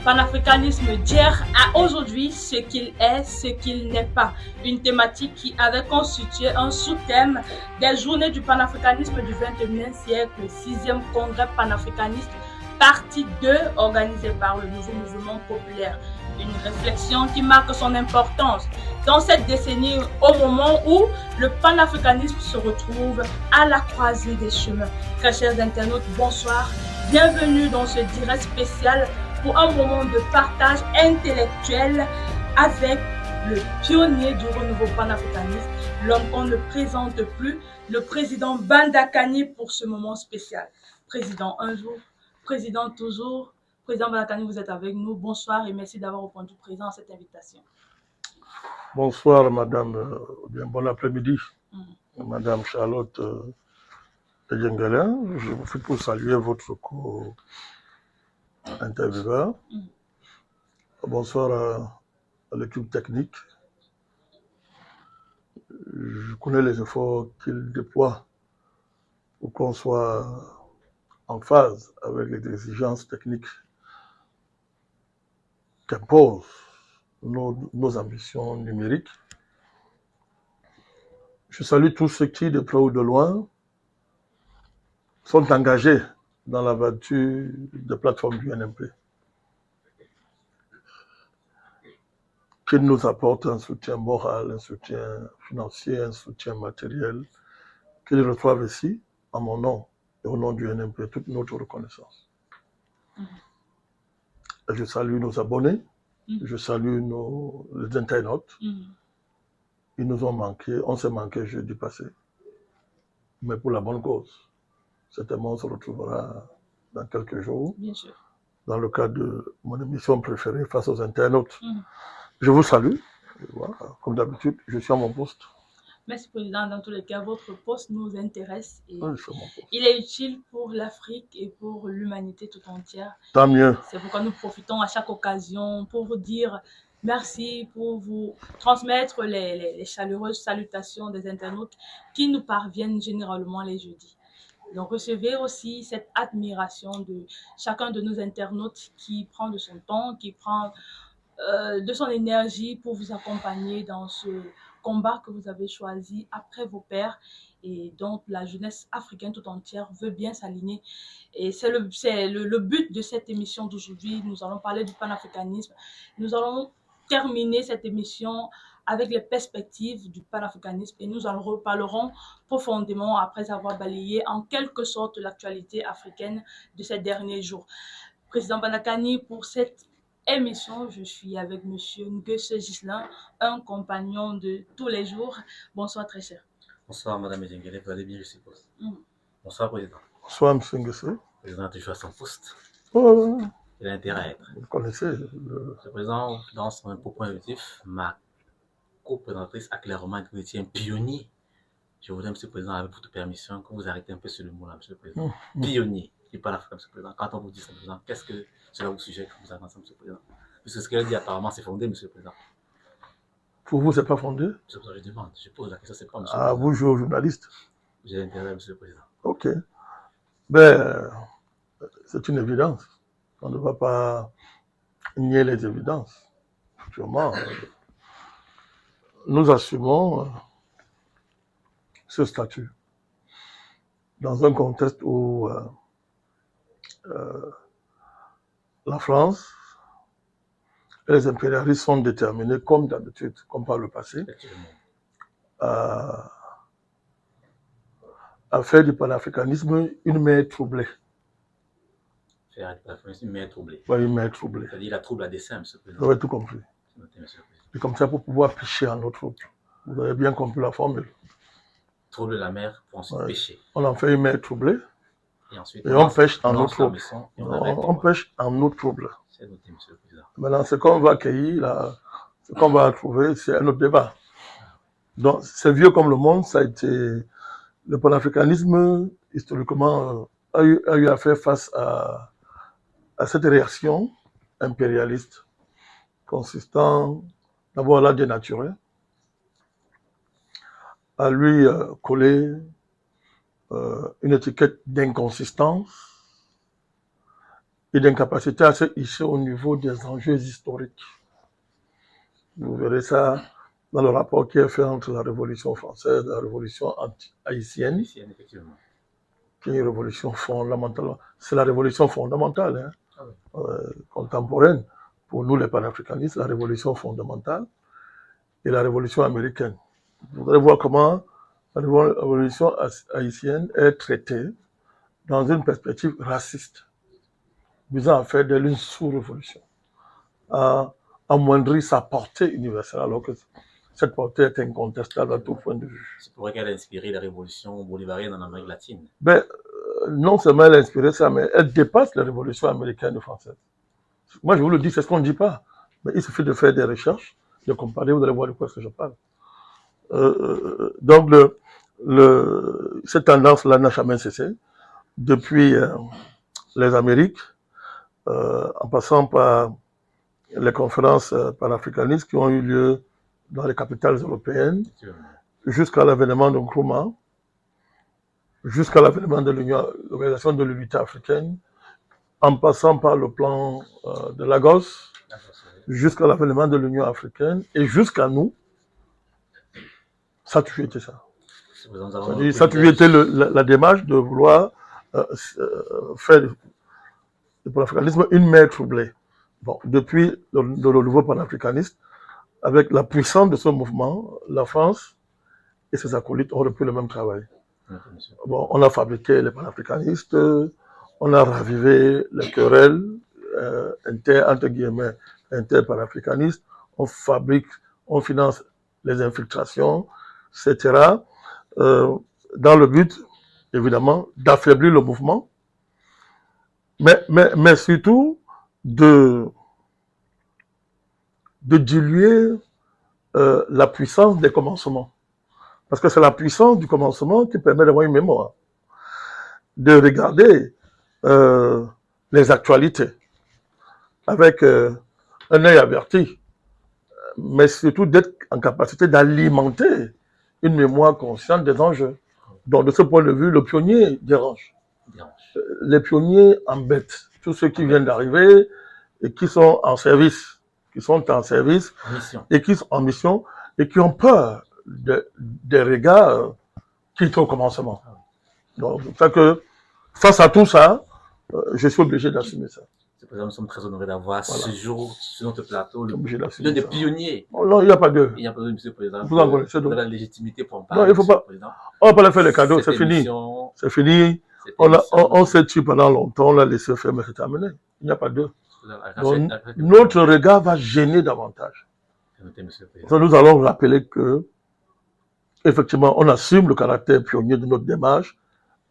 panafricanisme d'hier à aujourd'hui, ce qu'il est, ce qu'il n'est pas. Une thématique qui avait constitué un sous-thème des journées du panafricanisme du 21e siècle, le 6e congrès panafricaniste, partie 2, organisé par le nouveau mouvement populaire. Une réflexion qui marque son importance dans cette décennie, au moment où le panafricanisme se retrouve à la croisée des chemins. Très chers internautes, bonsoir. Bienvenue dans ce direct spécial pour un moment de partage intellectuel avec le pionnier du renouveau panafricaniste, l'homme qu'on ne présente plus, le président Bandakani pour ce moment spécial. Président un jour, président toujours. Président Bandakani, vous êtes avec nous. Bonsoir et merci d'avoir répondu présent à cette invitation. Bonsoir, madame, bien bon après-midi, madame Charlotte Djengalin. Je vous fais pour saluer votre co-intervieweur. Bonsoir à l'équipe technique. Je connais les efforts qu'il déploie pour qu'on soit en phase avec les exigences techniques qu'imposent nos ambitions numériques. Je salue tous ceux qui, de près ou de loin, sont engagés dans l'aventure des plateformes du NMP, qui nous apportent un soutien moral, un soutien financier, un soutien matériel, qu'ils reçoivent ici, en mon nom et au nom du NMP, toute notre reconnaissance. Et je salue nos abonnés, je salue les internautes. Ils nous ont manqué, on s'est manqué jeudi passé, mais pour la bonne cause. Certainement, on se retrouvera dans quelques jours, bien sûr, dans le cadre de mon émission préférée face aux internautes. Je vous salue. Voilà. Comme d'habitude, je suis à mon poste. Merci, Président. Dans tous les cas, votre poste nous intéresse et Oui, c'est mon poste. il est utile pour l'Afrique et pour l'humanité tout entière. Tant mieux. C'est pourquoi nous profitons à chaque occasion pour vous dire merci, pour vous transmettre les chaleureuses salutations des internautes qui nous parviennent généralement les jeudis. Donc, recevez aussi cette admiration de chacun de nos internautes qui prend de son temps, qui prend de son énergie pour vous accompagner dans ce combat que vous avez choisi après vos pairs et dont la jeunesse africaine tout entière veut bien s'aligner. Et c'est le but de cette émission d'aujourd'hui. Nous allons parler du panafricanisme. Nous allons terminer cette émission avec les perspectives du panafricanisme et nous en reparlerons profondément après avoir balayé en quelque sorte l'actualité africaine de ces derniers jours. Président Bandakani, pour cette émission, je suis avec M. Nguesse Gislin, un compagnon de tous les jours. Bonsoir, très cher. Bonsoir, Madame Djengalin, vous allez bien, je suppose. Bonsoir, Président. Bonsoir, M. Nguesse. Le président a toujours à son poste. Oh, Il a intérêt à être. vous connaissez. Le président, dans son propos invitif, ma co-présentatrice a clairement dit que vous étiez un pionnier. Je voudrais, M. le Président, avec votre permission, que vous arrêtez un peu sur le mot là, M. le Président. Pionnier. Je ne parle pas l'Afrique, M. le Président. Quand on vous dit ça, M. le Président, qu'est-ce que cela vous suggère que vous avancez, M. le Président? Puisque ce qu'elle dit apparemment, c'est fondé, M. le Président. Pour vous, c'est pas fondé? Je demande, je pose la question, c'est pas M. le Ah, Président. vous jouez au journaliste? J'ai intérêt, M. le Président. Ok. Ben, c'est une évidence. On ne va pas nier les évidences. Sûrement, nous assumons ce statut dans un contexte où la France et les impérialistes sont déterminés, comme d'habitude, comme par le passé, à faire du panafricanisme une mer troublée. Faire du panafricanisme une mer troublée. Oui, une mer troublée. C'est-à-dire la trouble à dessein, M. le Président. Vous avez tout compris. Notez, M. le Président. Et comme ça, pour pouvoir pêcher en eau trouble. Vous avez bien compris la formule. Trouble la mer pour ensuite pêcher. On en fait une mer troublée Et ensuite, et on pêche en eau lance la trouble. maison et on arrête. On pêche en eau trouble. C'est noté, M. le Président. Maintenant, ce qu'on va cueillir, là, ce qu'on va trouver, c'est un autre débat. Donc, c'est vieux comme le monde, ça a été... Le panafricanisme, historiquement, a eu à faire face à cette réaction impérialiste, consistant d'abord à la dénaturer, à lui coller une étiquette d'inconsistance et d'incapacité à se hisser au niveau des enjeux historiques. Vous verrez ça dans le rapport qui est fait entre la Révolution française et la Révolution haïtienne, Effectivement. qui est une révolution fondamentale. C'est la révolution fondamentale, hein, Ah oui. contemporaine. Pour nous, les panafricanistes, la révolution fondamentale et la révolution américaine. Vous allez voir comment la révolution haïtienne est traitée dans une perspective raciste, visant à faire d'elle une sous-révolution, à amoindrir sa portée universelle, alors que cette portée est incontestable à tout point de vue. C'est pour ça qu'elle a inspiré la révolution bolivarienne en Amérique latine. Ben, non seulement elle a inspiré ça, mais elle dépasse la révolution américaine et française. Moi, je vous le dis, c'est ce qu'on ne dit pas. Mais il suffit de faire des recherches, de comparer, vous allez voir de quoi est-ce que je parle. Donc, cette tendance-là n'a jamais cessé. Depuis les Amériques, en passant par les conférences panafricanistes qui ont eu lieu dans les capitales européennes, jusqu'à l'avènement de Nkrumah, jusqu'à l'avènement de l'Organisation de l'Unité africaine, en passant par le plan de Lagos, jusqu'à l'avènement de l'Union africaine, et jusqu'à nous, ça a toujours été ça. Ça a toujours été la démarche de vouloir faire du panafricanisme une mer troublée. Bon, depuis le nouveau panafricaniste, avec la puissance de ce mouvement, la France et ses acolytes ont repris le même travail. Bon, on a fabriqué les panafricanistes, on a ravivé les querelles entre guillemets, interpanafricanistes, on fabrique, on finance les infiltrations, etc., dans le but, évidemment, d'affaiblir le mouvement, mais surtout de diluer la puissance des commencements. Parce que c'est la puissance du commencement qui permet d'avoir une mémoire, de regarder les actualités avec un œil averti, mais surtout d'être en capacité d'alimenter une mémoire consciente des enjeux. Donc, de ce point de vue, le pionnier dérange. Les pionniers embêtent tous ceux qui viennent d'arriver et qui sont en service, et qui sont en mission et qui ont peur des regards qui étaient au commencement. Donc, c'est ça que face à tout ça, je suis obligé d'assumer ça. Nous sommes très honorés d'avoir ce jour sur notre plateau l'un des pionniers. Oh, non, il n'y a pas deux. Il n'y a pas deux, Monsieur le Président. Vous en connaissez d'autres. De la légitimité pour en parler. Non, il ne faut pas. On va pas leur faire les cadeaux, c'est fini. C'est fini. On s'est tué pendant longtemps, on l'a laissé faire, mais c'est terminé. Il n'y a pas deux. Donc, notre regard va gêner davantage. Donc, nous allons rappeler que, effectivement, on assume le caractère pionnier de notre démarche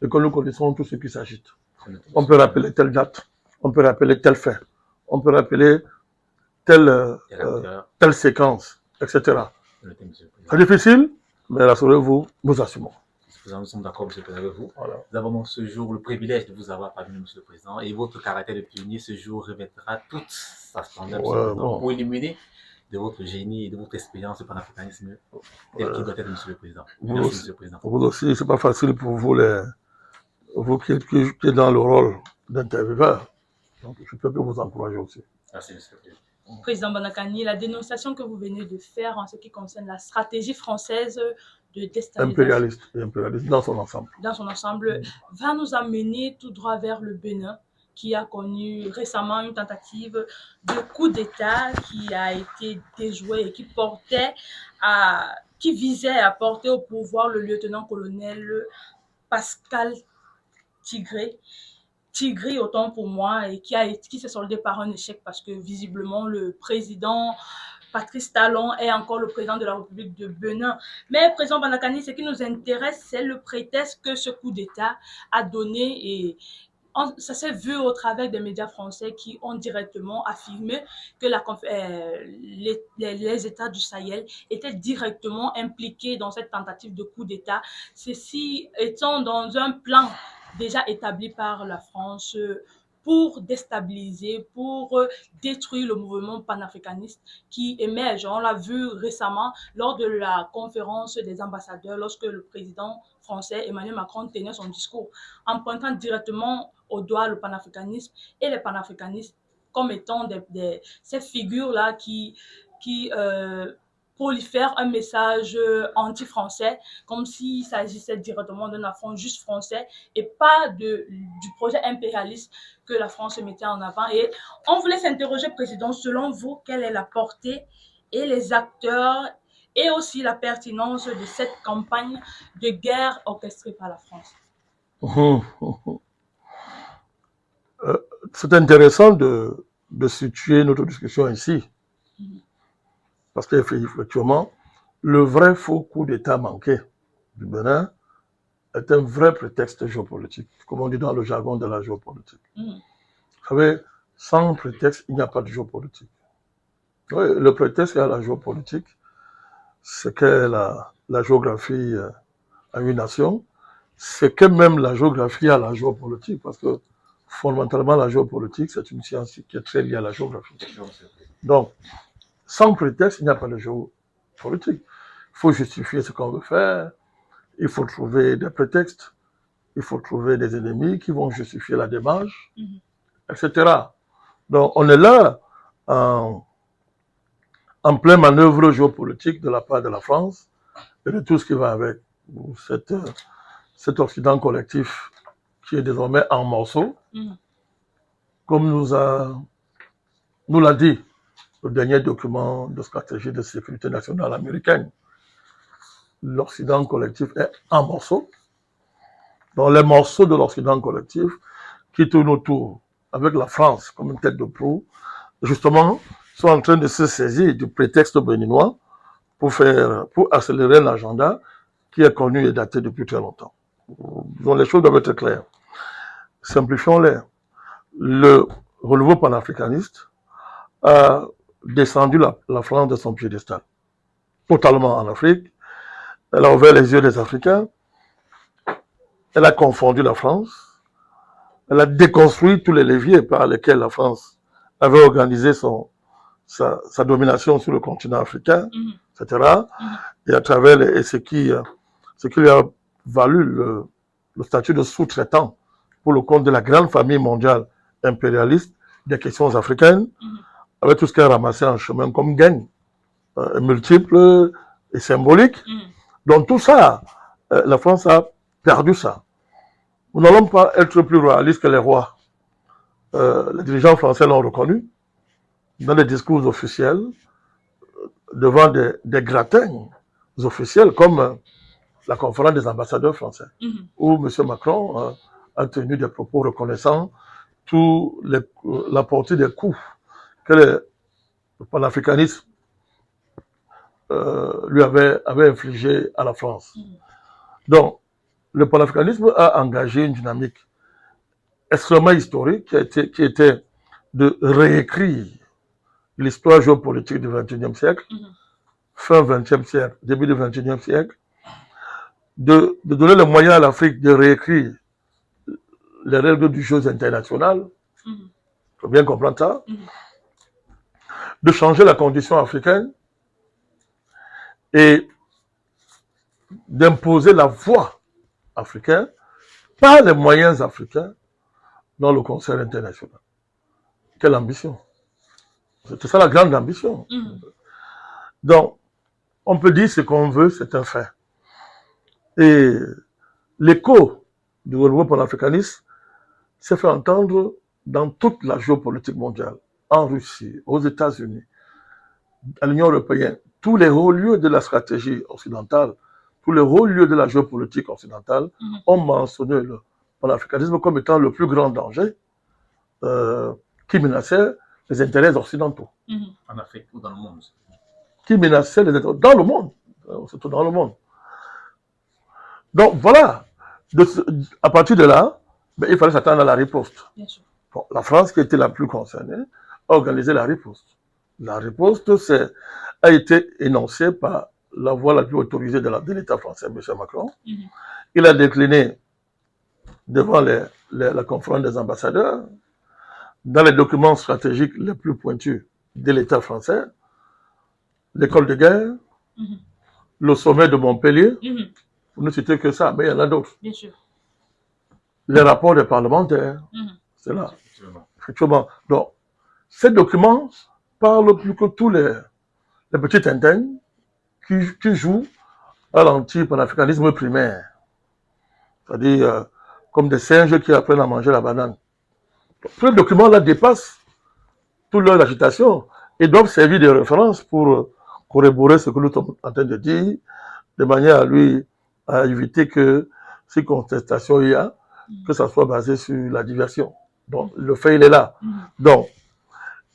et que nous connaissons tout ce qui s'agite. On peut rappeler telle date, on peut rappeler tel fait, on peut rappeler telle séquence, etc. C'est difficile, mais rassurez-vous, nous assumons. Nous sommes d'accord, Monsieur le Président, avec vous. Voilà. Nous avons ce jour le privilège de vous avoir parmi nous, Monsieur le Président, et votre caractère de pionnier, ce jour revêtera toute sa splendeur, Monsieur le Président, pour illuminer de votre génie et de votre expérience de panafricanisme tel qu'il doit être, Monsieur le Président. Merci, Monsieur le Président. Vous aussi, c'est pas facile pour vous, vous qui êtes dans le rôle d'intervieweur. Donc, je peux que vous encourager aussi. Merci, Monsieur le Président. Président Banakani, la dénonciation que vous venez de faire en ce qui concerne la stratégie française de déstabilisation impérialiste dans son ensemble, va nous amener tout droit vers le Bénin, qui a connu récemment une tentative de coup d'État qui a été déjouée et qui visait à porter au pouvoir le lieutenant-colonel Pascal Tigri, autant pour moi, et qui s'est soldé par un échec parce que visiblement le président Patrice Talon est encore le président de la République de Bénin. Mais président Banakani, ce qui nous intéresse, c'est le prétexte que ce coup d'État a donné et ça s'est vu au travers des médias français qui ont directement affirmé que les États du Sahel étaient directement impliqués dans cette tentative de coup d'État. Ceci étant dans un plan déjà établi par la France pour déstabiliser, pour détruire le mouvement panafricaniste qui émerge. On l'a vu récemment lors de la conférence des ambassadeurs, lorsque le président français Emmanuel Macron tenait son discours, en pointant directement au doigt le panafricanisme et les panafricanistes comme étant ces figures-là qui prolifèrent un message anti-français, comme s'il s'agissait directement d'un affront juste français et pas du projet impérialiste que la France mettait en avant. Et on voulait s'interroger, Président, selon vous, quelle est la portée et les acteurs et aussi la pertinence de cette campagne de guerre orchestrée par la France? C'est intéressant de situer notre discussion ici. Parce qu'effectivement, le vrai faux coup d'État manqué du Bénin est un vrai prétexte géopolitique, comme on dit dans le jargon de la géopolitique. Vous savez, sans prétexte, il n'y a pas de géopolitique. Oui, le prétexte à la géopolitique, c'est que la géographie a une nation, c'est que même la géographie a la géopolitique, parce que fondamentalement, la géopolitique, c'est une science qui est très liée à la géographie. Donc, sans prétexte, il n'y a pas de géopolitique. Il faut justifier ce qu'on veut faire, il faut trouver des prétextes, il faut trouver des ennemis qui vont justifier la démarche, etc. Donc, on est là en pleine manœuvre géopolitique de la part de la France et de tout ce qui va avec cet Occident collectif qui est désormais en morceaux, comme nous l'a dit le dernier document de stratégie de sécurité nationale américaine. L'Occident collectif est en morceaux. Donc les morceaux de l'Occident collectif qui tournent autour, avec la France comme une tête de proue, justement, sont en train de se saisir du prétexte béninois pour accélérer l'agenda qui est connu et daté depuis très longtemps. Donc les choses doivent être claires. Simplifions-les. Le renouveau panafricaniste a descendu la France de son piédestal, totalement en Afrique. Elle a ouvert les yeux des Africains, elle a confondu la France, elle a déconstruit tous les leviers par lesquels la France avait organisé sa domination sur le continent africain, etc. Et à travers ce qui lui a valu le statut de sous-traitant pour le compte de la grande famille mondiale impérialiste des questions africaines, avec tout ce qu'elle a ramassé en chemin comme gain, multiple et symbolique. Donc tout ça, la France a perdu ça. Nous n'allons pas être plus royalistes que les rois. Les dirigeants français l'ont reconnu dans les discours officiels, devant des gratins officiels comme la conférence des ambassadeurs français, où M. Macron a tenu des propos reconnaissant la portée des coups que le panafricanisme lui avait infligé à la France. Donc, le panafricanisme a engagé une dynamique extrêmement historique qui était de réécrire l'histoire géopolitique du XXIe siècle, fin XXe siècle, début du XXIe siècle, de donner les moyens à l'Afrique de réécrire les règles du jeu international, il faut bien comprendre ça, de changer la condition africaine et d'imposer la voix africaine par les moyens africains dans le concert international. Quelle ambition! C'est ça la grande ambition. Donc, on peut dire ce qu'on veut, c'est un fait. Et l'écho du renouveau panafricaniste s'est fait entendre dans toute la géopolitique mondiale, en Russie, aux États-Unis, à l'Union européenne. Tous les hauts lieux de la stratégie occidentale, tous les hauts lieux de la géopolitique occidentale ont mentionné le panafricanisme comme étant le plus grand danger qui menaçait les intérêts occidentaux. En Afrique ou dans le monde? Qui menaçait les intérêts dans le monde, surtout dans le monde. Donc voilà, à partir de là, il fallait s'attendre à la riposte. Bon, la France, qui était la plus concernée, a organisé la riposte. La riposte a été énoncée par la voix la plus autorisée de l'État français, M. Macron. Il a décliné devant la conférence des ambassadeurs. dans les documents stratégiques les plus pointus de l'État français, l'école de guerre, le sommet de Montpellier, pour ne citer que ça, mais il y en a d'autres. Bien sûr. Les rapports des parlementaires, c'est là. Effectivement. Donc, ces documents parlent plus que tous les petits tintins qui jouent à l'anti-panafricanisme primaire. C'est-à-dire, comme des singes qui apprennent à manger la banane. Tous les documents là dépassent toute leur agitation et doivent servir de référence pour corroborer ce que nous sommes en train de dire, de manière à éviter que si contestation il y a, que ça soit basé sur la diversion. Donc, le fait, il est là. Donc,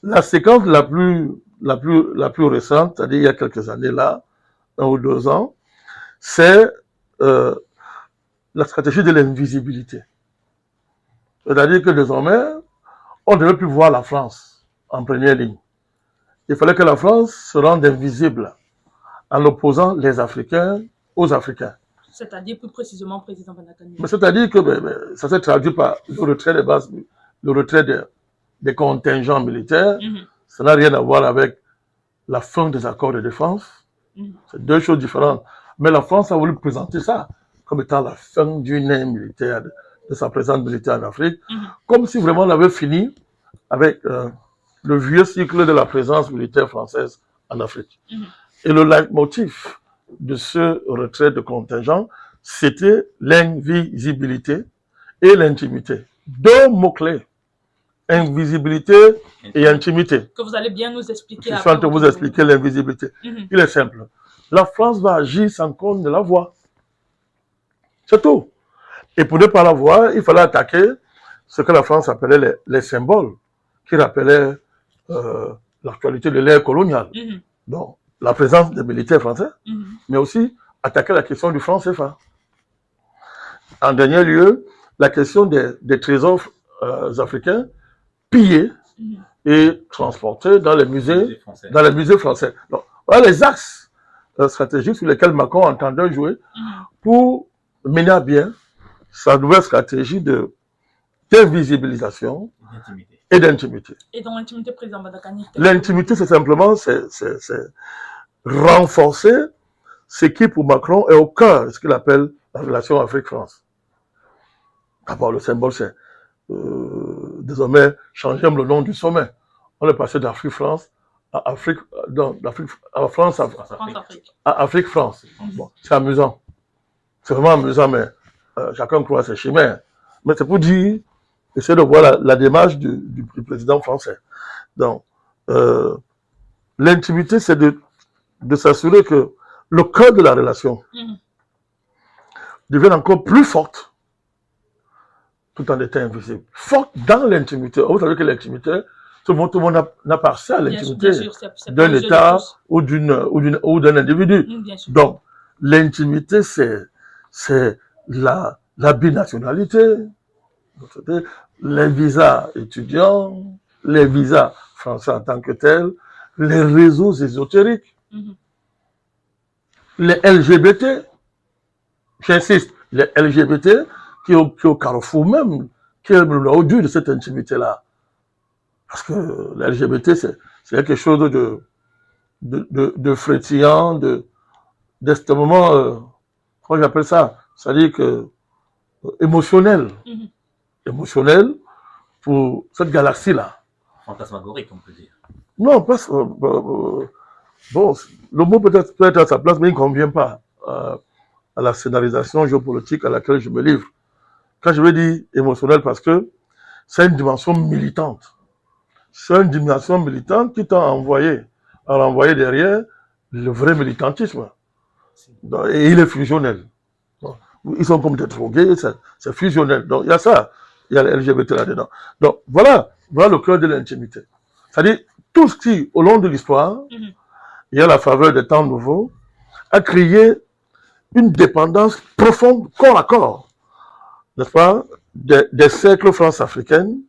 la séquence la plus récente, c'est-à-dire il y a quelques années là, 1 ou 2 ans, c'est la stratégie de l'invisibilité. C'est-à-dire que désormais, on ne devait plus voir la France en première ligne. Il fallait que la France se rende invisible en opposant les Africains aux Africains. C'est-à-dire plus précisément, Président Bandakani. C'est-à-dire que ça s'est traduit par le retrait des bases, le retrait des contingents militaires. Ça n'a rien à voir avec la fin des accords de défense. C'est deux choses différentes. Mais la France a voulu présenter ça comme étant la fin d'une ère militaire, de sa présence militaire en Afrique, comme si vraiment on avait fini avec le vieux cycle de la présence militaire française en Afrique. Et le leitmotiv de ce retrait de contingent, c'était l'invisibilité et l'intimité. Deux mots-clés, invisibilité et intimité. Que vous allez bien nous expliquer. Je suis en train de vous expliquer l'invisibilité. Il est simple. La France va agir sans qu'on ne la voie. C'est tout. Et pour ne pas la voir, il fallait attaquer ce que la France appelait les symboles, qui rappelaient l'actualité de l'ère coloniale. Donc, la présence des militaires français, mais aussi attaquer la question du franc CFA. En dernier lieu, la question des trésors africains pillés et transportés dans les musées français. Donc, voilà les axes stratégiques sur lesquels Macron entendait jouer pour mener à bien sa nouvelle stratégie d'invisibilisation et d'intimité. Et dans l'intimité, Président Bandakani? L'intimité, c'est simplement renforcer ce qui, pour Macron, est au cœur de ce qu'il appelle la relation Afrique-France. D'abord, le symbole, c'est désormais changer le nom du sommet. On est passé d'Afrique-France à Afrique-France. Bon, c'est amusant. C'est vraiment amusant, mais chacun croit ses chimères. Mais c'est pour dire, essayer de voir la démarche du président français. Donc, l'intimité, c'est de s'assurer que le cœur de la relation devienne encore plus forte, tout en étant invisible. Forte dans l'intimité. Vous savez que l'intimité, tout le monde n'a pas accès à l'intimité d'un État ou d'un individu. Donc, l'intimité, c'est la binationalité, les visas étudiants, les visas français en tant que tels, les réseaux ésotériques, les LGBT, j'insiste, les LGBT qui est au carrefour même, qui est au dur de cette intimité-là. Parce que les LGBT, c'est quelque chose de frétillant, d'extrêmement, comment j'appelle ça? C'est-à-dire que émotionnel. Émotionnel pour cette galaxie-là. Fantasmagorique, on peut dire. Non, parce que bon, le mot peut être à sa place, mais il ne convient pas à la scénarisation géopolitique à laquelle je me livre. Quand je veux dire émotionnel, parce que c'est une dimension militante. C'est une dimension militante qui t'a envoyé derrière le vrai militantisme. Et il est fusionnel. Ils sont comme des drogués, c'est fusionnel. Donc il y a ça, il y a le LGBT là-dedans. Donc voilà le cœur de l'intimité. C'est-à-dire, tout ce qui, au long de l'histoire, il y a la faveur des temps nouveaux, a créé une dépendance profonde, corps à corps, n'est-ce pas, des cercles france-africaines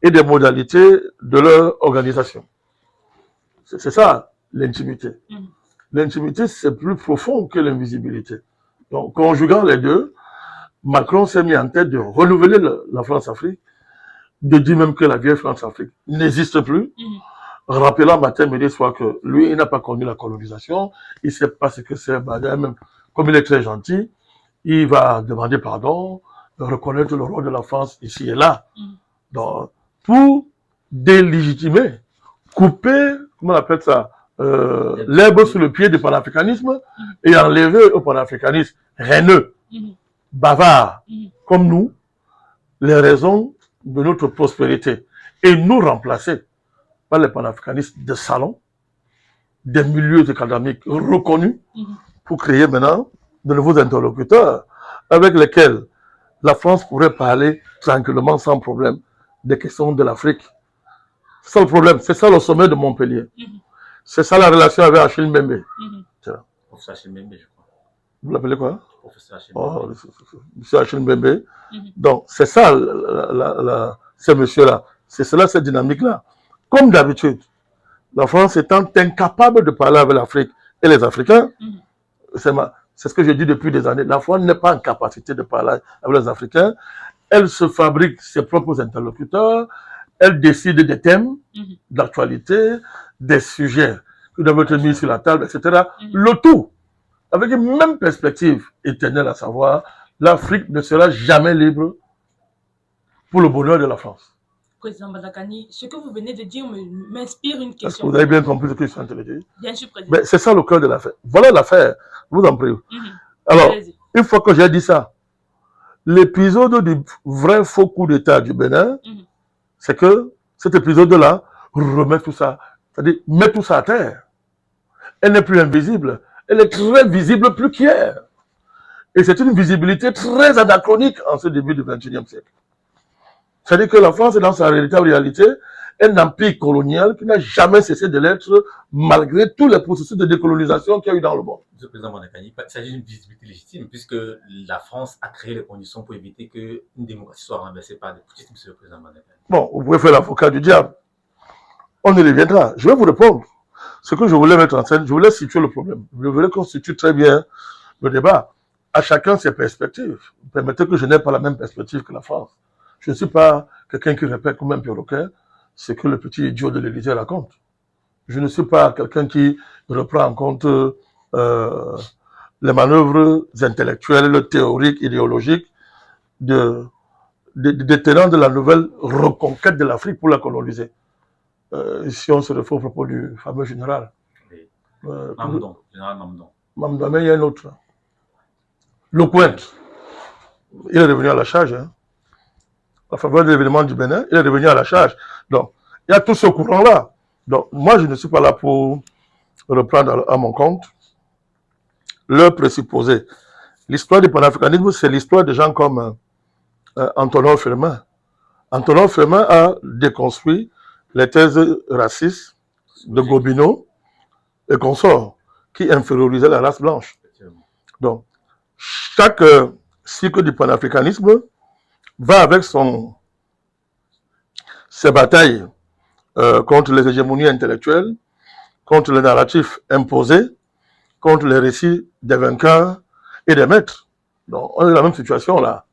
et des modalités de leur organisation. C'est ça, l'intimité. L'intimité, c'est plus profond que l'invisibilité. Donc, conjuguant les deux, Macron s'est mis en tête de renouveler la France-Afrique, de dire même que la vieille France-Afrique n'existe plus, rappelant matin, midi, soir que lui, il n'a pas connu la colonisation, il ne sait pas ce que c'est, même comme il est très gentil, il va demander pardon, reconnaître le rôle de la France ici et là. Donc, pour délégitimer, couper, comment on appelle ça, l'herbe sous le pied du panafricanisme et enlever au panafricanisme haineux, bavard, comme nous, les raisons de notre prospérité et nous remplacer par les panafricanistes de salon, des milieux académiques reconnus pour créer maintenant de nouveaux interlocuteurs avec lesquels la France pourrait parler tranquillement sans problème des questions de l'Afrique. C'est ça le problème, c'est ça le sommet de Montpellier. C'est ça la relation avec Achille Mbembe. Professeur Achille Mbembe, je crois. Vous l'appelez quoi? Professeur Achille Mbembe. Oh, monsieur Achille Mbembe. Donc, c'est ça, ce monsieur-là. C'est cela, cette dynamique-là. Comme d'habitude, la France étant incapable de parler avec l'Afrique et les Africains, c'est ce que je dis depuis des années, la France n'est pas en capacité de parler avec les Africains. Elle se fabrique ses propres interlocuteurs, elle décide des thèmes d'actualité, des sujets qui doivent être mis sur la table, etc. Le tout, avec une même perspective éternelle, à savoir, l'Afrique ne sera jamais libre pour le bonheur de la France. Président Badakani, ce que vous venez de dire m'inspire une question. Est-ce que vous avez bien compris ce que je suis en train de dire? Bien sûr, Président. C'est ça le cœur de l'affaire. Voilà l'affaire, je vous en prie. Alors, une fois que j'ai dit ça, l'épisode du vrai faux coup d'État du Bénin, c'est que cet épisode-là remet tout ça, c'est-à-dire met tout ça à terre. Elle n'est plus invisible, elle est très visible plus qu'hier. Et c'est une visibilité très anachronique en ce début du XXIe siècle. C'est-à-dire que la France est dans sa véritable réalité un empire colonial qui n'a jamais cessé de l'être malgré tous les processus de décolonisation qu'il y a eu dans le monde. Monsieur le Président Bonakani, il s'agit d'une visibilité légitime puisque la France a créé les conditions pour éviter qu'une démocratie soit renversée par des putschistes, Monsieur le Président Bonakani. Bon, vous pouvez faire l'avocat du diable. On y reviendra. Je vais vous répondre. Ce que je voulais mettre en scène, je voulais situer le problème. Je voulais constituer très bien le débat. À chacun ses perspectives. Permettez que je n'ai pas la même perspective que la France. Je ne suis pas quelqu'un qui répète comme un perroquet ce que le petit idiot de l'Élysée raconte. Je ne suis pas quelqu'un qui reprend en compte les manœuvres intellectuelles, théoriques, idéologiques des tenants de la nouvelle reconquête de l'Afrique pour la coloniser. Si on se réfère au propos du fameux général. Mamdon, général Mamdon. Mamdon, mais il y a un autre. Le Pointe. Il est revenu à la charge. Hein. À faveur de l'événement du Bénin, il est revenu à la charge. Donc, il y a tout ce courant-là. Donc, moi, je ne suis pas là pour reprendre à mon compte le présupposé. L'histoire du panafricanisme, c'est l'histoire de gens comme Antonin Firmin. Antonin Firmin a déconstruit les thèses racistes de Gobineau et consorts qui infériorisaient la race blanche. Donc, chaque cycle du panafricanisme va avec ses batailles contre les hégémonies intellectuelles, contre les narratifs imposés, contre les récits des vainqueurs et des maîtres. Donc, on est dans la même situation là.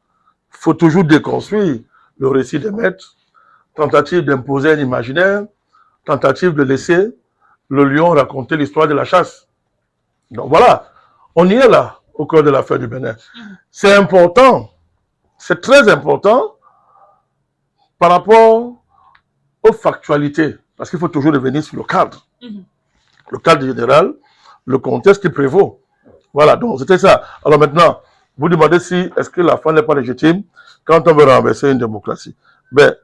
Il faut toujours déconstruire le récit des maîtres, tentative d'imposer un imaginaire, tentative de laisser le lion raconter l'histoire de la chasse. Donc voilà, on y est là, au cœur de l'affaire du Bénin. C'est important, c'est très important par rapport aux factualités, parce qu'il faut toujours revenir sur le cadre. Le cadre général, le contexte qui prévaut. Voilà, donc c'était ça. Alors maintenant, vous demandez si est-ce que la France n'est pas légitime quand on veut renverser une démocratie. Ben,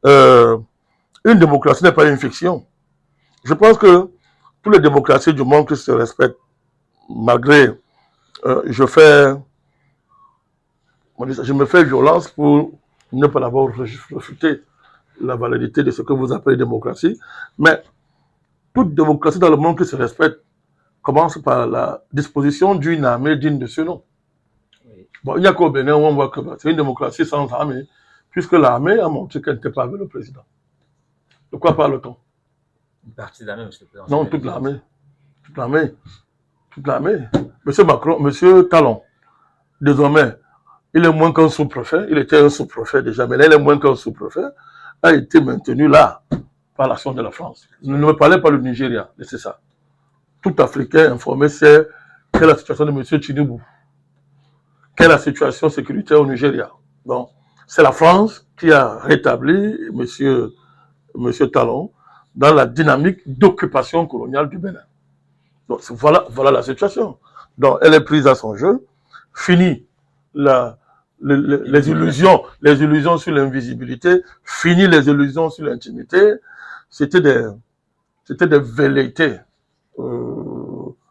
une démocratie n'est pas une fiction. Je pense que toutes les démocraties du monde qui se respectent, malgré je me fais violence pour ne pas l'avoir refuté la validité de ce que vous appelez démocratie, mais toute démocratie dans le monde qui se respecte commence par la disposition d'une armée digne de ce nom. Bon, il n'y a qu'au Bénin où on voit que c'est une démocratie sans armée, puisque l'armée a montré qu'elle n'était pas avec le président. De quoi parle-t-on? Une partie de l'armée, monsieur le président. Non, toute l'armée. Toute l'armée. Toute l'armée. Monsieur Macron, monsieur Talon, désormais, il est moins qu'un sous-préfet. Il était un sous-préfet déjà, mais là, il est moins qu'un sous-préfet. a été maintenu là par l'action de la France. Ne me parlez pas du Nigeria, c'est ça. Tout Africain informé sait quelle est la situation de M. Tinubu, quelle est la situation sécuritaire au Nigeria. Donc, c'est la France qui a rétabli M. Talon dans la dynamique d'occupation coloniale du Bénin. Donc, voilà la situation. Donc, elle est prise à son jeu, fini les illusions sur l'invisibilité, fini les illusions sur l'intimité. C'était des velléités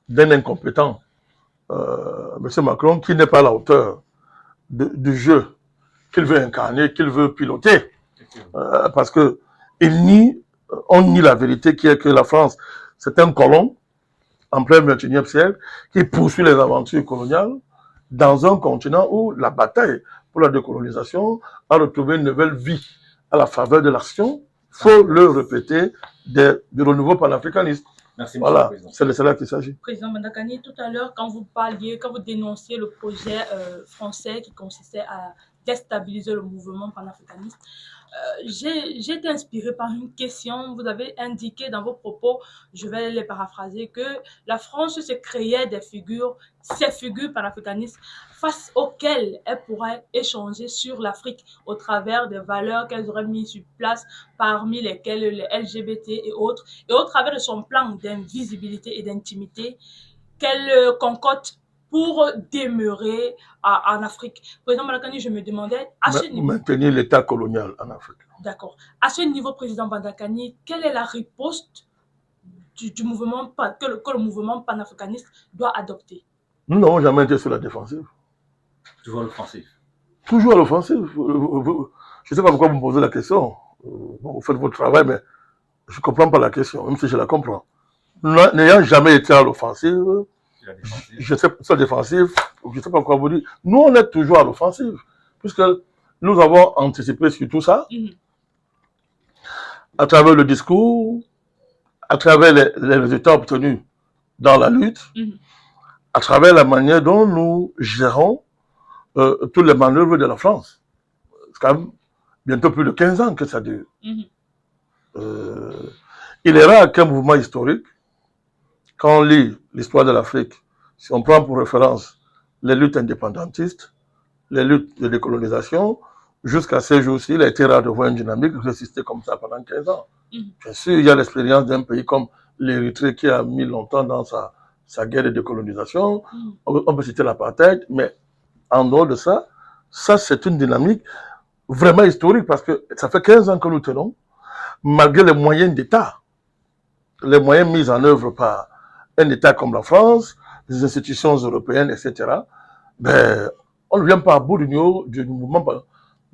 d'un incompétent, M. Macron, qui n'est pas à la hauteur du jeu qu'il veut incarner, qu'il veut piloter. Parce que on nie la vérité qui est que la France, c'est un colon en plein 21e siècle qui poursuit les aventures coloniales dans un continent où la bataille pour la décolonisation a retrouvé une nouvelle vie à la faveur de l'action, il faut le répéter, du renouveau panafricaniste. Merci, voilà, c'est de cela qu'il s'agit. Président Bandakani, tout à l'heure, quand vous dénonciez le projet français qui consistait à déstabiliser le mouvement panafricaniste, j'ai été inspirée par une question. Vous avez indiqué dans vos propos, je vais les paraphraser, que la France se créait ces figures panafricanistes face auxquelles elle pourrait échanger sur l'Afrique au travers des valeurs qu'elles auraient mises sur place, parmi lesquelles les LGBT et autres, et au travers de son plan d'invisibilité et d'intimité qu'elle concote pour demeurer en Afrique. Président Bandakani, je me demandais, à ce niveau... Maintenir l'état colonial en Afrique. D'accord. À ce niveau, président Bandakani, quelle est la riposte du mouvement, que le mouvement panafricaniste doit adopter? Nous n'avons jamais été sur la défensive. Toujours à l'offensive. Toujours à l'offensive. Je ne sais pas pourquoi vous me posez la question. Vous faites votre travail, mais je ne comprends pas la question, même si je la comprends. N'ayant jamais été à l'offensive, je sais sur la défensive, je ne sais pas quoi vous dire. Nous, on est toujours à l'offensive, puisque nous avons anticipé sur tout ça, à travers le discours, à travers les résultats obtenus dans la lutte, à travers la manière dont nous gérons toutes les manœuvres de la France. C'est quand même bientôt plus de 15 ans que ça dure. Il est rare qu'un mouvement historique, quand on lit l'histoire de l'Afrique, si on prend pour référence les luttes indépendantistes, les luttes de décolonisation, jusqu'à ces jours-ci, il a été rare de voir une dynamique résister comme ça pendant 15 ans. Bien sûr, il y a l'expérience d'un pays comme l'Érythrée qui a mis longtemps dans sa guerre de décolonisation. On peut citer l'apartheid, mais en dehors de ça, ça c'est une dynamique vraiment historique parce que ça fait 15 ans que nous tenons, malgré les moyens d'État, les moyens mis en œuvre par un État comme la France, les institutions européennes, etc., ben, on ne vient pas à bout du mouvement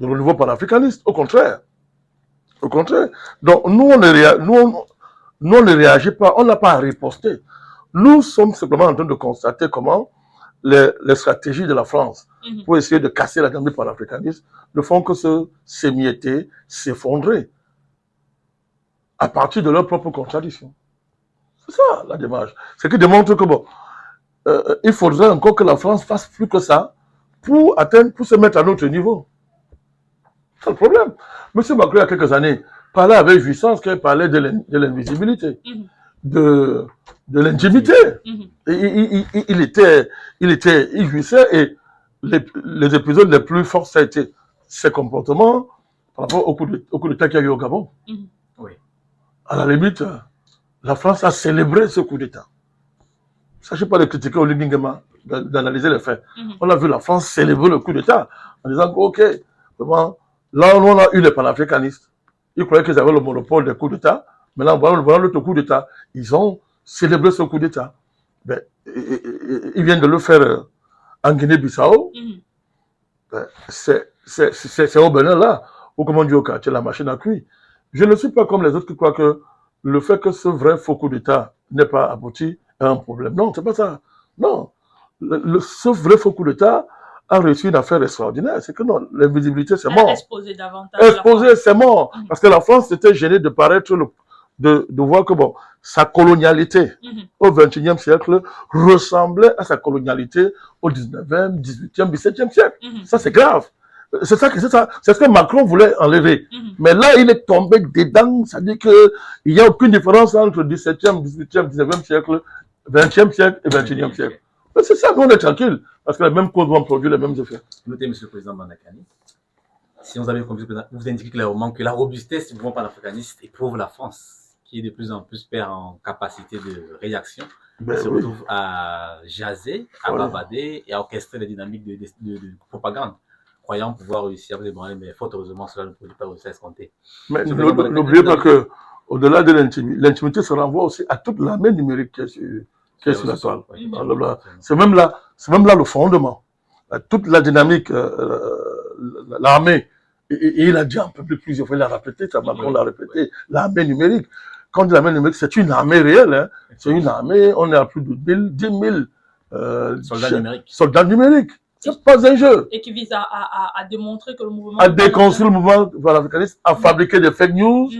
de renouveau panafricaniste. Au contraire. Au contraire. Donc, nous, on ne réagit pas, on n'a pas à riposter. Nous sommes simplement en train de constater comment les stratégies de la France pour essayer de casser la dynamique panafricaniste ne font que s'émietter, s'effondrer à partir de leurs propres contradictions. C'est ça la démarche. C'est qui démontre que bon, il faudrait encore que la France fasse plus que ça pour se mettre à notre niveau. C'est le problème. M. Macron, il y a quelques années, parlait avec jouissance qu'il parlait de l'invisibilité, de l'intimité. Il jouissait et les épisodes les plus forts, ça a été ses comportements par rapport au coup d'État qu'il y a eu au Gabon. Oui. À la limite, la France a célébré ce coup d'État. Il ne s'agit pas de critiquer Olivier Nguema, d'analyser les faits. On a vu la France célébrer le coup d'État en disant que, ok, vraiment, là on a eu les panafricanistes. Ils croyaient qu'ils avaient le monopole des coups d'État. Maintenant, voilà l'autre coup d'État. Ils ont célébré ce coup d'État. Ben, ils viennent de le faire en Guinée-Bissau. Ben, c'est au Bénin là, ou comme on dit au quartier, la machine à cuire. Je ne suis pas comme les autres qui croient que le fait que ce vrai faux coup d'État n'ait pas abouti est un problème. Non, c'est pas ça. Non. Ce vrai faux coup d'État a réussi une affaire extraordinaire. C'est que non, l'invisibilité, c'est mort. Exposer davantage. Exposer, c'est mort. Parce que la France s'était gênée de paraître, de voir que bon, sa colonialité au XXIe siècle ressemblait à sa colonialité au XIXe, XVIIIe, XVIIe siècle. Ça, c'est grave. C'est ça, c'est ce que Macron voulait enlever. Mais là, il est tombé dedans, ça dit qu'il n'y a aucune différence entre 17e, 18e, 19e siècle, 20e siècle et 21e siècle. Mais c'est ça qu'on est tranquille, parce que les mêmes causes vont produire les mêmes effets. Notez, Monsieur le Président Mandakani, si vous avez compris, vous indiquez clairement que la robustesse du mouvement panafricaniste éprouve la France, qui est de plus en plus perd en capacité de réaction, se retrouve à jaser, à bavarder et à orchestrer les dynamiques de propagande, croyant pouvoir réussir à vous ébranler, mais fort heureusement, cela ne produit pas réussir à escompter. Mais n'oubliez pas que, au-delà de l'intimité se renvoie aussi à toute l'armée numérique qui est sur la toile. C'est même là le fondement. Toute la dynamique, l'armée, et il a dit un peu plusieurs fois, il a répété, Macron l'a répété, l'armée numérique. Quand on dit l'armée numérique, c'est une armée réelle. Hein. C'est une armée, on est à plus de 10 000 soldats numériques. C'est pas un jeu. Et qui vise à démontrer que le mouvement... À déconstruire le mouvement panafricaniste, à fabriquer des fake news,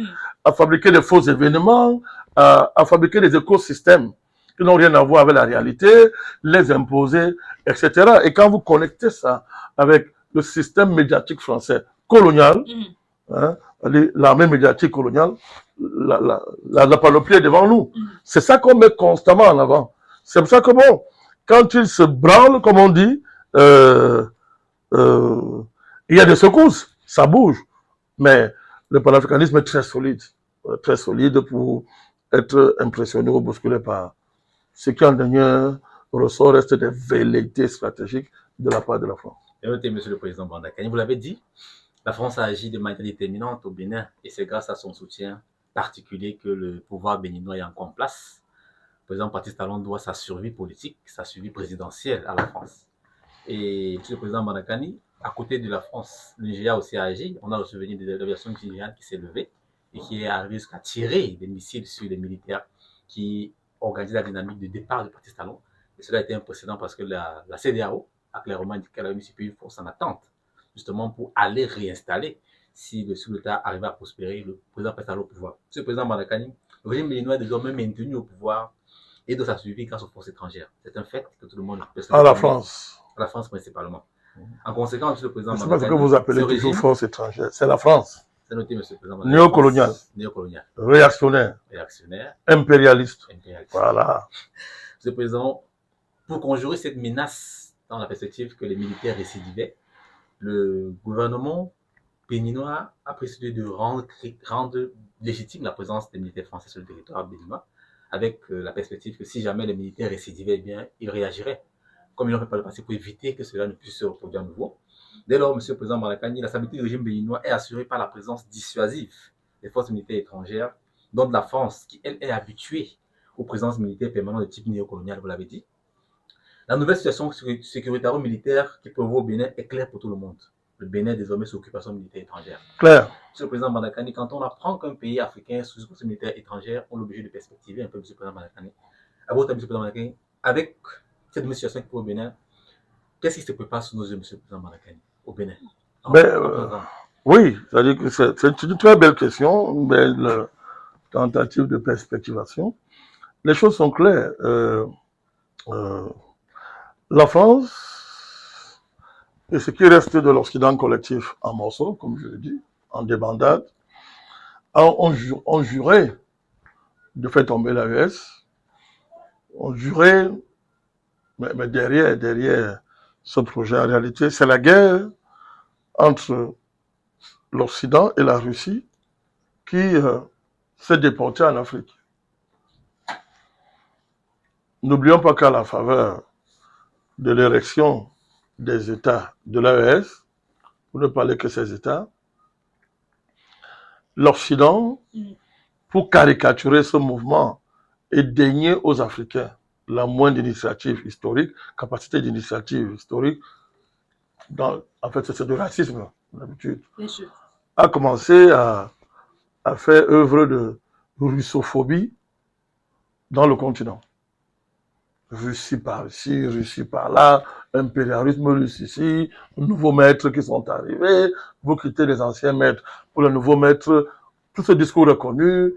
à fabriquer des faux événements, à fabriquer des écosystèmes qui n'ont rien à voir avec la réalité, les imposer, etc. Et quand vous connectez ça avec le système médiatique français colonial, hein, l'armée médiatique coloniale, la panoplie est devant nous. C'est ça qu'on met constamment en avant. C'est pour ça que bon, quand il se branle, comme on dit, il y a des secousses, ça bouge. Mais le panafricanisme est très solide pour être impressionné ou bousculé par ce qui en dernier ressort reste des velléités stratégiques de la part de la France. Et notez, Monsieur le Président Mandakani, vous l'avez dit, la France a agi de manière déterminante au Bénin et c'est grâce à son soutien particulier que le pouvoir béninois est encore en place. Le président Patrice Talon doit sa survie politique, sa survie présidentielle à la France. Et Monsieur le Président Mandakani, à côté de la France, le Nigeria aussi a agi. On a le souvenir de l'aviation nigériane qui s'est levée et qui est arrivée jusqu'à tirer des missiles sur les militaires qui organisaient la dynamique de départ de Patrice Talon. Et cela a été un précédent parce que la CEDEAO a clairement dit qu'elle avait mis une force en attente, justement pour aller réinstaller, si le sous-État arrivait à prospérer, le président Patrice Talon au pouvoir. Monsieur le Président Mandakani, le régime béninois est désormais maintenu au pouvoir et doit s'assurer grâce aux forces étrangères. C'est un fait que tout le monde peut se... À la France. À la France principalement. En conséquence, Monsieur le Président Mandakani... C'est pas ce que vous appelez toujours force étrangère, c'est la France. C'est noté, Monsieur le Président Mandakani. Néocolonial. Néocolonial. Réactionnaire. Réactionnaire. Impérialiste. Voilà. Monsieur le Président, pour conjurer cette menace dans la perspective que les militaires récidivaient, le gouvernement béninois a précisé de rendre légitime la présence des militaires français sur le territoire béninois, avec la perspective que si jamais les militaires récidivaient, eh bien, ils réagiraient, comme ils l'ont fait par le passé, pour éviter que cela ne puisse se reproduire à nouveau. Dès lors, Monsieur le Président Mandakani, la stabilité du régime béninois est assurée par la présence dissuasive des forces militaires étrangères, dont la France, qui elle est habituée aux présences militaires permanentes de type néocolonial, vous l'avez dit. La nouvelle situation sécuritaire-militaire qui prévaut au Bénin est claire pour tout le monde. Le Bénin est désormais sous occupation militaire étrangère. Claire. Monsieur le Président Mandakani, quand on apprend qu'un pays africain sous occupation militaire étrangère, on est obligé de perspectiver un peu, Monsieur le Président Mandakani. À votre avis, Monsieur le Président Mandakani, avec cette nouvelle situation qui prévaut au Bénin, qu'est-ce qui se prépare sous nos yeux, Monsieur le Président Mandakani, au Bénin? Oui, c'est-à-dire que c'est une très belle question, une belle tentative de perspectivation. Les choses sont claires. La France, et ce qui reste de l'Occident collectif en morceaux, comme je l'ai dit, en débandade, ont juré de faire tomber l'AES, ont juré, mais derrière ce projet, en réalité, c'est la guerre entre l'Occident et la Russie qui s'est déportée en Afrique. N'oublions pas qu'à la faveur de l'érection des États de l'AES, pour ne parler que ces États, l'Occident, pour caricaturer ce mouvement et dénier aux Africains la moindre initiative historique, capacité d'initiative historique, en fait c'est du racisme, d'habitude, a commencé à faire œuvre de russophobie dans le continent. Russie par ici, Russie par là, impérialisme russe ici, nouveaux maîtres qui sont arrivés, vous quittez les anciens maîtres pour les nouveaux maîtres, tout ce discours reconnu,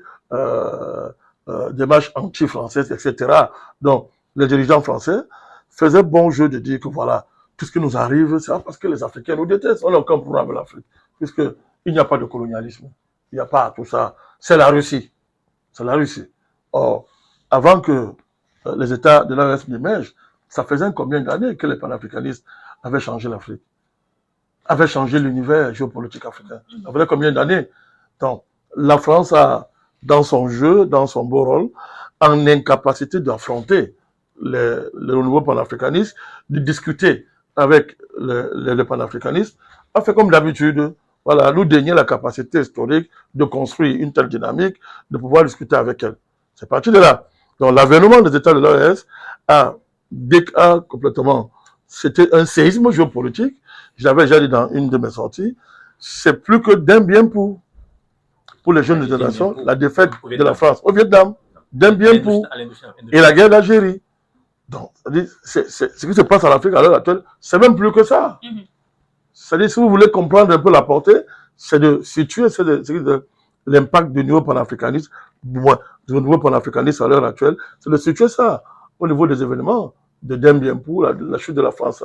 démarche anti-française, etc. Donc, les dirigeants français faisaient bon jeu de dire que voilà, tout ce qui nous arrive, c'est parce que les Africains nous détestent. On n'a aucun problème avec l'Afrique, puisqu'il n'y a pas de colonialisme. Il n'y a pas tout ça. C'est la Russie. C'est la Russie. Or, avant que les États de l'AES n'émergent, ça faisait combien d'années que les panafricanistes avaient changé l'Afrique, avaient changé l'univers géopolitique africain. Ça faisait combien d'années? Donc, la France a, dans son jeu, dans son beau rôle, en incapacité d'affronter le nouveau panafricanisme, de discuter avec les panafricanistes, a fait comme d'habitude, voilà, nous dénier la capacité historique de construire une telle dynamique, de pouvoir discuter avec elle. C'est parti de là. Donc l'avènement des États de l'OAS a complètement, c'était un séisme géopolitique, j'avais déjà dit dans une de mes sorties, c'est plus que d'un bien pour les jeunes générations, la défaite de la France au Vietnam, d'un bien pour, et la guerre d'Algérie. Donc, ce qui se passe en Afrique à l'heure actuelle, c'est même plus que ça. C'est-à-dire, si vous voulez comprendre un peu la portée, c'est de situer l'impact du nouveau panafricanisme, du nouveau panafricanisme à l'heure actuelle, c'est de situer ça au niveau des événements de Dien Bien Phu, la chute de la France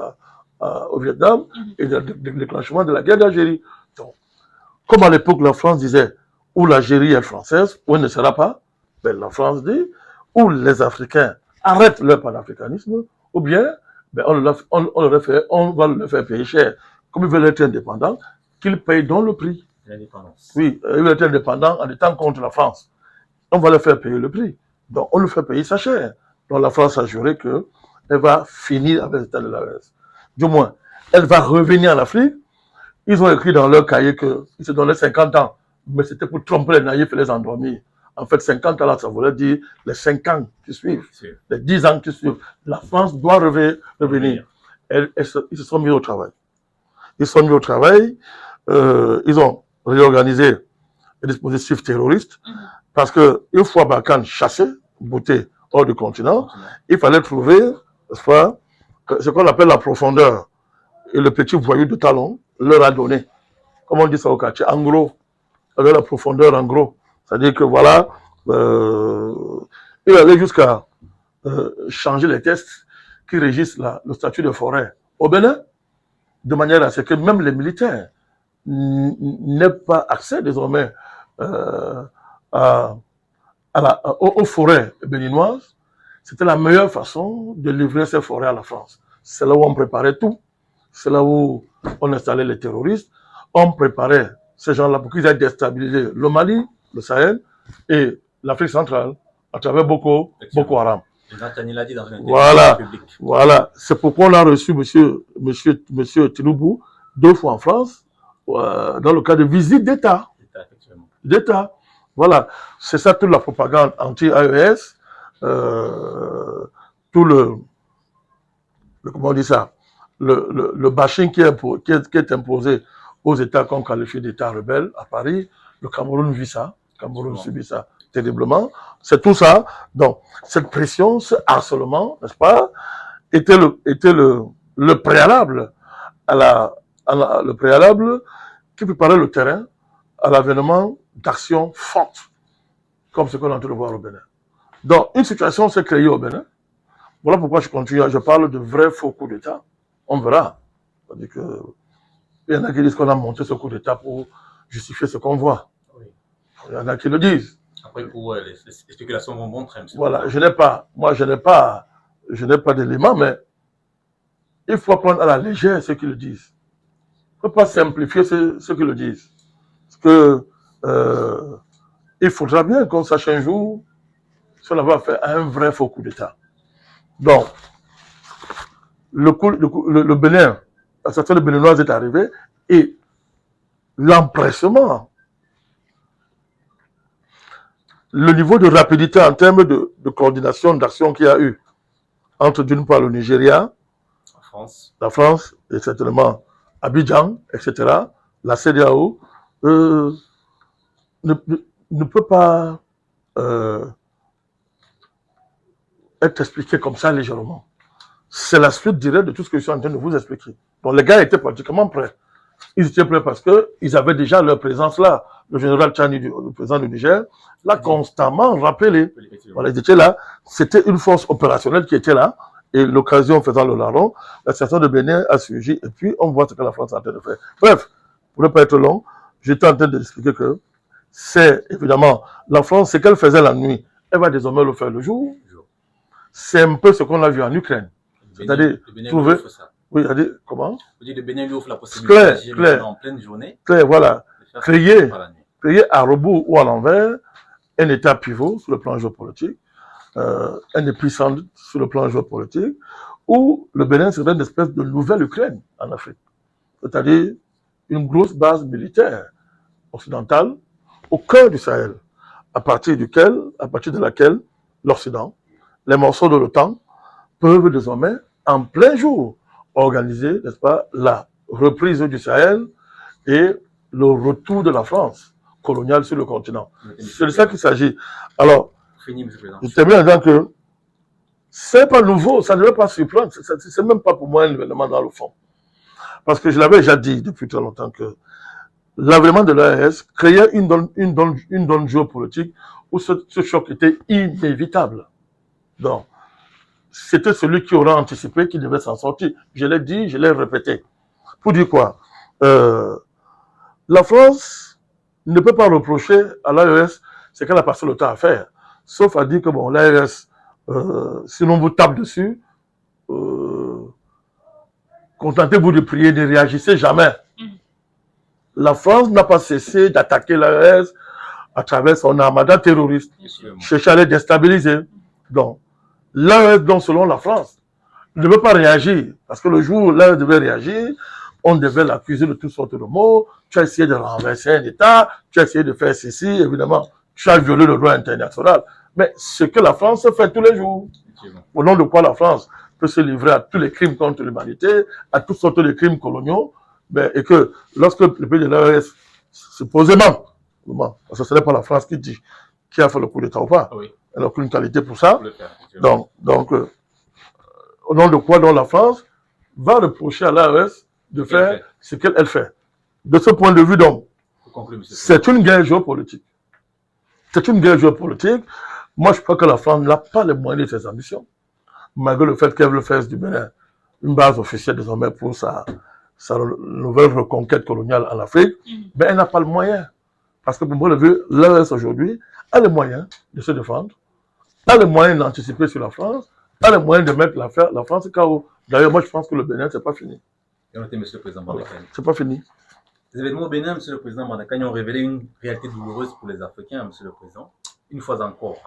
au Vietnam et le déclenchement de la guerre d'Algérie. Donc, comme à l'époque, la France disait, ou l'Algérie est française, ou elle ne sera pas, ben, la France dit, ou les Africains arrêtent leur panafricanisme, ou bien ben, on va le faire payer cher. Comme ils veulent être indépendants, qu'ils payent donc le prix. L'indépendance. Oui, ils veulent être indépendants en étant contre la France. On va leur faire payer le prix. Donc, on le fait payer sa cher. Donc, la France a juré qu'elle va finir avec les États de l'AES. Du moins, elle va revenir en Afrique. Ils ont écrit dans leur cahier qu'ils se donnaient 50 ans. Mais c'était pour tromper les naïfs et les endormir. En fait, 50 ans, là, ça voulait dire les 5 ans qui suivent, les 10 ans qui suivent. La France doit revenir. Ils se sont mis au travail. Ils se sont mis au travail. Ils ont réorganisé les dispositifs terroristes parce qu'une fois Barkhane chassé, bouté hors du continent, il fallait trouver ce qu'on appelle la profondeur. Et le petit voyou de talon leur a donné, comme on dit ça au quartier, en gros, avec la profondeur en gros. C'est-à-dire que voilà, il allait jusqu'à changer les tests qui régissent le statut de forêt au Bénin, de manière à ce que même les militaires n'aient pas accès désormais aux forêts béninoises. C'était la meilleure façon de livrer ces forêts à la France. C'est là où on préparait tout. C'est là où on installait les terroristes. On préparait ces gens-là pour qu'ils aient déstabilisé le Mali, le Sahel et l'Afrique centrale à travers Boko Haram. Nathaniel a dit dans une interview publique. Voilà. C'est pourquoi on a reçu monsieur Tinubu 2 fois en France dans le cadre de visite d'État. D'État. Voilà. C'est ça toute la propagande anti-AES, tout comment on dit ça, le bashing qui est imposé aux États qu'on qualifie d'États rebelles à Paris. Le Cameroun vit ça. Le Cameroun subit ça terriblement. C'est tout ça. Donc, cette pression, ce harcèlement, n'est-ce pas, était le préalable le préalable qui préparait le terrain à l'avènement d'actions fortes, comme ce qu'on est en train de voir au Bénin. Donc, une situation s'est créée au Bénin. Voilà pourquoi je continue. Je parle de vrais faux coups d'État. On verra. C'est-à-dire que il y en a qui disent qu'on a monté ce coup d'État pour justifier ce qu'on voit. Oui. Il y en a qui le disent. Après, pour les spéculations vont montrer. Voilà, je n'ai pas d'éléments, mais il faut prendre à la légère ce qu'ils le disent. Il ne faut pas simplifier ce qu'ils le disent. Parce que il faudra bien qu'on sache un jour si on va faire un vrai faux coup d'État. Donc, le Bénin, la situation béninoise est arrivée et l'empressement, le niveau de rapidité en termes de coordination d'action qu'il y a eu entre d'une part le Nigeria, la France et certainement Abidjan, etc., la CEDEAO, ne peut pas être expliqué comme ça légèrement. C'est la suite directe de tout ce que je suis en train de vous expliquer. Donc les gars étaient pratiquement prêts. Ils étaient prêts parce qu'ils avaient déjà leur présence là. Le général Tchani, le président du Niger, l'a constamment rappelé. Voilà, ils étaient là. C'était une force opérationnelle qui était là Et l'occasion faisant le larron, la situation de Bénin a surgi et puis on voit ce que la France est en train de faire. Bref, pour ne pas être long, j'étais en train d'expliquer que c'est évidemment la France, ce qu'elle faisait la nuit, elle va désormais le faire le jour. C'est un peu ce qu'on a vu en Ukraine. C'est-à-dire trouver... Oui, c'est-à-dire comment? Le Bénin lui offre la possibilité d'agir en pleine journée. Claire, voilà. Créer à rebours ou à l'envers un État pivot sur le plan géopolitique, un épicentre sur le plan géopolitique, où le Bénin serait une espèce de nouvelle Ukraine en Afrique. C'est-à-dire une grosse base militaire occidentale au cœur du Sahel, à partir de laquelle l'Occident, les morceaux de l'OTAN, peuvent désormais, en plein jour, organiser, n'est-ce pas, la reprise du Sahel et le retour de la France coloniale sur le continent. C'est de ça qu'il s'agit. Alors, je termine en disant que c'est pas nouveau, ça ne devait pas surprendre, c'est même pas pour moi un événement dans le fond. Parce que je l'avais déjà dit depuis très longtemps que l'avènement de l'AES créait une donne géopolitique où ce choc était inévitable. Donc, c'était celui qui aurait anticipé qui devait s'en sortir. Je l'ai dit, je l'ai répété. Pour dire quoi? La France ne peut pas reprocher à l'AES ce qu'elle a passé le temps à faire. Sauf à dire que bon, l'AES, si l'on vous tape dessus, contentez-vous de prier, ne réagissez jamais. La France n'a pas cessé d'attaquer l'AES à travers son armada terroriste, chercher à les déstabiliser. Donc, l'AES, donc, selon la France, ne veut pas réagir. Parce que le jour où l'AES devait réagir, on devait l'accuser de toutes sortes de mots. Tu as essayé de renverser un État, tu as essayé de faire ceci, évidemment, tu as violé le droit international. Mais ce que la France fait tous les jours, au nom de quoi la France peut se livrer à tous les crimes contre l'humanité, à toutes sortes de crimes coloniaux, et que lorsque le pays de l'AES, supposément, parce que ce n'est pas la France qui a fait le coup d'État ou pas, elle n'a aucune qualité pour ça. Donc au nom de quoi donc la France va reprocher à l'AES de faire ce qu'elle fait. De ce point de vue, donc, c'est une guerre géopolitique. C'est une guerre géopolitique. Moi, je crois que la France n'a pas les moyens de ses ambitions, malgré le fait qu'elle veut faire du Bénin une base officielle désormais pour sa nouvelle reconquête coloniale en Afrique, mais elle n'a pas le moyen. Parce que pour moi, l'AES aujourd'hui a les moyens de se défendre, a les moyens d'anticiper sur la France, a les moyens de mettre la France au chaos. D'ailleurs, moi, je pense que le Bénin, c'est pas fini. Monsieur le Président Mandakani. C'est pas fini. Les événements au Bénin, Monsieur le Président Mandakani, ont révélé une réalité douloureuse pour les Africains, Monsieur le Président. Une fois encore,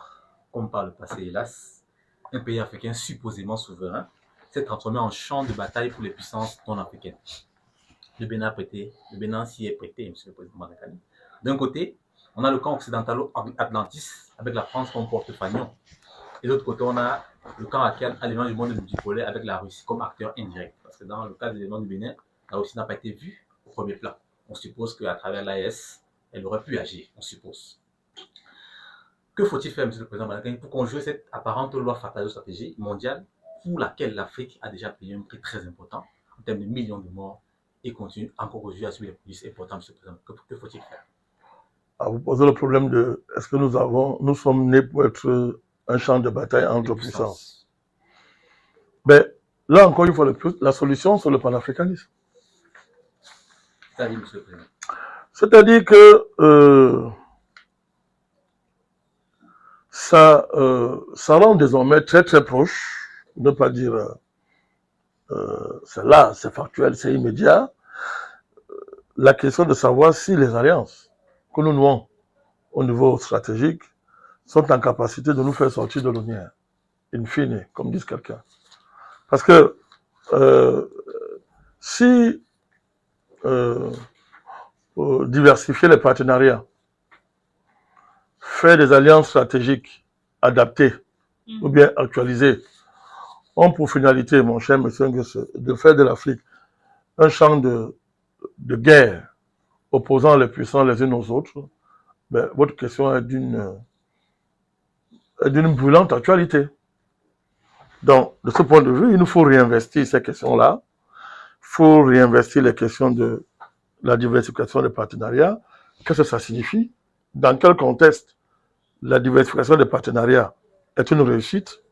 comme par le passé, hélas, un pays africain supposément souverain s'est transformé en champ de bataille pour les puissances non africaines. Le Bénin s'y est prêté, Monsieur le Président Mandakani. D'un côté, on a le camp occidentalo-atlantis avec la France comme porte-fanion. Et de l'autre côté, on a le camp allié du monde multipolaire avec la Russie comme acteur indirect. Parce que dans le cas de l'événement du Bénin, la Russie n'a pas été vue au premier plan. On suppose qu'à travers l'AES, elle aurait pu agir, on suppose. Que faut-il faire, Monsieur le Président Mandakani, pour conjurer cette apparente loi fatale de stratégie mondiale pour laquelle l'Afrique a déjà payé un prix très important en termes de millions de morts et continue encore aujourd'hui à subir des préjudices importants, Monsieur le Président? Que faut-il faire? Vous posez le problème de est-ce que nous sommes nés pour être un champ de bataille entre puissances. Mais là, encore une fois de plus, la solution, c'est le panafricanisme. C'est-à-dire, Monsieur le Président. C'est-à-dire que ça rend désormais très très proche, ne pas dire c'est là, c'est factuel, c'est immédiat, la question de savoir si les alliances que nous nouons au niveau stratégique sont en capacité de nous faire sortir de l'onière, in fine, comme dit quelqu'un. Parce que si diversifier les partenariats, faire des alliances stratégiques adaptées ou bien actualisées, ont pour finalité, mon cher monsieur Nguesse, de faire de l'Afrique un champ de guerre opposant les puissants les unes aux autres, ben, votre question est d'une brûlante actualité. Donc, de ce point de vue, il nous faut réinvestir ces questions-là. Il faut réinvestir les questions de la diversification des partenariats. Qu'est-ce que ça signifie? Dans quel contexte la diversification des partenariats est une réussite?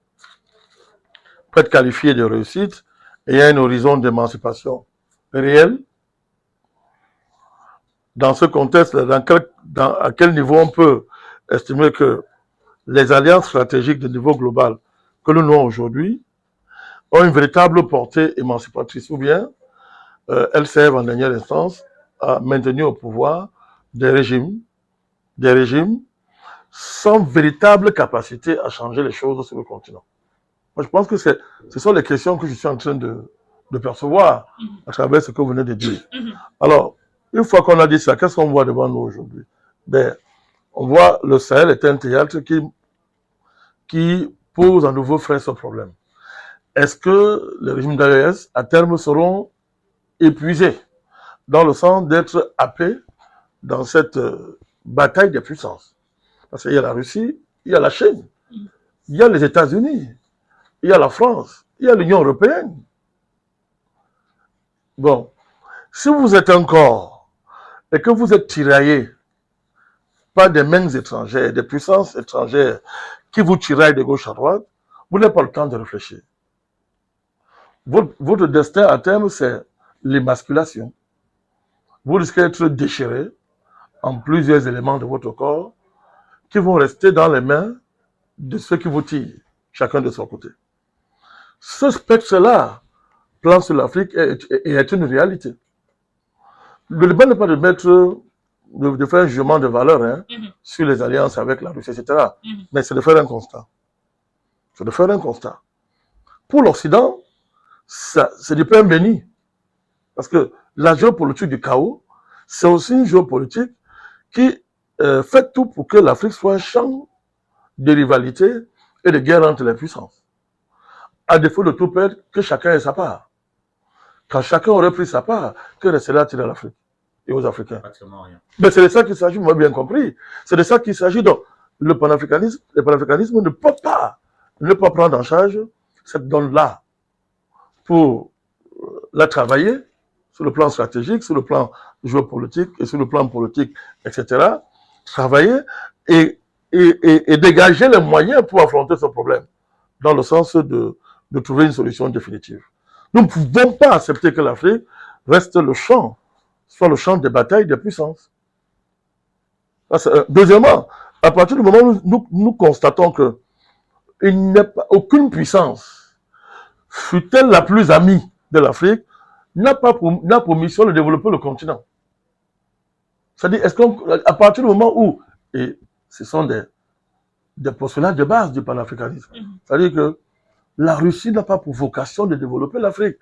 peut être qualifié de réussite et il y a un horizon d'émancipation réel. Dans ce contexte, à quel niveau on peut estimer que les alliances stratégiques de niveau global que nous avons aujourd'hui ont une véritable portée émancipatrice, ou bien elles servent en dernière instance à maintenir au pouvoir des régimes sans véritable capacité à changer les choses sur le continent. Moi, je pense que ce sont les questions que je suis en train de percevoir à travers ce que vous venez de dire. Alors, une fois qu'on a dit ça, qu'est-ce qu'on voit devant nous aujourd'hui? Ben, on voit le Sahel est un théâtre qui pose à nouveau frein ce problème. Est-ce que les régimes d'AES, à terme, seront épuisés dans le sens d'être happés dans cette bataille des puissances? Parce qu'il y a la Russie, il y a la Chine, il y a les États-Unis, il y a la France, il y a l'Union européenne. Bon, si vous êtes encore et que vous êtes tiraillé par des mains étrangères, des puissances étrangères qui vous tiraillent de gauche à droite, vous n'avez pas le temps de réfléchir. Votre destin à terme, c'est l'émasculation. Vous risquez d'être déchiré en plusieurs éléments de votre corps qui vont rester dans les mains de ceux qui vous tirent, chacun de son côté. Ce spectre-là, plan sur l'Afrique, est une réalité. Le débat n'est pas de faire un jugement de valeur sur les alliances avec la Russie, etc. Mais c'est de faire un constat. C'est de faire un constat. Pour l'Occident, c'est du pain béni. Parce que la géopolitique du chaos, c'est aussi une géopolitique qui fait tout pour que l'Afrique soit un champ de rivalité et de guerre entre les puissances. À défaut de tout perdre, que chacun ait sa part. Quand chacun aurait pris sa part, que resterait-il à l'Afrique et aux Africains? Pratiquement rien. Mais c'est de ça qu'il s'agit, vous m'avez bien compris. C'est de ça qu'il s'agit. Donc, le panafricanisme ne peut pas prendre en charge cette donne-là pour la travailler sur le plan stratégique, sur le plan géopolitique et sur le plan politique, etc. Travailler et dégager les moyens pour affronter ce problème dans le sens de trouver une solution définitive. Nous ne pouvons pas accepter que l'Afrique reste soit le champ des batailles des puissances. Deuxièmement, à partir du moment où nous constatons que il n'y a aucune puissance, fût-elle la plus amie de l'Afrique, n'a pour mission de développer le continent. C'est-à-dire, à partir du moment où, et ce sont des postulats de base du panafricanisme, c'est-à-dire que la Russie n'a pas pour vocation de développer l'Afrique.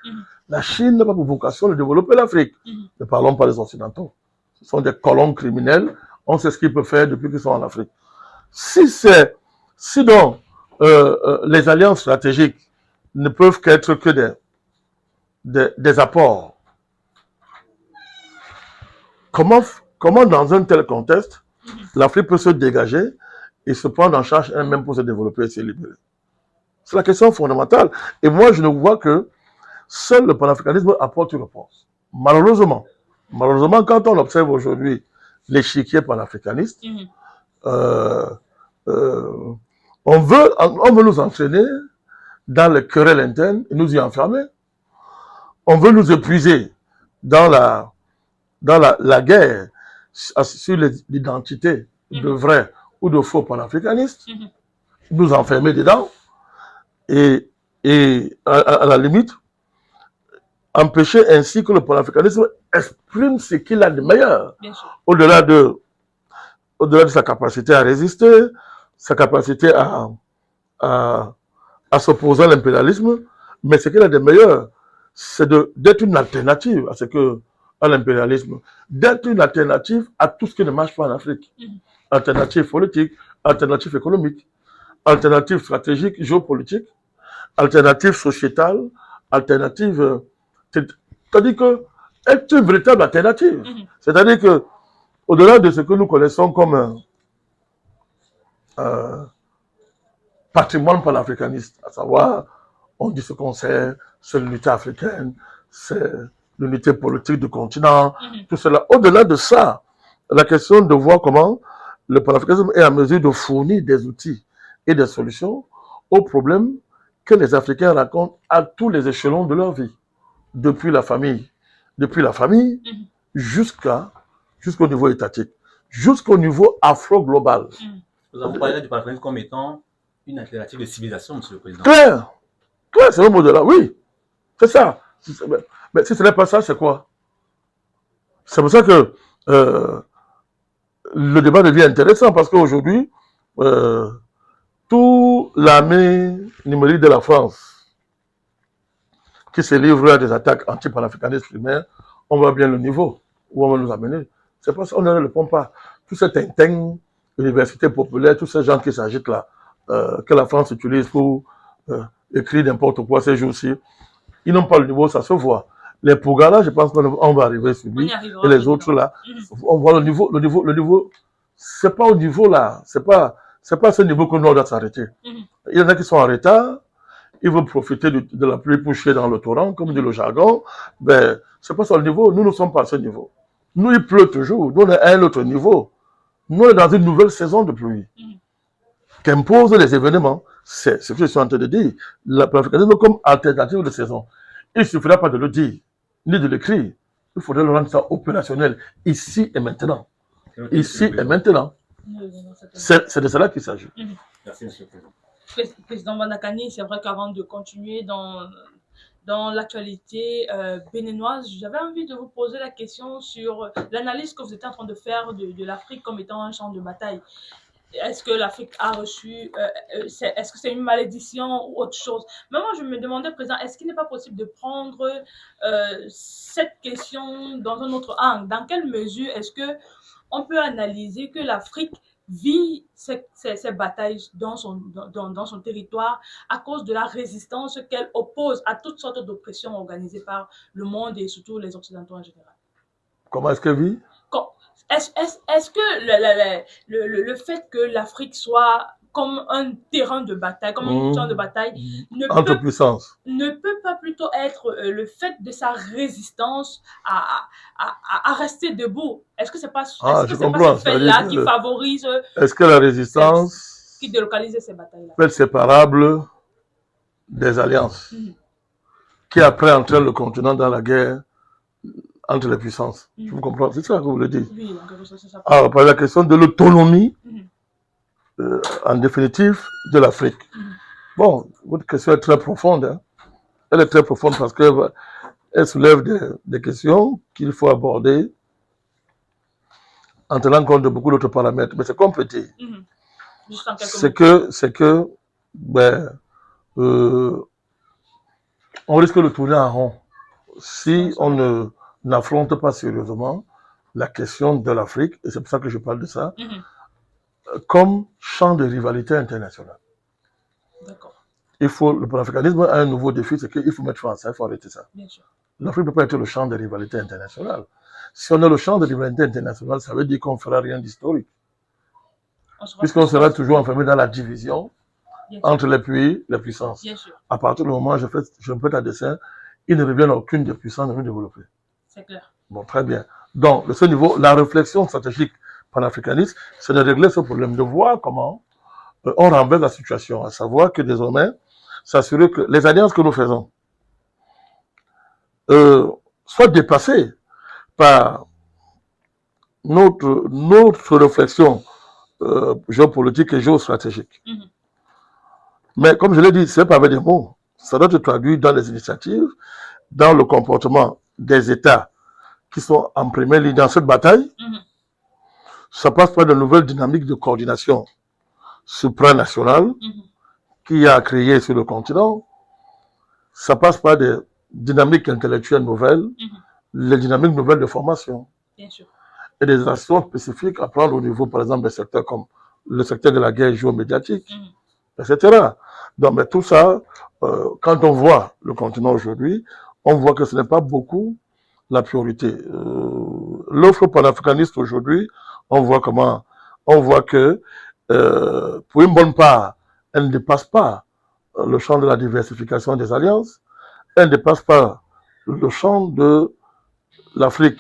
La Chine n'a pas pour vocation de développer l'Afrique. Ne parlons pas des Occidentaux. Ce sont des colons criminels. On sait ce qu'ils peuvent faire depuis qu'ils sont en Afrique. Si donc les alliances stratégiques ne peuvent qu'être que des apports, comment dans un tel contexte, l'Afrique peut se dégager et se prendre en charge elle-même pour se développer et se libérer? C'est la question fondamentale. Et moi, je ne vois que seul le panafricanisme apporte une réponse. Malheureusement, quand on observe aujourd'hui l'échiquier panafricaniste, on veut nous entraîner dans les querelles internes et nous y enfermer. On veut nous épuiser dans la guerre sur l'identité de vrais ou de faux panafricanistes, nous enfermer dedans et à la limite, empêcher ainsi que le panafricanisme exprime ce qu'il a de meilleur, au-delà de sa capacité à résister, sa capacité à s'opposer à l'impérialisme, mais ce qu'il a de meilleur, c'est d'être une alternative à l'impérialisme, d'être une alternative à tout ce qui ne marche pas en Afrique. Alternative politique, alternative économique, alternative stratégique, géopolitique, alternative sociétale, alternative... C'est-à-dire que être une véritable alternative. C'est-à-dire que, au-delà de ce que nous connaissons comme patrimoine panafricaniste, à savoir, on dit ce qu'on sait, c'est l'unité africaine, c'est l'unité politique du continent, tout cela. Au-delà de ça, la question de voir comment le panafricanisme est en mesure de fournir des outils et des solutions aux problèmes que les Africains rencontrent à tous les échelons de leur vie, depuis la famille jusqu'au niveau étatique, jusqu'au niveau afro-global. Vous avez parlé du panafricanisme comme étant une alternative de civilisation, Monsieur le Président. Clair, c'est le mot-là, oui, c'est ça. Mais si ce n'est pas ça, c'est quoi? C'est pour ça que le débat devient intéressant, parce qu'aujourd'hui, toute l'armée numérique de la France qui se livre à des attaques anti-panafricanistes primaires, on voit bien le niveau où on va nous amener. C'est pas ça, on ne le répond pas. Tout cet tintin, université populaire, tous ces gens qui s'agitent là, que la France utilise pour écrire n'importe quoi ces jours-ci, ils n'ont pas le niveau, ça se voit. Les Pougala, je pense qu'on va arriver sur lui. Et les autres là, on voit le niveau, c'est pas au niveau là, c'est pas à ce niveau que nous on doit s'arrêter. Il y en a qui sont en retard, ils veulent profiter de la pluie pour chier dans le torrent, comme dit le jargon. Ben, c'est pas ça le niveau, nous ne sommes pas à ce niveau. Nous, il pleut toujours, nous on est à un autre niveau. Nous, on est dans une nouvelle saison de pluie. Qu'imposent les événements, c'est ce que je suis en train de dire. L'africanisme comme alternative de saison. Il ne suffira pas de le dire, ni de l'écrire. Il faudrait le rendre ça opérationnel, ici et maintenant. Ici et maintenant. C'est de cela qu'il s'agit. Merci, Monsieur le Président. Président Bandakani, c'est vrai qu'avant de continuer dans l'actualité béninoise, j'avais envie de vous poser la question sur l'analyse que vous étiez en train de faire de l'Afrique comme étant un champ de bataille. Est-ce que l'Afrique a reçu, est-ce que c'est une malédiction ou autre chose? Mais moi, je me demandais, Président, est-ce qu'il n'est pas possible de prendre cette question dans un autre angle? Dans quelle mesure est-ce qu'on peut analyser que l'Afrique vit ces batailles dans son territoire à cause de la résistance qu'elle oppose à toutes sortes d'oppressions organisées par le monde et surtout les Occidentaux en général? Comment est-ce qu'elle vit? Est-ce que le fait que l'Afrique soit comme un terrain de bataille, comme un champ de bataille, ne peut pas plutôt être le fait de sa résistance à rester debout? Est-ce que c'est pas, pas ce fait-là qui favorise... Est-ce que la résistance... qui délocalise ces batailles-là? Peut être séparable des alliances qui après entraînent le continent dans la guerre entre les puissances. Vous comprenez? C'est ça que vous voulez dire. Oui, donc c'est ça. Alors, par la question de l'autonomie, en définitive, de l'Afrique. Bon, votre question est très profonde. Hein. Elle est très profonde parce qu'elle soulève des questions qu'il faut aborder en tenant compte de beaucoup d'autres paramètres. Mais c'est qu'on peut dire. C'est que ben, on risque de tourner en rond si on n'affronte pas sérieusement la question de l'Afrique, et c'est pour ça que je parle de ça, comme champ de rivalité internationale. D'accord. Le panafricanisme a un nouveau défi, c'est qu'il faut mettre fin à ça, il faut arrêter ça. L'Afrique ne peut pas être le champ de rivalité internationale. Si on est le champ de rivalité internationale, ça veut dire qu'on ne fera rien d'historique. Puisqu'on sera toujours enfermé dans la division entre les pays, les puissances. À partir du moment où je me fais un dessin, il ne revient à aucune des puissances de nous développer. C'est clair. Bon, très bien. Donc, de ce niveau, la réflexion stratégique panafricaniste, c'est de régler ce problème, de voir comment on renverse la situation, à savoir que désormais, s'assurer que les alliances que nous faisons soient dépassées par notre réflexion géopolitique et géostratégique. Mais comme je l'ai dit, ce n'est pas avec des mots. Ça doit être traduit dans les initiatives, dans le comportement des États qui sont en première ligne dans cette bataille. Ça passe par de nouvelles dynamiques de coordination supranationale qui a créé sur le continent. Ça passe par des dynamiques intellectuelles nouvelles, les dynamiques nouvelles de formation. Bien sûr. Et des actions spécifiques à prendre au niveau, par exemple, des secteurs comme le secteur de la guerre géomédiatique, etc. Donc, mais tout ça, quand on voit le continent aujourd'hui, on voit que ce n'est pas beaucoup la priorité. L'offre panafricaniste aujourd'hui, on voit que pour une bonne part, elle ne dépasse pas le champ de la diversification des alliances, elle ne dépasse pas le champ de l'Afrique,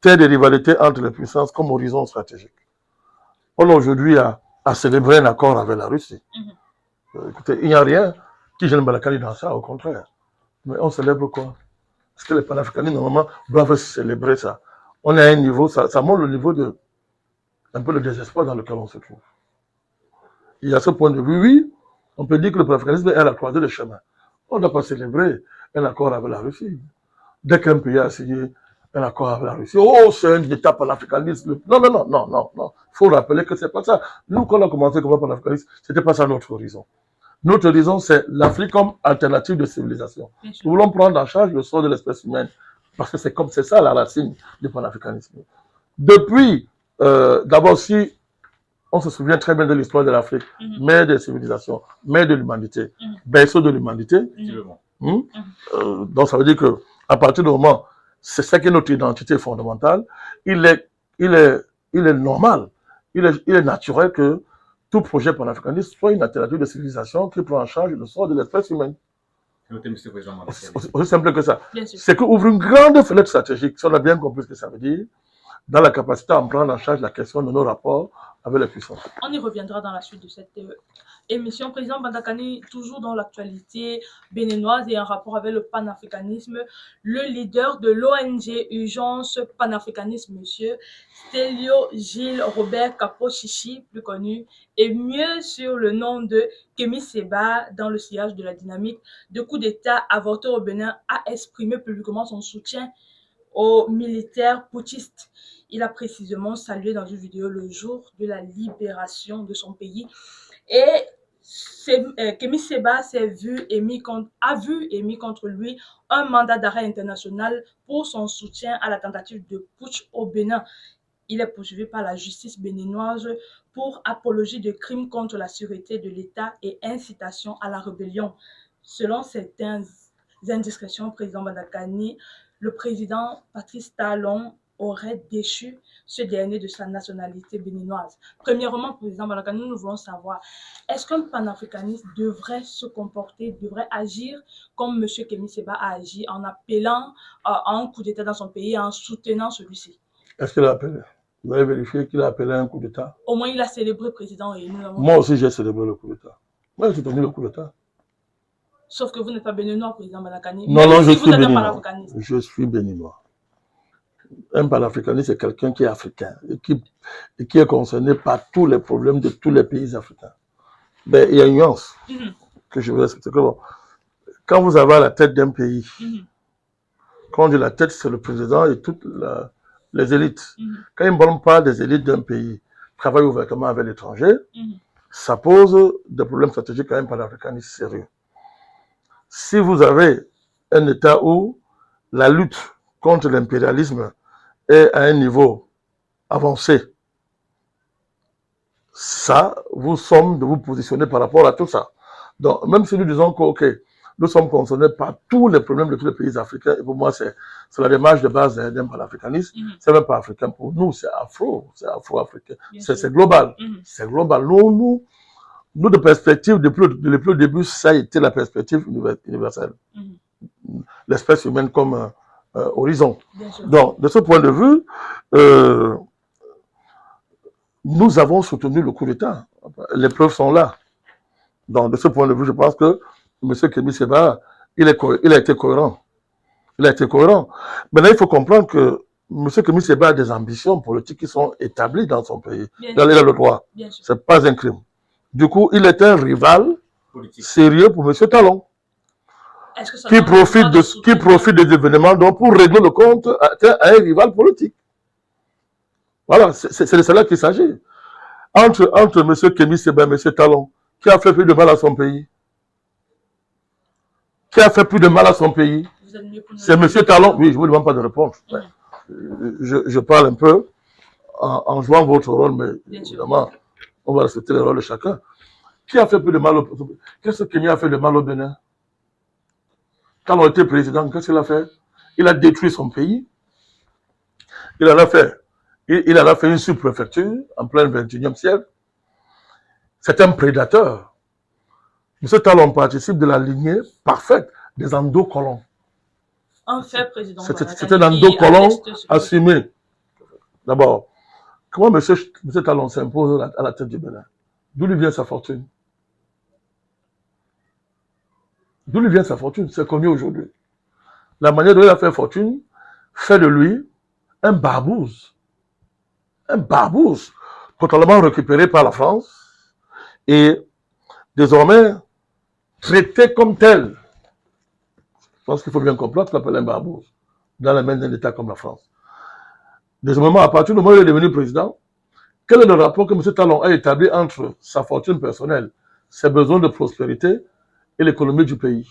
terre de rivalité entre les puissances comme horizon stratégique. On aujourd'hui à célébrer un accord avec la Russie. Écoutez, il n'y a rien Qui gêne Balakani dans ça, au contraire. Mais on célèbre quoi? Parce que les panafricanistes, normalement, doivent célébrer ça. On est à un niveau, ça montre le niveau de un peu le désespoir dans lequel on se trouve. Il y a ce point de vue, oui, on peut dire que le panafricanisme est à la croisée des chemins. On ne doit pas célébrer un accord avec la Russie. Dès qu'un pays a signé un accord avec la Russie, oh, c'est un État panafricaniste. Non, non, non, non, non, non. Il faut rappeler que c'est pas ça. Nous, quand on a commencé comme panafricaniste, c'était pas ça notre horizon. Notre horizon, c'est l'Afrique comme alternative de civilisation. Nous voulons prendre en charge le sort de l'espèce humaine, parce que c'est ça la racine du panafricanisme. Depuis, d'abord, si on se souvient très bien de l'histoire de l'Afrique, mère des civilisations, mère de l'humanité, berceau de l'humanité. Donc ça veut dire que à partir du moment, c'est ça qui est notre identité fondamentale, il est normal, il est naturel que tout projet panafricaniste soit une alternative de civilisation qui prend en charge le sort de l'espèce humaine. Aussi simple que ça. C'est qu'ouvre une grande fenêtre stratégique, si on a bien compris ce que ça veut dire, dans la capacité à prendre en charge la question de nos rapports avec les puissances. On y reviendra dans la suite de cette émission. Président Bandakani, toujours dans l'actualité béninoise et en rapport avec le panafricanisme, le leader de l'ONG Urgence Panafricanisme, monsieur Stélio Gilles Robert Kapo-Chichi, plus connu, et mieux sur le nom de Kémy Séba, dans le sillage de la dynamique de coup d'État avorté au Bénin, a exprimé publiquement son soutien aux militaires putschistes. Il a précisément salué dans une vidéo le jour de la libération de son pays. Et Kémy Séba a vu et mis contre lui un mandat d'arrêt international pour son soutien à la tentative de putsch au Bénin. Il est poursuivi par la justice béninoise pour apologie de crimes contre la sûreté de l'État et incitation à la rébellion. Selon certaines indiscrétions, président Bandakani, le président Patrice Talon aurait déchu ce dernier de sa nationalité béninoise. Premièrement, président Bandakani, nous voulons savoir, est-ce qu'un panafricaniste devrait se comporter, devrait agir comme M. Kémy Séba a agi en appelant à un coup d'État dans son pays, en soutenant celui-ci? Est-ce qu'il a appelé? Vous avez vérifié qu'il a appelé un coup d'État? Au moins, il a célébré président et nous avons... Moi aussi, j'ai célébré le coup d'État. Moi, j'ai soutenu le coup d'État. Sauf que vous n'êtes pas béninois, président Bandakani. Non, non, je suis béninois. Je suis béninois. Un panafricaniste, c'est quelqu'un qui est africain et qui est concerné par tous les problèmes de tous les pays africains. Mais il y a une nuance que je veux expliquer. Quand vous avez à la tête d'un pays, quand on dit la tête, c'est le président et toutes les élites. Quand ils ne parlent des élites d'un pays, travaillent ouvertement avec l'étranger, ça pose des problèmes stratégiques à un panafricaniste sérieux. Si vous avez un État où la lutte contre l'impérialisme est à un niveau avancé, ça vous somme de vous positionner par rapport à tout ça. Donc, même si nous disons que, ok, nous sommes concernés par tous les problèmes de tous les pays africains, et pour moi, c'est la démarche de base d'un panafricanisme, c'est même pas africain pour nous, c'est afro-africain, c'est global, c'est global. Nous, de perspective, depuis le début, ça a été la perspective universelle. L'espèce humaine comme horizon. Donc, de ce point de vue, nous avons soutenu le coup d'État. Les preuves sont là. Donc, de ce point de vue, je pense que M. Kémy Séba, il a été cohérent. Il a été cohérent. Maintenant, il faut comprendre que M. Kémy Séba a des ambitions politiques qui sont établies dans son pays. Il a le droit. Ce n'est pas un crime. Du coup, il est un rival sérieux pour M. Talon, qui profite des événements donc, pour régler le compte à un rival politique. Voilà, c'est de cela qu'il s'agit. Entre M. Kémy Séba et M. Talon, qui a fait plus de mal à son pays? Qui a fait plus de mal à son pays? C'est M. Talon. Oui, je ne vous demande pas de répondre. Je parle un peu en jouant votre rôle, mais évidemment, on va respecter le rôle de chacun. Qui a fait plus de mal au pays? Qu'est-ce que Kémy a fait de mal au Bénin? Quand on était président, qu'est-ce qu'il a fait? Il a détruit son pays. Il en a fait une sous-préfecture en plein 21e siècle. C'est un prédateur. M. Talon participe de la lignée parfaite des endocolons. En fait, président. C'est un endocolon assumé. D'abord, comment M. Talon s'impose à la tête du Bénin? D'où lui vient sa fortune? D'où lui vient sa fortune? C'est connu aujourd'hui. La manière dont il a fait fortune fait de lui un barbouze. Un barbouze totalement récupéré par la France et désormais traité comme tel. Je pense qu'il faut bien comprendre ce qu'on appelle un barbouze dans la main d'un État comme la France. Désormais, à partir du moment où il est devenu président, quel est le rapport que M. Talon a établi entre sa fortune personnelle, ses besoins de prospérité et l'économie du pays?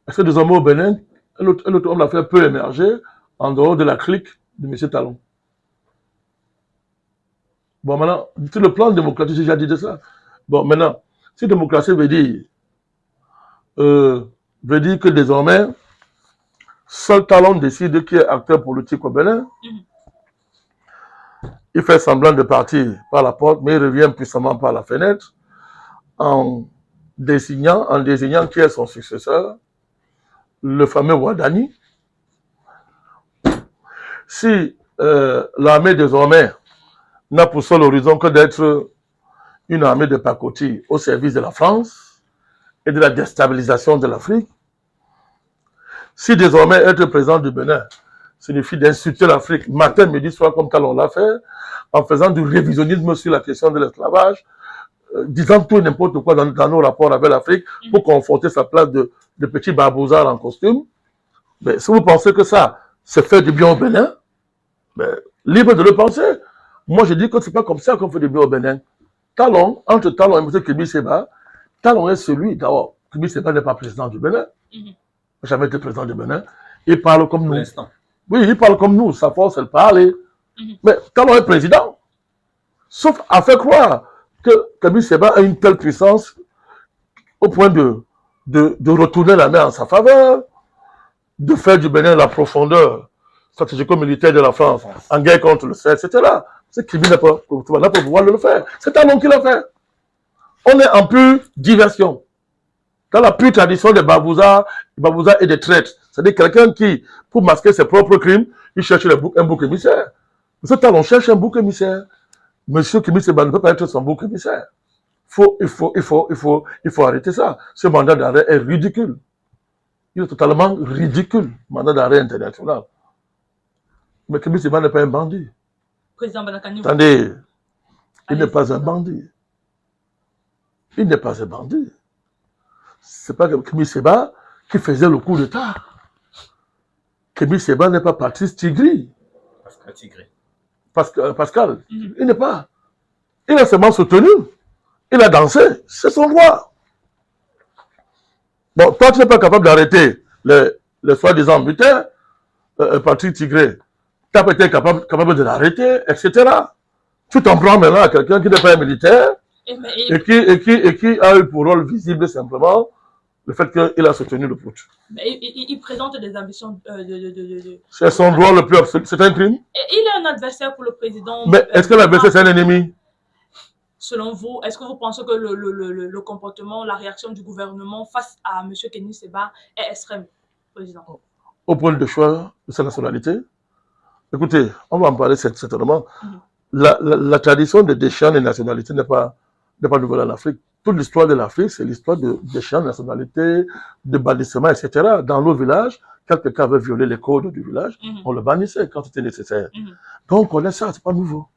Est-ce que désormais au Bénin, un autre homme d'affaires peut émerger en dehors de la clique de M. Talon? Bon, maintenant, sur le plan démocratique, j'ai déjà dit de ça. Bon, maintenant, si démocratie veut dire que désormais, seul Talon décide qui est acteur politique au Bénin, il fait semblant de partir par la porte, mais il revient puissamment par la fenêtre en désignant qui est son successeur, le fameux Ouadani. Si l'armée désormais n'a pour seul horizon que d'être une armée de pacotille au service de la France et de la déstabilisation de l'Afrique, si désormais être président du Bénin signifie d'insulter l'Afrique matin, midi, soir, comme Talon l'a fait, en faisant du révisionnisme sur la question de l'esclavage, disant tout et n'importe quoi dans nos rapports avec l'Afrique pour conforter sa place de petit barbouzard en costume, mais si vous pensez que ça, c'est faire du bien au Bénin, ben, libre de le penser. Moi, je dis que c'est pas comme ça qu'on fait du bien au Bénin. Talon, entre Talon et M. Kémi Séba, Talon est celui, d'abord, Kémi Séba n'est pas président du Bénin. Il n'a jamais été président du Bénin. Il parle comme nous. Oui, il parle comme nous. Sa force, elle parle. Mais Talon est président. Sauf à faire croire que Kémi Séba a une telle puissance au point de retourner la main en sa faveur, de faire du Bénin la profondeur stratégico-militaire de la France en guerre contre le CEL, etc. C'est Kémi n'a pas pouvoir le faire. C'est Talon qui l'a fait. On est en pure diversion. Dans la pure tradition des barbouzards et des traîtres. C'est-à-dire quelqu'un qui, pour masquer ses propres crimes, il cherche un bouc émissaire. M. Talon cherche un bouc émissaire. M. Kémi Séba ne peut pas être son bouc émissaire. Il faut arrêter ça. Ce mandat d'arrêt est ridicule. Il est totalement ridicule, mandat d'arrêt international. Mais Kémi Séba n'est pas un bandit. Président Banakani. Attendez, il n'est pas un bandit. Il n'est pas un bandit. C'est pas Kémi Séba qui faisait le coup d'État. Kémi Séba n'est pas Patrice Tigri. Pascal. Il n'est pas. Il a seulement soutenu. Il a dansé. C'est son droit. Bon, toi, tu n'es pas capable d'arrêter le soi-disant butin, Patrick Tigré. Tu n'as pas été capable de l'arrêter, etc. Tu t'en prends maintenant à quelqu'un qui n'est pas un militaire et qui a eu pour rôle visible simplement le fait qu'il a soutenu le putsch. Il présente des ambitions C'est son droit le plus absolu. C'est un crime. Il est un adversaire pour le président. Mais est-ce que l'adversaire, c'est un ennemi? Selon vous, est-ce que vous pensez que le comportement, la réaction du gouvernement face à M. Kémi Séba est extrême, président? Au point de choix de sa nationalité? Écoutez, on va en parler certainement. La tradition de déchets des nationalités n'est pas nouvelle en Afrique. Toute l'histoire de l'Afrique, c'est l'histoire de déchets de nationalité, de bannissement, etc. Dans nos villages, quelqu'un avait violé les codes du village, on le bannissait quand c'était nécessaire. Donc on connaît ça, c'est pas nouveau.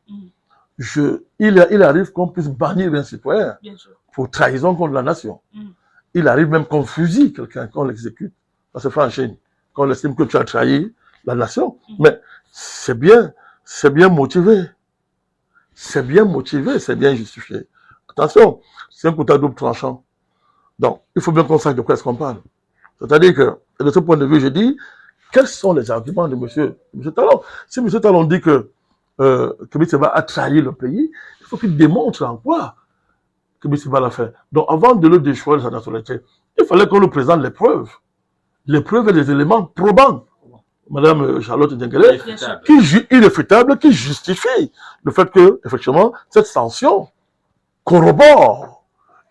Il arrive qu'on puisse bannir un citoyen pour trahison contre la nation. Il arrive même qu'on fusille quelqu'un, qu'on l'exécute. Ça se fait en Chine. Qu'on estime que tu as trahi la nation. Mais c'est bien motivé. C'est bien motivé, c'est bien justifié. Attention, c'est un couteau à double tranchant. Donc, il faut bien qu'on sache de quoi est-ce qu'on parle. C'est-à-dire que, de ce point de vue, je dis, quels sont les arguments de M. Talon? Si M. Talon dit que Kémi Séba a trahi le pays, il faut qu'il démontre en quoi Kémi Séba l'a fait. Donc, avant de le déchoir de sa nationalité, il fallait qu'on nous présente les preuves. Les preuves et les éléments probants. Madame Charlotte Dengele, irréfutable, qui justifie le fait que, effectivement, cette sanction corrobore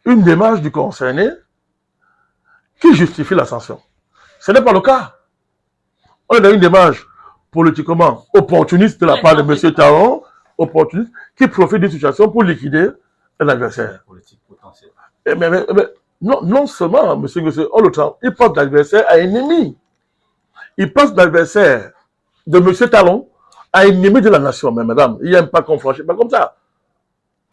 une démarche du concerné qui justifie la sanction. Ce n'est pas le cas. On a une démarche politiquement opportuniste de la part de M. Talon, opportuniste, qui profite d'une situation pour liquider un adversaire. non seulement, monsieur, il passe d'adversaire à ennemi. Il passe d'adversaire de monsieur Talon à ennemi de la nation. Mais madame, il n'y a pas qu'on franchit pas comme ça.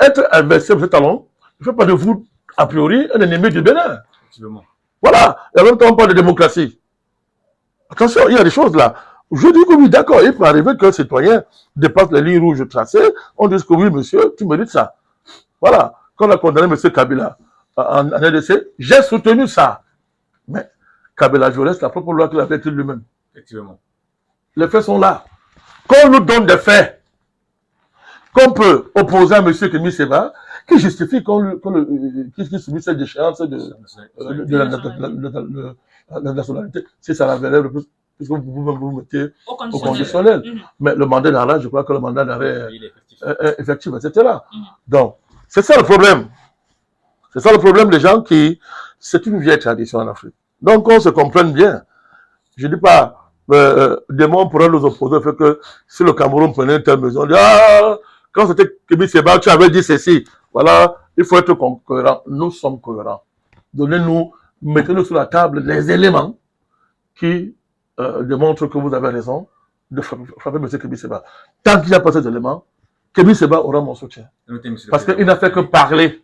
Être adversaire de monsieur Talon ne fait pas de vous, a priori, un ennemi du Bénin. Effectivement. Voilà. Et en même temps, on parle de démocratie. Attention, il y a des choses là. Je dis que oui, d'accord, il peut arriver qu'un citoyen dépasse les lignes rouges tracées, on dit que oui, monsieur, tu mérites ça. Voilà. Quand on a condamné monsieur Kabila en RDC, j'ai soutenu ça. Mais Kabila violait la propre loi qu'il avait écrite lui-même. Effectivement. Les faits sont là. Qu'on nous donne des faits qu'on peut opposer à M. Kémy Séba, qui justifie qu'il subisse cette déchéance de la nationalité, si ça la relève le plus, puisque vous mettez au conditionnel. Mais le mandat d'arrêt, je crois que le mandat d'arrêt est effectif, etc. Donc, c'est ça le problème. C'est ça le problème des gens qui... C'est une vieille tradition en Afrique. Donc, on se comprenne bien. Je ne dis pas... demain, on pourrait nous opposer au fait que si le Cameroun prenait une telle mesure, on dit, ah, quand c'était Kémy Séba, tu avais dit ceci. Voilà, il faut être cohérent. Nous sommes cohérents. Donnez-nous, mettez-nous sur la table les éléments qui démontrent que vous avez raison de frapper M. Kémy Séba. Tant qu'il n'y a pas ces éléments, Kémy Séba aura mon soutien. Parce qu'il n'a fait que parler.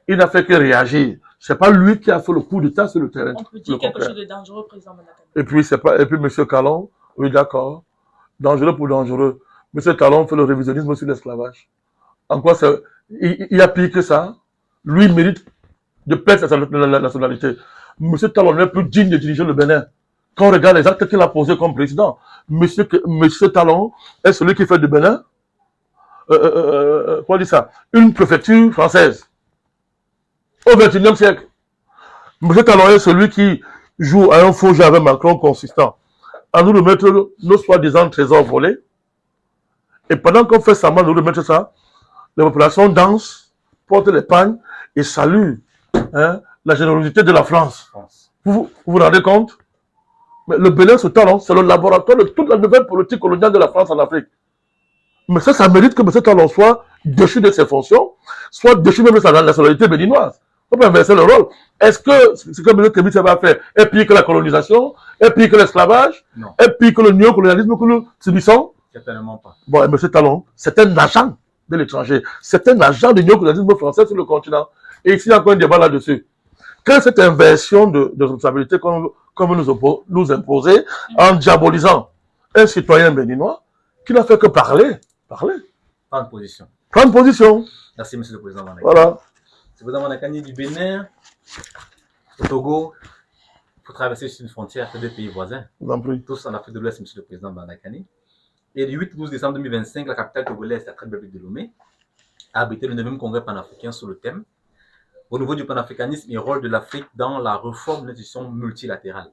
Il n'a fait que réagir. Ce n'est pas lui qui a fait le coup d'État sur le terrain. On peut dire quelque chose de dangereux, président Manakani. Et puis, M. Kalon, oui, d'accord. Dangereux pour dangereux. M. Kalon fait le révisionnisme sur l'esclavage. En quoi il a pire que ça? Lui, il mérite de perdre la nationalité. M. Talon n'est plus digne de diriger le Bénin. Quand on regarde les actes qu'il a posés comme président, M. Talon est celui qui fait du Bénin, quoi dit ça? Une préfecture française. Au XXIe siècle. M. Talon est celui qui joue à un faux jeu avec Macron consistant à nous remettre nos soi-disant trésors volés. Et pendant qu'on fait semblant de nous remettre ça, les populations dansent, portent les pagnes et saluent la générosité de la France. Vous vous rendez compte? Mais le Bénin, ce Talon, c'est le laboratoire de toute la nouvelle politique coloniale de la France en Afrique. Mais ça mérite que M. Talon soit déchu de ses fonctions, soit déchu même de sa nationalité béninoise. On peut inverser le rôle. Est-ce que ce que M. Kémy Séba va faire est pire que la colonisation, est pire que l'esclavage, est pire que le néocolonialisme que nous subissons? Certainement pas. Bon, M. Talon, c'est un agent de l'étranger. C'est un agent du néocolonialisme français sur le continent. Et ici, il y a encore un débat là-dessus. Que cette inversion de responsabilité qu'on nous imposer en diabolisant un citoyen béninois qui n'a fait que parler. Prendre position. Prendre position. Merci, monsieur le président Manakani. Voilà. C'est le président Manakani du Bénin, au Togo, pour traverser une frontière entre deux pays voisins. Tous en Afrique de l'Ouest, monsieur le président Manakani. Et le 8-12 décembre 2025, la capitale togolaise, la très belle ville de Lomé, a abrité le 9e congrès panafricain sur le thème au niveau du panafricanisme et rôle de l'Afrique dans la réforme de l'institution multilatérale.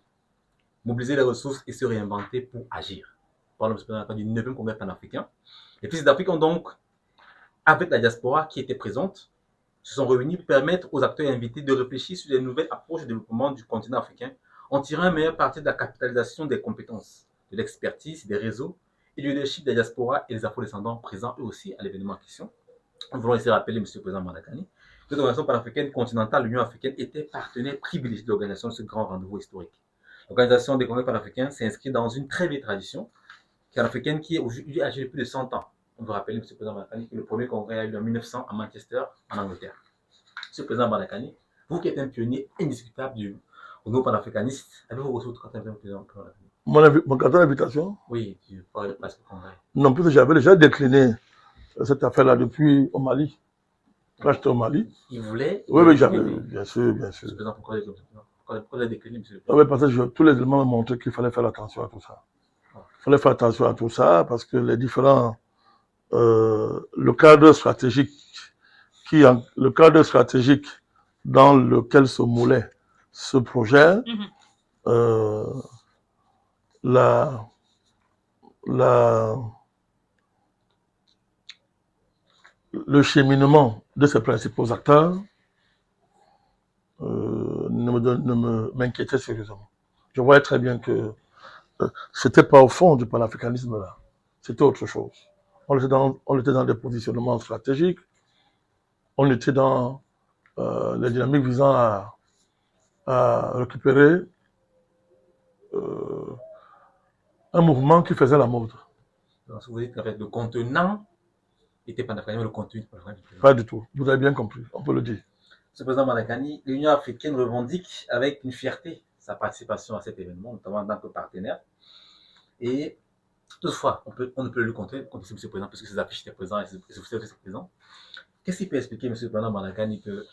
Mobiliser les ressources et se réinventer pour agir. Parlons du 9e congrès panafricain. Les fils d'Afrique ont donc, avec la diaspora qui était présente, se sont réunis pour permettre aux acteurs invités de réfléchir sur les nouvelles approches de développement du continent africain en tirant un meilleur parti de la capitalisation des compétences, de l'expertise, des réseaux et du leadership des diasporas et des afro-descendants présents eux aussi à l'événement en question. Nous voulons ici rappeler, M. le Président Manakani, que l'organisation panafricaine continentale, l'Union africaine, était partenaire privilégié de l'organisation de ce grand rendez-vous historique. L'organisation des congrès panafricains s'inscrit dans une très vieille tradition africaine qui est aujourd'hui âgée de plus de 100 ans. On veut rappeler, M. le Président Manakani, que le premier congrès a eu lieu en 1900 à Manchester, en Angleterre. M. le Président Manakani, vous qui êtes un pionnier indiscutable du renouveau panafricaniste, avez-vous reçu votre carte d'invitation? Mon carte d'invitation? Oui, tu parlais de place au congrès. Non, plus j'avais déjà décliné cette affaire-là depuis au Mali. Quand j'étais au Mali. Il voulait? Oui, j'avais, bien sûr. M. le Président, pourquoi vous avez décliné, M. le Président? Oui, parce que tous les éléments m'ont montré qu'il fallait faire attention à tout ça. Il fallait faire attention à tout ça parce que les différents... le cadre stratégique dans lequel se moulait ce projet, le cheminement de ces principaux acteurs ne m'inquiétait sérieusement. Je voyais très bien que c'était pas au fond du panafricanisme là, c'était autre chose. On était dans des positionnements stratégiques, on était dans les dynamiques visant à récupérer un mouvement qui faisait la mode. Donc, vous dites qu'en fait, le contenant était panafricain, mais le contenu n'était pas panafricain. Pas du tout. Vous avez bien compris, on peut le dire. Ce président Mandakani, l'Union africaine revendique avec une fierté sa participation à cet événement, notamment en tant que partenaire. Et toutefois, on ne peut le contre M. le Président, parce que ses affiches étaient présentes et ses officiels étaient présents. Qu'est-ce qui peut expliquer, M. le Président Mandakani, que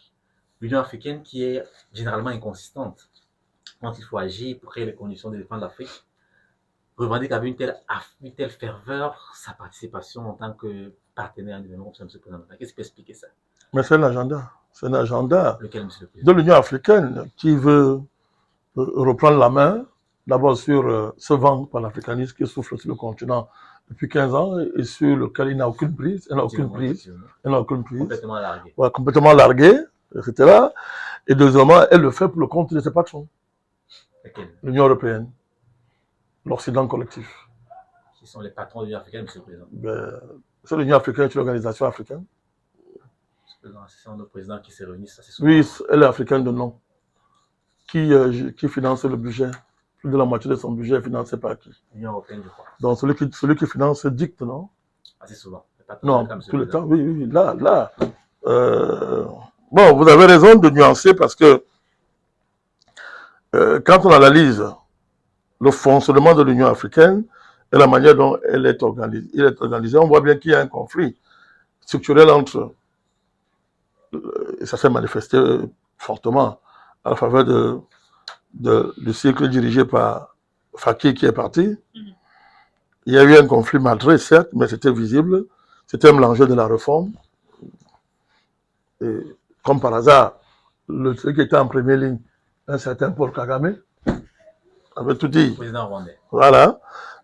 l'Union africaine, qui est généralement inconsistante quand il faut agir pour créer les conditions de défendre l'Afrique, revendique avec une telle ferveur sa participation en tant que partenaire à l'événement comme M. le Président Mandakani? Qu'est-ce qui peut expliquer ça? Mais c'est l'agenda. C'est un agenda Lequel, M. le Président? de l'Union africaine qui veut reprendre la main d'abord sur ce vent panafricaniste qui souffle sur le continent depuis 15 ans et sur lequel il n'a aucune prise. Il n'a aucune prise. Il n'a aucune prise. Complètement largué. Ouais, complètement largué, etc. Et deuxièmement, elle le fait pour le compte de ses patrons. L'Union européenne, l'Occident collectif. Qui sont les patrons de l'Union africaine, M. le Président? C'est l'Union africaine, c'est une organisation africaine. C'est un autre président qui s'est réuni assez souvent. Oui, elle est africaine de nom. Qui finance le budget. Plus de la moitié de son budget est financé par qui? L'Union européenne, je crois. Donc celui qui finance dicte, non? Assez souvent. Non, tout le temps, oui. Là. Bon, vous avez raison de nuancer parce que quand on analyse le fonctionnement de l'Union africaine et la manière dont il est organisé, on voit bien qu'il y a un conflit structurel entre, et ça s'est manifesté fortement à la faveur du cycle dirigé par Fakir qui est parti. Il y a eu un conflit malgré, certes, mais c'était visible. C'était l'enjeu de la réforme. Et comme par hasard, celui qui était en première ligne, un certain Paul Kagame, avait tout dit. Président rwandais. Voilà.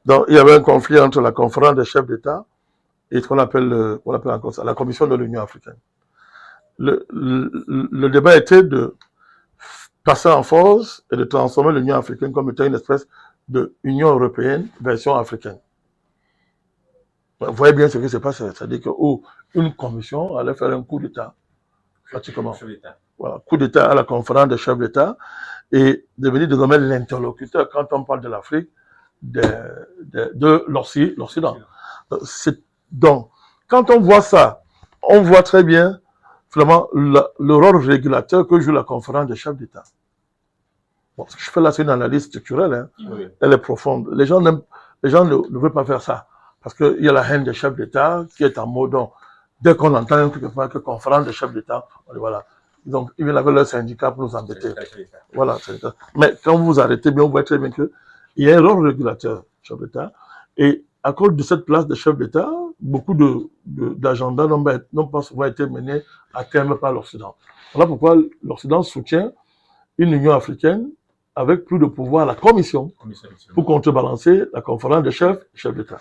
Donc, il y avait un conflit entre la conférence des chefs d'État et ce qu'on appelle encore ça, la Commission de l'Union africaine. Le débat était de passer en force et de transformer l'Union africaine comme étant une espèce d'Union européenne version africaine. Vous voyez bien ce qui se passe, c'est-à-dire qu'une commission allait faire un coup d'État, pratiquement. Voilà, coup d'État à la conférence des chefs d'État et devenir désormais l'interlocuteur quand on parle de l'Afrique, de l'Occident. Donc, quand on voit ça, on voit très bien finalement le rôle régulateur que joue la conférence des chefs d'État. Bon, ce que je fais là, c'est une analyse structurelle, hein. Oui. Elle est profonde. Les gens ne veulent pas faire ça parce qu'il y a la haine des chefs d'État qui est en mode. Dès qu'on entend quelque part que conférence des chefs d'État, voilà. Donc, ils viennent avec leur syndicat pour nous embêter. Voilà. Mais quand vous vous arrêtez bien, vous voyez très bien qu'il y a un rôle régulateur, chef d'État. Et à cause de cette place de chef d'État, beaucoup d'agendas n'ont pas souvent été menés à terme par l'Occident. Voilà pourquoi l'Occident soutient une Union africaine avec plus de pouvoir à la Commission pour contrebalancer la conférence des chefs d'État.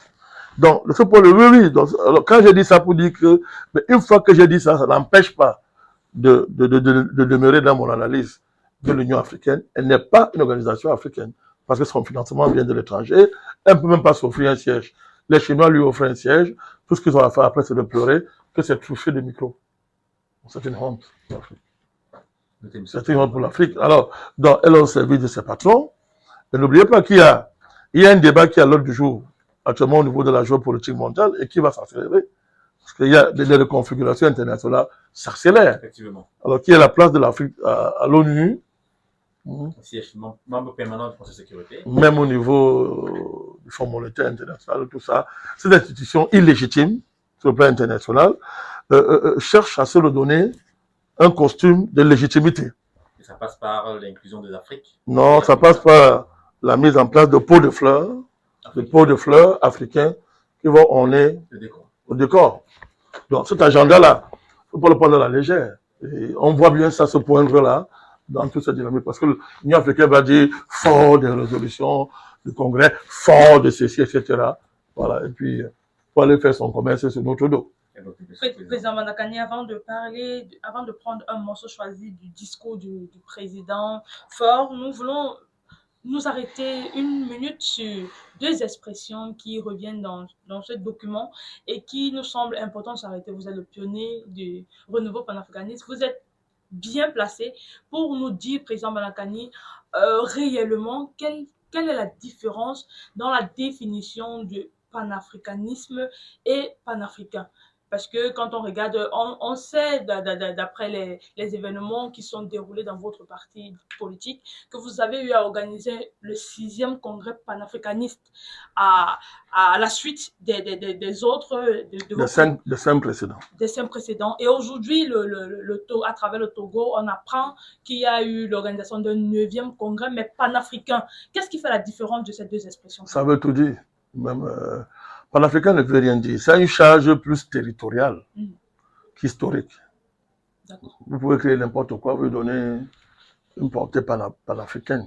Donc, de ce point de vue, oui. Donc, alors, quand j'ai dit ça pour dire que, mais une fois que j'ai dit ça, ça n'empêche pas de demeurer dans mon analyse de l'Union africaine. Elle n'est pas une organisation africaine parce que son financement vient de l'étranger. Elle ne peut même pas s'offrir un siège. Les Chinois lui offrent un siège. Tout ce qu'ils ont à faire après, c'est de pleurer que c'est touché de micro. C'est une honte pour l'Afrique. C'est une honte pour l'Afrique. Alors, donc, elle est au service de ses patrons. Et n'oubliez pas qu'il y a un débat qui est à l'ordre du jour actuellement au niveau de la géopolitique mondiale et qui va s'accélérer. Parce qu'il y a des reconfigurations internationales s'accélèrent. Alors qu'il y a la place de l'Afrique à l'ONU. Membre permanent du Conseil de sécurité. Même au niveau du Fonds monétaire international, tout ça. Ces institutions illégitimes, sur le plan international, cherchent à se redonner un costume de légitimité. Et ça passe par l'inclusion des Afriques? Non, ça passe par la mise en place de pots de fleurs. Des pots de fleurs africains qui vont orner au décor. Donc cet agenda-là, il ne faut pas le prendre à la légère. Et on voit bien ça se poindre là, dans toute cette dynamique. Parce que l'Union africaine va dire fort des résolutions du Congrès, fort de ceci, etc. Voilà. Et puis, pour aller faire son commerce sur notre dos. Président Mandakani, avant de prendre un morceau choisi du discours du président Faure, nous voulons nous arrêter une minute sur deux expressions qui reviennent dans ce document et qui nous semblent importantes de s'arrêter. Vous êtes le pionnier du renouveau panafricaniste. Vous êtes bien placé pour nous dire, président Malakani, réellement, quelle est la différence dans la définition du panafricanisme et panafricain. Parce que quand on regarde, on sait d'après les événements qui sont déroulés dans votre parti politique que vous avez eu à organiser le 6e congrès panafricaniste à la suite des autres, des 5 précédents. Des 5 précédents. Et aujourd'hui, à travers le Togo, on apprend qu'il y a eu l'organisation d'un 9e congrès, mais panafricain. Qu'est-ce qui fait la différence de ces deux expressions? Ça veut tout dire. Même, panafricain ne veut rien dire. C'est une charge plus territoriale qu'historique. Vous pouvez créer n'importe quoi, vous donner une portée panafricaine,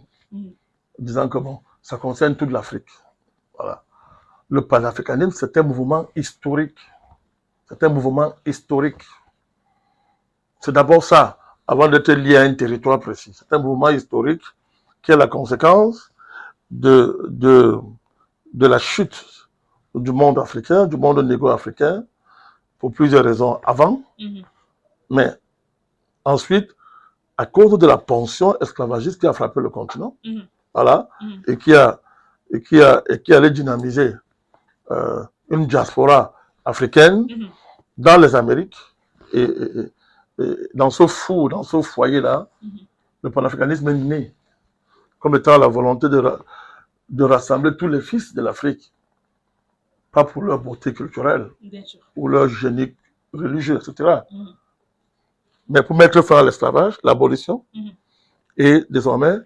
disant que bon, ça concerne toute l'Afrique. Voilà. Le panafricanisme, c'est un mouvement historique. C'est un mouvement historique. C'est d'abord ça, avant d'être lié à un territoire précis. C'est un mouvement historique qui est la conséquence de la chute du monde africain, du monde négo-africain, pour plusieurs raisons avant, mais ensuite, à cause de la pension esclavagiste qui a frappé le continent, voilà, et qui allait dynamiser une diaspora africaine dans les Amériques, et dans ce foyer-là, le panafricanisme est né comme étant la volonté de rassembler tous les fils de l'Afrique, pas pour leur beauté culturelle, ou leur génie religieux, etc. Mais pour mettre fin à l'esclavage, l'abolition, et désormais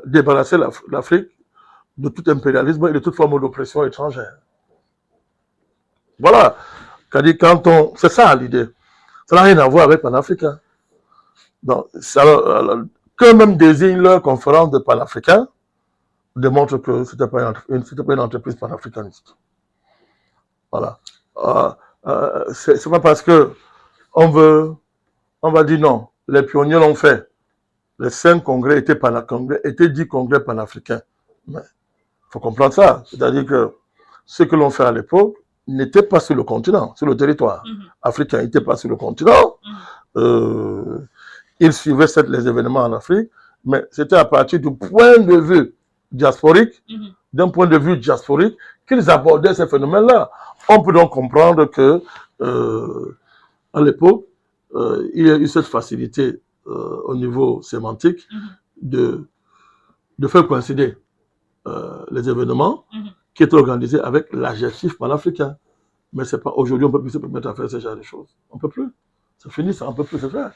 débarrasser l'Afrique de tout impérialisme et de toute forme d'oppression étrangère. Voilà. C'est ça l'idée. Ça n'a rien à voir avec panafricain. Donc, que même désigne leur conférence de panafricains démontre que ce n'était pas une entreprise panafricaniste. Voilà. C'est pas parce que on va dire non, les pionniers l'ont fait. Les 5 congrès étaient 10 congrès panafricains. Mais il faut comprendre ça. C'est-à-dire que ceux que l'on fait à l'époque n'étaient pas sur le continent, sur le territoire africain. Ils n'étaient pas sur le continent. Ils suivaient les événements en Afrique, mais c'était à partir du point de vue diasporique, d'un point de vue diasporique, qu'ils abordaient ces phénomènes-là. On peut donc comprendre que, à l'époque, il y a eu cette facilité au niveau sémantique de faire coïncider les événements qui étaient organisés avec l'adjectif panafricain. Mais c'est pas aujourd'hui, on peut plus se permettre à faire ce genre de choses. On peut plus. C'est fini, ça, on peut plus se faire.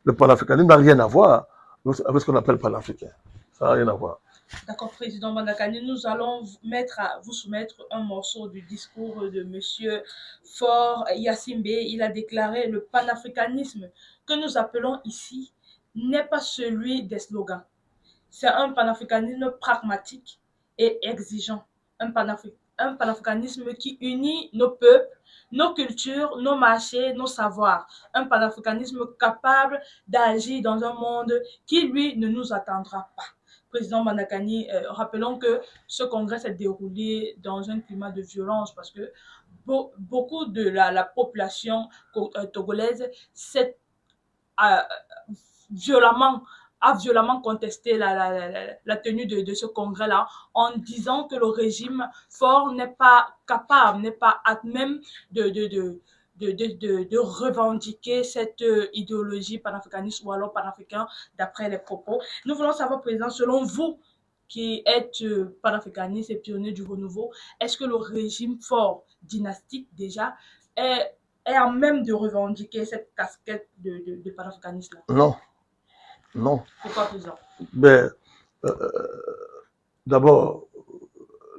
Le panafricanisme n'a rien à voir avec ce qu'on appelle panafricain. Ça n'a rien à voir. D'accord, président Mandakani, nous allons vous soumettre un morceau du discours de M. Faure Gnassingbé. Il a déclaré: le panafricanisme que nous appelons ici n'est pas celui des slogans. C'est un panafricanisme pragmatique et exigeant. Un panafricanisme qui unit nos peuples, nos cultures, nos marchés, nos savoirs. Un panafricanisme capable d'agir dans un monde qui, lui, ne nous attendra pas. Président Mandakani, rappelons que ce congrès s'est déroulé dans un climat de violence parce que beaucoup de la population togolaise a violemment contesté la tenue de ce congrès-là en disant que le régime fort n'est pas capable, n'est pas à même de revendiquer cette idéologie panafricaniste ou alors panafricain d'après les propos. Nous voulons savoir, président, selon vous, qui êtes panafricaniste et pionnier du renouveau, est-ce que le régime fort dynastique déjà est à même de revendiquer cette casquette de panafricaniste-là? Non. Non. Pourquoi, président? Ben, d'abord,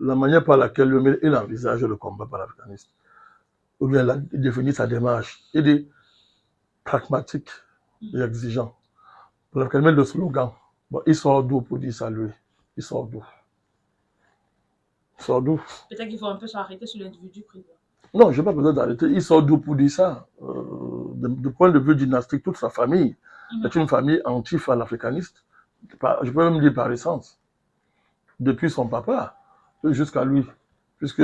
la manière par laquelle il envisage le combat panafricaniste, ou bien il définit sa démarche, il est pragmatique et exigeant. Panafricanisme, le slogan, bon, il sort d'où pour dire ça, lui? Il sort d'où? Il sort d'où? Peut-être qu'il faut un peu s'arrêter sur l'individu, président. Non, je n'ai pas besoin d'arrêter. Il sort d'où pour dire ça? Du point de vue dynastique, toute sa famille est une famille anti-panafricaniste. Je peux même dire par essence. Depuis son papa jusqu'à lui. Puisque,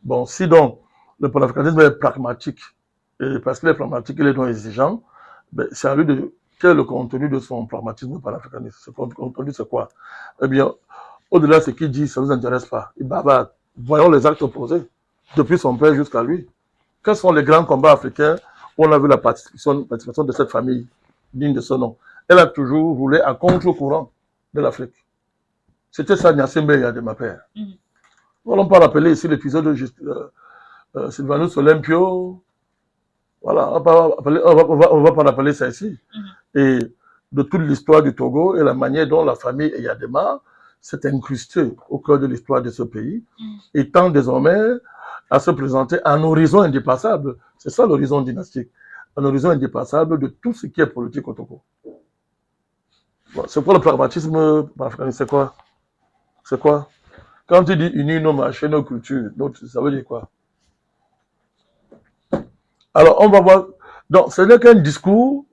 bon, si donc le panafricanisme est pragmatique, et parce qu'il est pragmatique, il est donc exigeant, ben, c'est à lui quel est le contenu de son pragmatisme panafricaniste? Ce contenu, c'est quoi? Eh bien, au-delà de ce qu'il dit, ça ne nous intéresse pas. Il bavarde. Voyons les actes opposés, depuis son père jusqu'à lui. Quels sont les grands combats africains où on a vu la participation de cette famille digne de ce nom? Elle a toujours roulé à contre-courant de l'Afrique. C'était ça, Gnassingbé Eyadema père. On ne peut pas rappeler ici l'épisode de Sylvanus Olympio. Voilà, on va pas rappeler ça ici. Et de toute l'histoire du Togo et la manière dont la famille Eyadema s'est incrustée au cœur de l'histoire de ce pays, et tend désormais à se présenter un horizon indépassable. C'est ça l'horizon dynastique. Un horizon indépassable de tout ce qui est politique au Togo. Bon, c'est quoi le pragmatisme panafricaniste? C'est quoi? C'est quoi? Quand tu dis unir nos marchés, nos cultures, ça veut dire quoi? Alors, on va voir. Donc, ce n'est qu'un discours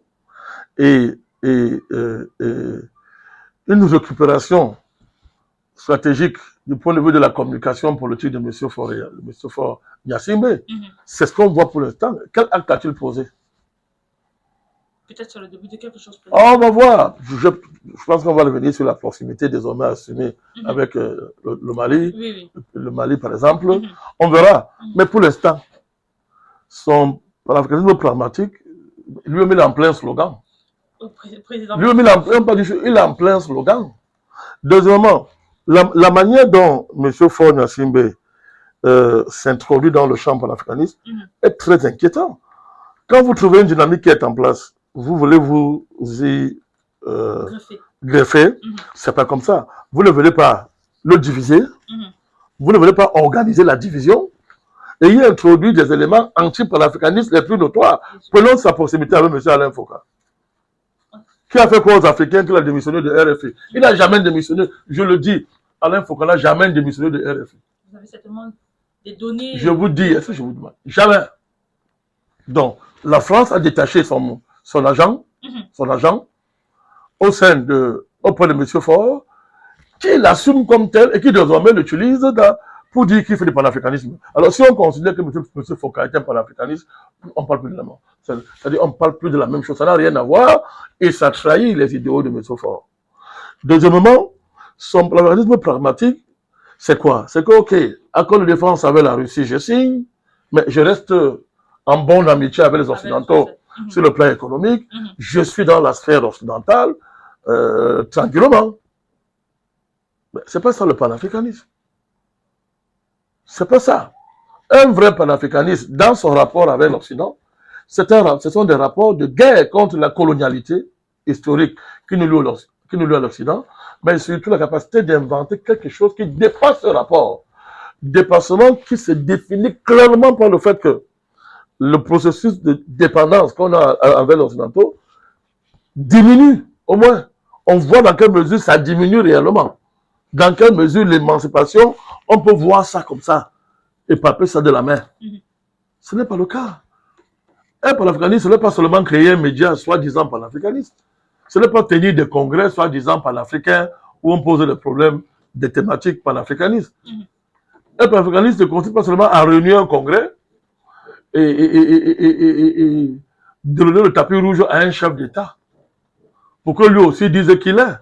et une récupération stratégique du point de vue de la communication politique de M. Faure Gnassingbé. C'est ce qu'on voit pour l'instant. Quel acte a-t-il posé? Peut-être sur le début de quelque chose. On va voir. Je pense qu'on va revenir sur la proximité désormais assumée avec le Mali. Le Mali, par exemple. On verra. Mais pour l'instant, son panafricanisme pragmatique, lui-même, il est en plein slogan. Lui-même, il est en plein slogan. Deuxièmement, la manière dont M. Faure Gnassingbé s'introduit dans le champ panafricaniste est très inquiétant. Quand vous trouvez une dynamique qui est en place, vous voulez vous y greffer, c'est pas comme ça. Vous ne voulez pas le diviser, vous ne voulez pas organiser la division, et y introduire des éléments anti-panafricanistes les plus notoires. Prenons sa proximité avec M. Alain Foka. Qui a fait quoi aux Africains qu'il a démissionné de RFI? Il n'a jamais démissionné, je le dis, Alain Foka n'a jamais démissionné de RFI. Vous avez certainement des données... Je vous dis, est-ce que je vous demande? Jamais. Donc, la France a détaché son agent auprès de M. Faure, qui l'assume comme tel et qui désormais l'utilise pour dire qu'il fait du panafricanisme. Alors, si on considère que M. Foka est un panafricaniste, on ne parle plus de la même. C'est-à-dire, on ne parle plus de la même chose. Ça n'a rien à voir et ça trahit les idéaux de M. Faure. Deuxièmement, son panafricanisme pragmatique, c'est quoi? C'est que, ok, accord de défense avec la Russie, je signe, mais je reste en bonne amitié avec les Occidentaux sur le plan économique. Je suis dans la sphère occidentale, tranquillement. Mais c'est pas ça le panafricanisme. C'est pas ça. Un vrai panafricaniste, dans son rapport avec l'Occident, ce sont des rapports de guerre contre la colonialité historique qui nous lie à l'Occident, mais surtout la capacité d'inventer quelque chose qui dépasse ce rapport. Dépassement qui se définit clairement par le fait que le processus de dépendance qu'on a avec les Occidentaux diminue, au moins. On voit dans quelle mesure ça diminue réellement. Dans quelle mesure l'émancipation, on peut voir ça comme ça et palper ça de la main. Ce n'est pas le cas. Un panafricaniste, ce n'est pas seulement créer un média soi-disant panafricaniste. Ce n'est pas tenir des congrès soi-disant panafricains où on pose des problèmes des thématiques panafricanistes. Un panafricaniste ne consiste pas seulement à réunir un congrès et donner le tapis rouge à un chef d'État pour que lui aussi dise qu'il est.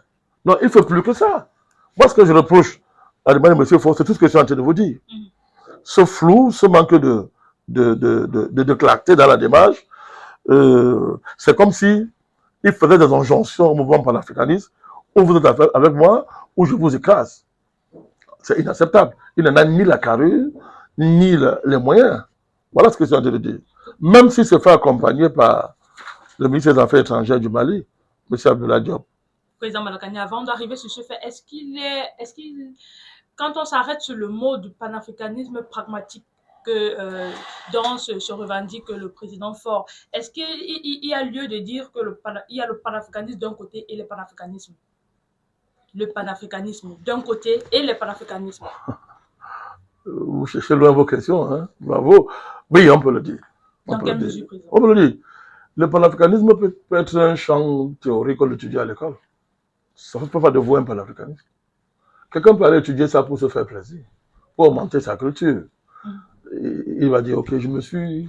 Non, il ne fait plus que ça. Moi, ce que je reproche à M. Faure, c'est tout ce que je suis en train de vous dire. Ce flou, ce manque de clarté dans la démarche, c'est comme si il faisait des injonctions au mouvement panafricaniste, où vous êtes avec moi, ou je vous écrase. C'est inacceptable. Il n'en a ni la carrure, ni les moyens. Voilà ce que je suis en train de dire. Même s'il se fait accompagner par le ministre des Affaires étrangères du Mali, M. Abdoulaye Diop. Président Malakani, avant d'arriver sur ce fait, quand on s'arrête sur le mot du panafricanisme pragmatique dont se revendique le président Faure, est-ce qu'il y a lieu de dire qu'il y a le panafricanisme d'un côté et le panafricanisme? Le panafricanisme d'un côté et le panafricanisme. Vous cherchez loin vos questions, hein? Bravo. Oui, on peut le dire. Dans quelle mesure, président? On peut le dire. Le panafricanisme peut être un champ théorique qu'on étudie à l'école. Ça ne fait pas de vous un panafricaniste. Quelqu'un peut aller étudier ça pour se faire plaisir, pour augmenter sa culture. Il va dire, ok, je me suis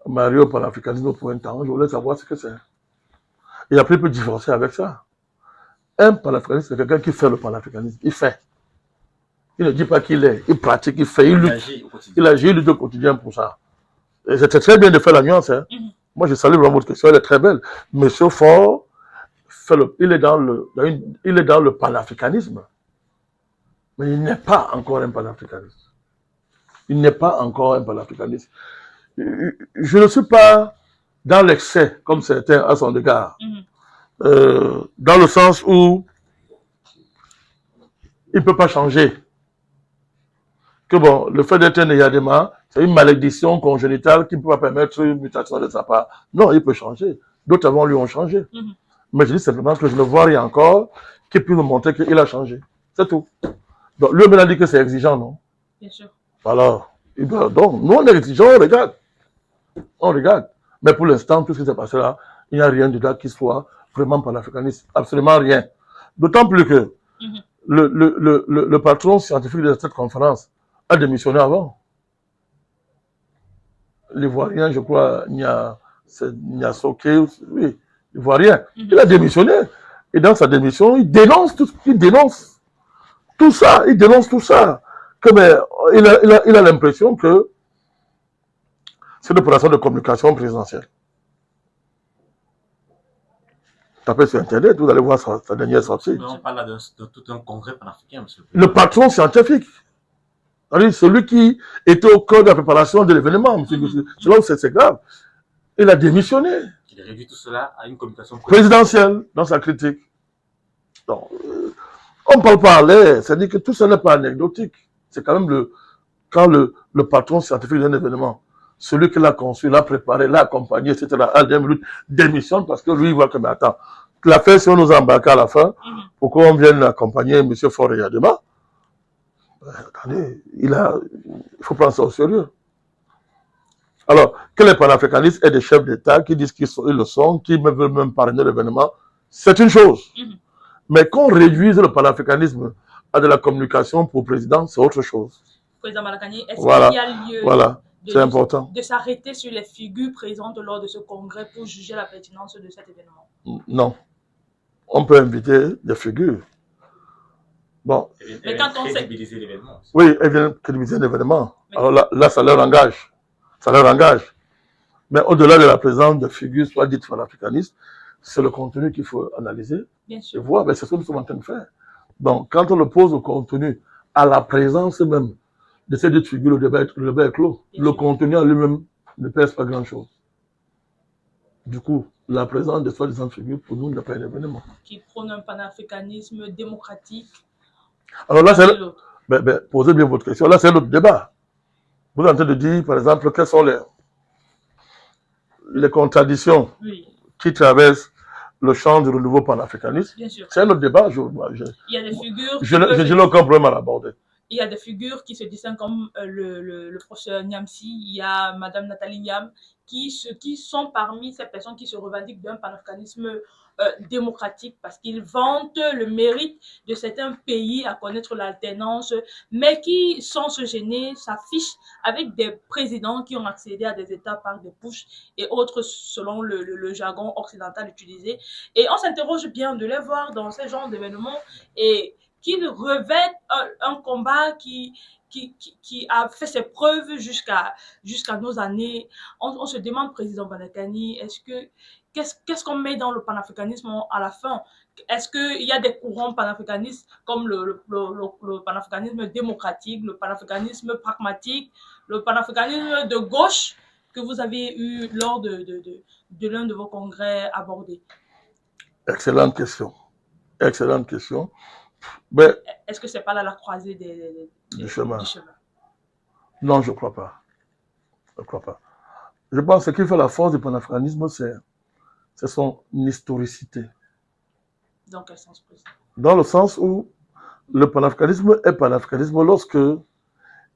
marié au panafricanisme pour un temps, je voulais savoir ce que c'est. Et après, il peut divorcer avec ça. Un panafricaniste, c'est quelqu'un qui fait le panafricanisme. Il fait. Il ne dit pas qu'il est. Il pratique, il fait, il lutte. Il agit, il lutte au quotidien pour ça. Et c'était très bien de faire la nuance. Hein. Moi, je salue vraiment votre question, elle est très belle. Monsieur Faure, il est dans le panafricanisme. Mais il n'est pas encore un panafricaniste. Il n'est pas encore un panafricaniste. Je ne suis pas dans l'excès, comme certains à son égard. Dans le sens où il ne peut pas changer. Que bon, le fait d'être un Eyadema, c'est une malédiction congénitale qui ne peut pas permettre une mutation de sa part. Non, il peut changer. D'autres avant lui ont changé. Mais je dis simplement que je ne vois rien encore qui puisse me montrer qu'il a changé. C'est tout. Donc, lui-même a dit que c'est exigeant, non? Bien sûr. Alors, donc, nous, on est exigeant, on regarde. On regarde. Mais pour l'instant, tout ce qui s'est passé là, il n'y a rien de là qui soit vraiment panafricaniste. Absolument rien. D'autant plus que le patron scientifique de cette conférence a démissionné avant. L'Ivoirien, je crois, Niasoke, oui, l'Ivoirien, il a démissionné. Et dans sa démission, il dénonce tout ça. Il dénonce tout ça. Il a l'impression que c'est une opération de communication présidentielle. Tapez sur Internet, vous allez voir sa dernière sortie. On parle là de tout un congrès panafricain, monsieur. Le patron scientifique. Celui qui était au cœur de la préparation de l'événement. C'est là où c'est grave. Il a démissionné. Il réduit tout cela à une communication présidentielle dans sa critique. Donc, on ne parle pas à l'air. C'est-à-dire que tout ça n'est pas anecdotique. C'est quand même quand le patron scientifique d'un événement, celui qui l'a conçu, l'a préparé, l'a accompagné, etc., à la minute, démissionne parce que lui, il voit que, mais attends, l'affaire, si on nous embarque à la fin, pourquoi on vient accompagner M. Faure Eyadema? Attendez, il faut prendre ça au sérieux. Alors, que les panafricanistes et des chefs d'État qui disent qu'ils le sont, qui veulent même parrainer l'événement, c'est une chose. Mais qu'on réduise le panafricanisme à de la communication pour le président, c'est autre chose. Président Malakani, est-ce Voilà. qu'il y a lieu C'est important. de s'arrêter sur les figures présentes lors de ce congrès pour juger la pertinence de cet événement? Non. On peut inviter des figures. Bon. Mais quand on crédibiliser l'événement. Oui, elles viennent crédibiliser l'événement. Alors là, ça leur engage. Ça leur engage. Mais au-delà de la présence de figures, soit dites panafricanistes, c'est le contenu qu'il faut analyser. Bien sûr. Et voir, c'est ce que nous sommes en train de faire. Donc, quand on oppose au contenu, à la présence même de ces deux figures, le débat est clos. Le contenu en lui-même ne pèse pas grand-chose. Du coup, la présence de soi-disant figures, pour nous, n'est pas un événement. Qui prône un panafricanisme démocratique. Alors là, posez bien votre question. Là, c'est l'autre débat. Vous êtes en train de dire, par exemple, quelles sont les contradictions qui traversent le champ du renouveau panafricaniste. C'est un autre débat. Il y a des figures. Je n'ai aucun problème à l'aborder. Il y a des figures qui se distinguent comme le professeur Niamsi, il y a Madame Nathalie Niam, qui sont parmi ces personnes qui se revendiquent d'un panafricanisme démocratique parce qu'ils vantent le mérite de certains pays à connaître l'alternance, mais qui, sans se gêner, s'affichent avec des présidents qui ont accédé à des États par des pushs et autres selon le jargon occidental utilisé. Et on s'interroge bien de les voir dans ce genre d'événements et qu'ils revêtent un combat qui a fait ses preuves jusqu'à nos années. On se demande, président Malakani, qu'est-ce qu'on met dans le panafricanisme à la fin? Est-ce qu'il y a des courants panafricanistes comme le panafricanisme démocratique, le panafricanisme pragmatique, le panafricanisme de gauche que vous avez eu lors de l'un de vos congrès abordés? Excellente question. Excellente question. Est-ce que ce n'est pas là la croisée du chemin? Non, je ne crois pas. Je ne crois pas. Je pense que ce qui fait la force du panafricanisme, c'est son historicité. Dans quel sens, président? Dans le sens où le panafricanisme est panafricanisme lorsque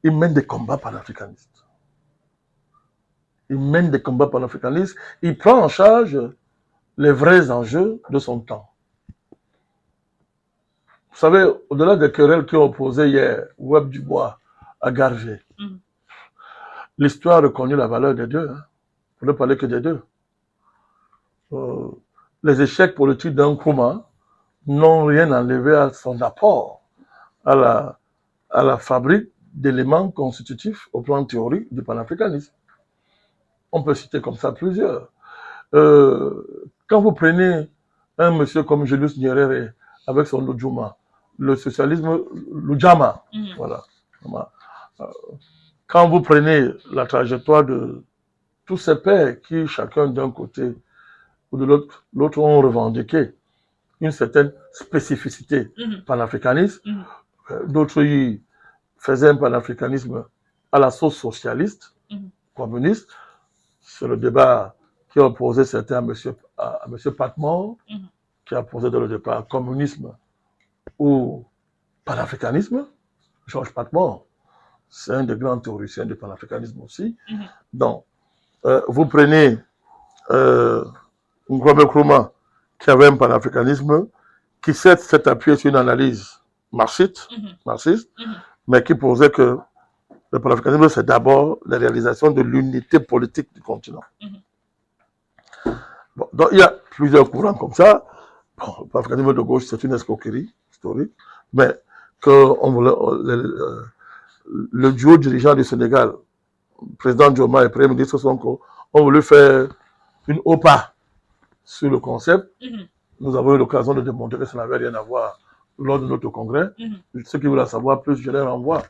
il mène des combats panafricanistes. Il mène des combats panafricanistes, il prend en charge les vrais enjeux de son temps. Vous savez, au-delà des querelles qui ont opposé hier Webb Dubois à Garvey, l'histoire a reconnu la valeur des deux. Hein. pour ne parler que des deux. Les échecs politiques d'un Nkrumah n'ont rien enlevé à son apport à la fabrique d'éléments constitutifs au plan théorique du panafricanisme. On peut citer comme ça plusieurs. Quand vous prenez un monsieur comme Julius Nyerere avec son Lujuma, le socialisme Lujama, voilà. Quand vous prenez la trajectoire de tous ces pères qui, chacun d'un côté ou de l'autre, ont revendiqué une certaine spécificité panafricaniste, d'autres y faisaient un panafricanisme à la sauce socialiste, communiste. C'est le débat qui a opposé certains à M. Patmore, qui a posé dès le départ communisme ou panafricanisme. Georges Patmore, c'est un des grands théoriciens du panafricanisme aussi. Donc, vous prenez Kwame Nkrumah, qui avait un panafricanisme qui s'est appuyé sur une analyse marxiste, mais qui posait que le panafricanisme, c'est d'abord la réalisation de l'unité politique du continent. Bon, donc, il y a plusieurs courants comme ça. Bon, le panafricanisme de gauche, c'est une escroquerie historique, mais le duo dirigeant du Sénégal, le président Djoma et le Premier ministre Sonko, ont voulu faire une OPA sur le concept. Nous avons eu l'occasion de démontrer que ça n'avait rien à voir lors de notre congrès. Ceux qui veulent en savoir plus, je les renvoie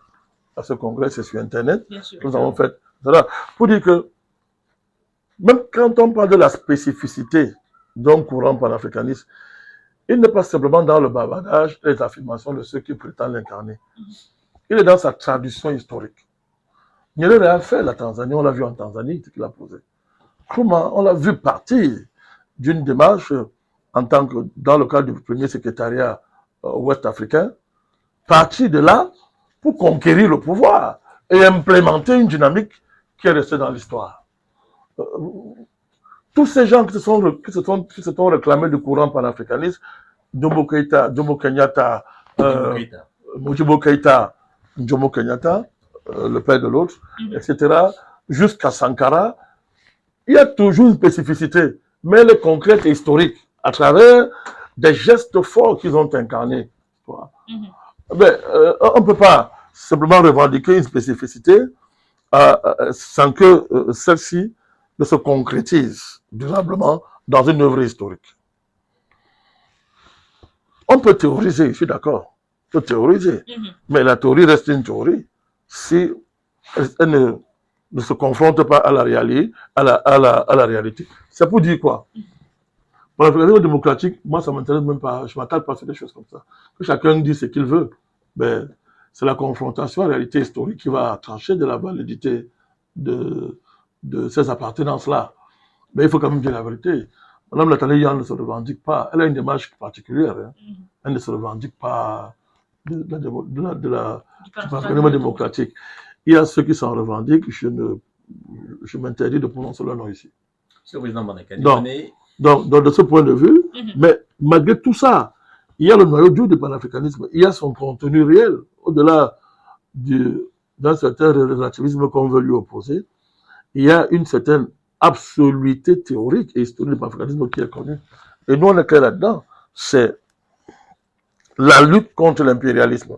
à ce congrès, c'est sur Internet. Nous avons fait cela pour dire que même quand on parle de la spécificité d'un courant panafricaniste, il n'est pas simplement dans le bavardage et les affirmations de ceux qui prétendent l'incarner. Il est dans sa tradition historique. Nyerere a fait la Tanzanie, on l'a vu en Tanzanie, ce qu'il a posé. Nkrumah, on l'a vu partir d'une démarche en tant que, dans le cadre du premier secrétariat ouest-africain, partir de là pour conquérir le pouvoir et implémenter une dynamique qui est restée dans l'histoire. Tous ces gens qui se sont réclamés du courant panafricaniste, Jomo Kenyatta, Modibo Keïta, Jomo Kenyatta, le père de l'autre, etc., jusqu'à Sankara, il y a toujours une spécificité, mais elle est concrète et historique, à travers des gestes forts qu'ils ont incarnés. Mais, on ne peut pas simplement revendiquer une spécificité sans que celle-ci ne se concrétise durablement dans une œuvre historique. On peut théoriser, je suis d'accord, on peut théoriser, mais la théorie reste une théorie si elle ne se confronte pas à la réalité. C'est pour dire quoi? Pour la fédération démocratique, moi ça ne m'intéresse même pas, je ne m'attelle pas sur des choses comme ça. Que chacun dise ce qu'il veut, ben, c'est la confrontation à la réalité historique qui va trancher de la validité de ces appartenances-là. Mais il faut quand même dire la vérité. Madame Nathalie Yann ne se revendique pas, elle a une démarche particulière. Hein. Elle ne se revendique pas du panafricanisme démocratique. Il y a ceux qui s'en revendiquent, je m'interdis de prononcer leur nom ici. Donc, de ce point de vue, mais malgré tout ça, il y a le noyau dur du panafricanisme, il y a son contenu réel, au-delà d'un certain relativisme qu'on veut lui opposer, il y a une certaine absoluité théorique et historique du panafricanisme qui est connue. Et nous, on est clair là-dedans, c'est la lutte contre l'impérialisme.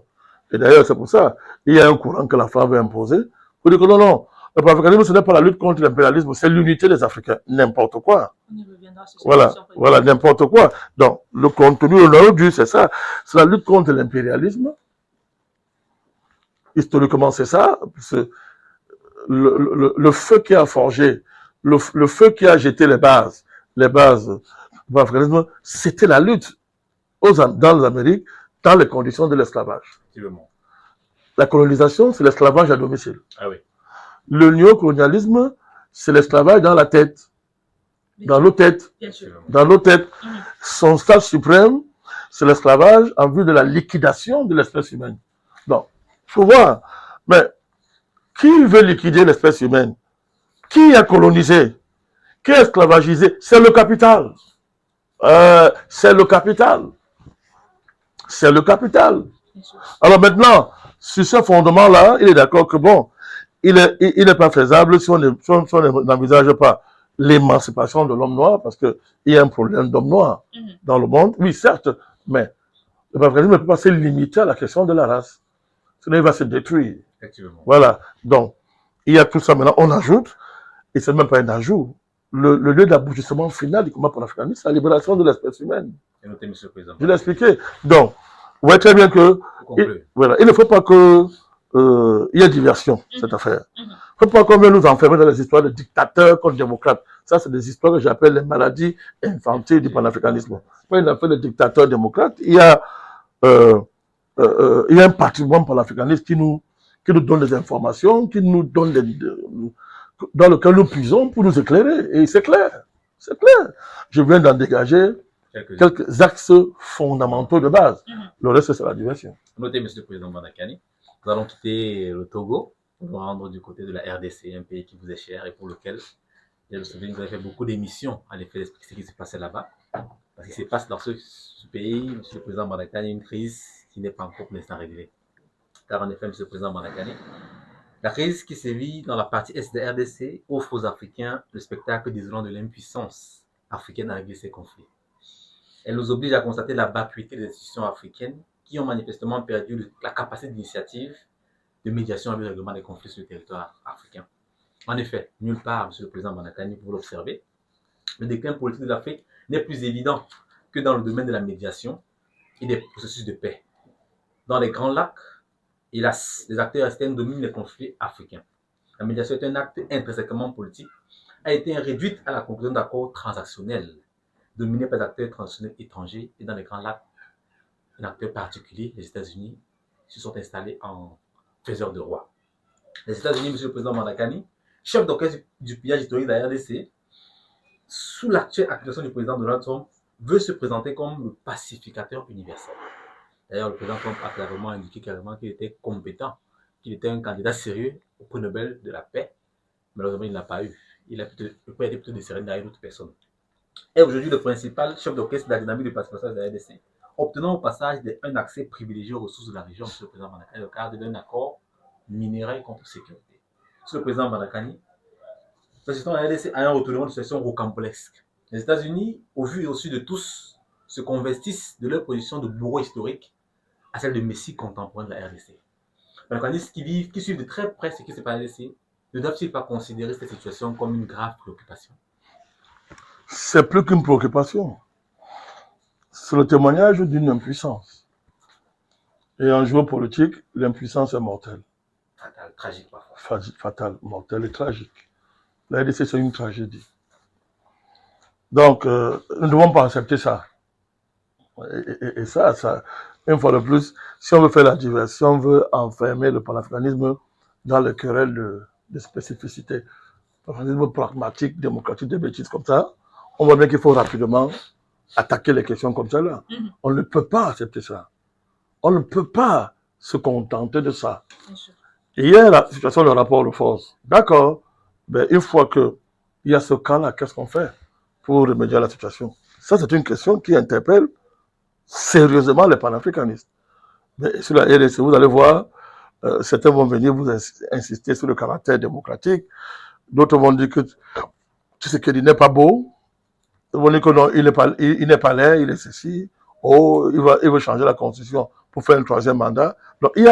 Et d'ailleurs, c'est pour ça, il y a un courant que la France veut imposer, pour dire que non, le panafricanisme, ce n'est pas la lutte contre l'impérialisme, c'est l'unité des Africains, n'importe quoi. Voilà, n'importe quoi. Donc, le contenu, le noyau dur, c'est ça, c'est la lutte contre l'impérialisme. Historiquement, c'est ça, le feu qui a forgé, le feu qui a jeté les bases du panafricanisme, c'était la lutte dans les Amériques, dans les conditions de l'esclavage. La colonisation, c'est l'esclavage à domicile. Ah oui. Le néocolonialisme, c'est l'esclavage dans la tête, dans nos têtes, dans nos têtes. Son stade suprême, c'est l'esclavage en vue de la liquidation de l'espèce humaine. Donc, il faut voir, mais qui veut liquider l'espèce humaine? Qui a colonisé? Qui a esclavagisé? C'est le capital. C'est le capital. C'est le capital. Alors maintenant, sur ce fondement-là, il est d'accord que bon, il n'est pas faisable si on n'envisage pas l'émancipation de l'homme noir, parce qu'il y a un problème d'homme noir dans le monde. Oui, certes, mais le panafricanisme ne peut pas se limiter à la question de la race. Sinon, il va se détruire. Voilà. Donc, il y a tout ça. Maintenant, on ajoute, et ce n'est même pas un ajout, le lieu d'aboutissement final du combat panafricaniste, c'est la libération de l'espèce humaine. Et notez, Monsieur le Président. Je l'ai expliqué. Donc, vous voyez très bien que voilà, il ne faut pas que il y ait diversion, cette affaire. Il ne faut pas qu'on vienne nous enfermer dans les histoires de dictateurs contre démocrates. Ça, c'est des histoires que j'appelle les maladies infantiles du panafricanisme. Pas une affaire de dictateurs démocrates. Il y a un patrimoine panafricaniste qui nous donne des informations, qui nous donne dans lequel nous puisons pour nous éclairer. Et c'est clair. C'est clair. Je viens d'en dégager quelques axes fondamentaux de base. Le reste, c'est la diversion. Notez, Monsieur le Président Bandakani, nous allons quitter le Togo pour nous rendre du côté de la RDC, un pays qui vous est cher et pour lequel, il y a le souvenir que vous avez fait beaucoup d'émissions à l'effet d'expliquer ce qui s'est passé là-bas. Parce qu'il se passe dans ce pays, Monsieur le Président Bandakani, une crise qui n'est pas encore pour l'instant réglée. Car en effet, Monsieur le Président Bandakani, la crise qui sévit dans la partie est de la RDC offre aux Africains le spectacle désolant de l'impuissance africaine à régler ces conflits. Elle nous oblige à constater la vacuité des institutions africaines qui ont manifestement perdu la capacité d'initiative, de médiation et de règlement des conflits sur le territoire africain. En effet, nulle part, Monsieur le Président Bandakani, pour l'observer, le déclin politique de l'Afrique n'est plus évident que dans le domaine de la médiation et des processus de paix. Dans les Grands Lacs, hélas, les acteurs externes dominent les conflits africains. La médiation est un acte intrinsèquement politique, a été réduite à la conclusion d'accords transactionnels dominés par des acteurs transactionnels étrangers et dans les Grands Lacs, un acteur particulier, les États-Unis, se sont installés en faiseurs de roi. Les États-Unis, Monsieur le Président Bandakani, chef d'orchestre du pillage historique de la RDC, sous l'actuelle accusation du président Donald Trump, veut se présenter comme le pacificateur universel. D'ailleurs, le président Trump a clairement indiqué qu'il était compétent, qu'il était un candidat sérieux au prix Nobel de la paix. Malheureusement, il n'a pas eu. Le prix a été plutôt décerné derrière une autre personne. Et aujourd'hui, le principal chef d'orchestre de la dynamique de pacification de la RDC, obtenant au passage un accès privilégié aux ressources de la région, Monsieur le Président Bandakani, dans le cadre d'un accord minéral contre sécurité. Monsieur le Président Bandakani, le système de la RDC a un retournement de situation rocambolesque. Les États-Unis, au vu et au su de tous, se convertissent de leur position de bourreau historique à celle de messie contemporain de la RDC. Les panafricanistes qui suivent de très près ce qui se passe à la RDC ne doivent-ils pas considérer cette situation comme une grave préoccupation? C'est plus qu'une préoccupation. C'est le témoignage d'une impuissance. Et en géopolitique, l'impuissance est mortelle. Fatale, tragique parfois. Fatale, mortelle et tragique. La RDC, c'est une tragédie. Donc, nous ne devons pas accepter ça. Et ça, une fois de plus, si on veut faire la diversion, si on veut enfermer le panafricanisme dans le querelle de spécificité, le panafricanisme pragmatique, démocratique, des bêtises comme ça, on voit bien qu'il faut rapidement attaquer les questions comme ça-là. On ne peut pas accepter ça. On ne peut pas se contenter de ça. Et il y a la situation de rapport de force. D'accord, mais une fois qu'il y a ce cas-là, qu'est-ce qu'on fait pour remédier à la situation? Ça, c'est une question qui interpelle sérieusement les panafricanistes. Mais sur la RDC, vous allez voir, certains vont venir vous insister sur le caractère démocratique, d'autres vont dire que Tshisekedi n'est pas beau, ils vont dire que non, il n'est pas laid, il est ceci, oh, il veut changer la constitution pour faire un troisième mandat. Donc, il y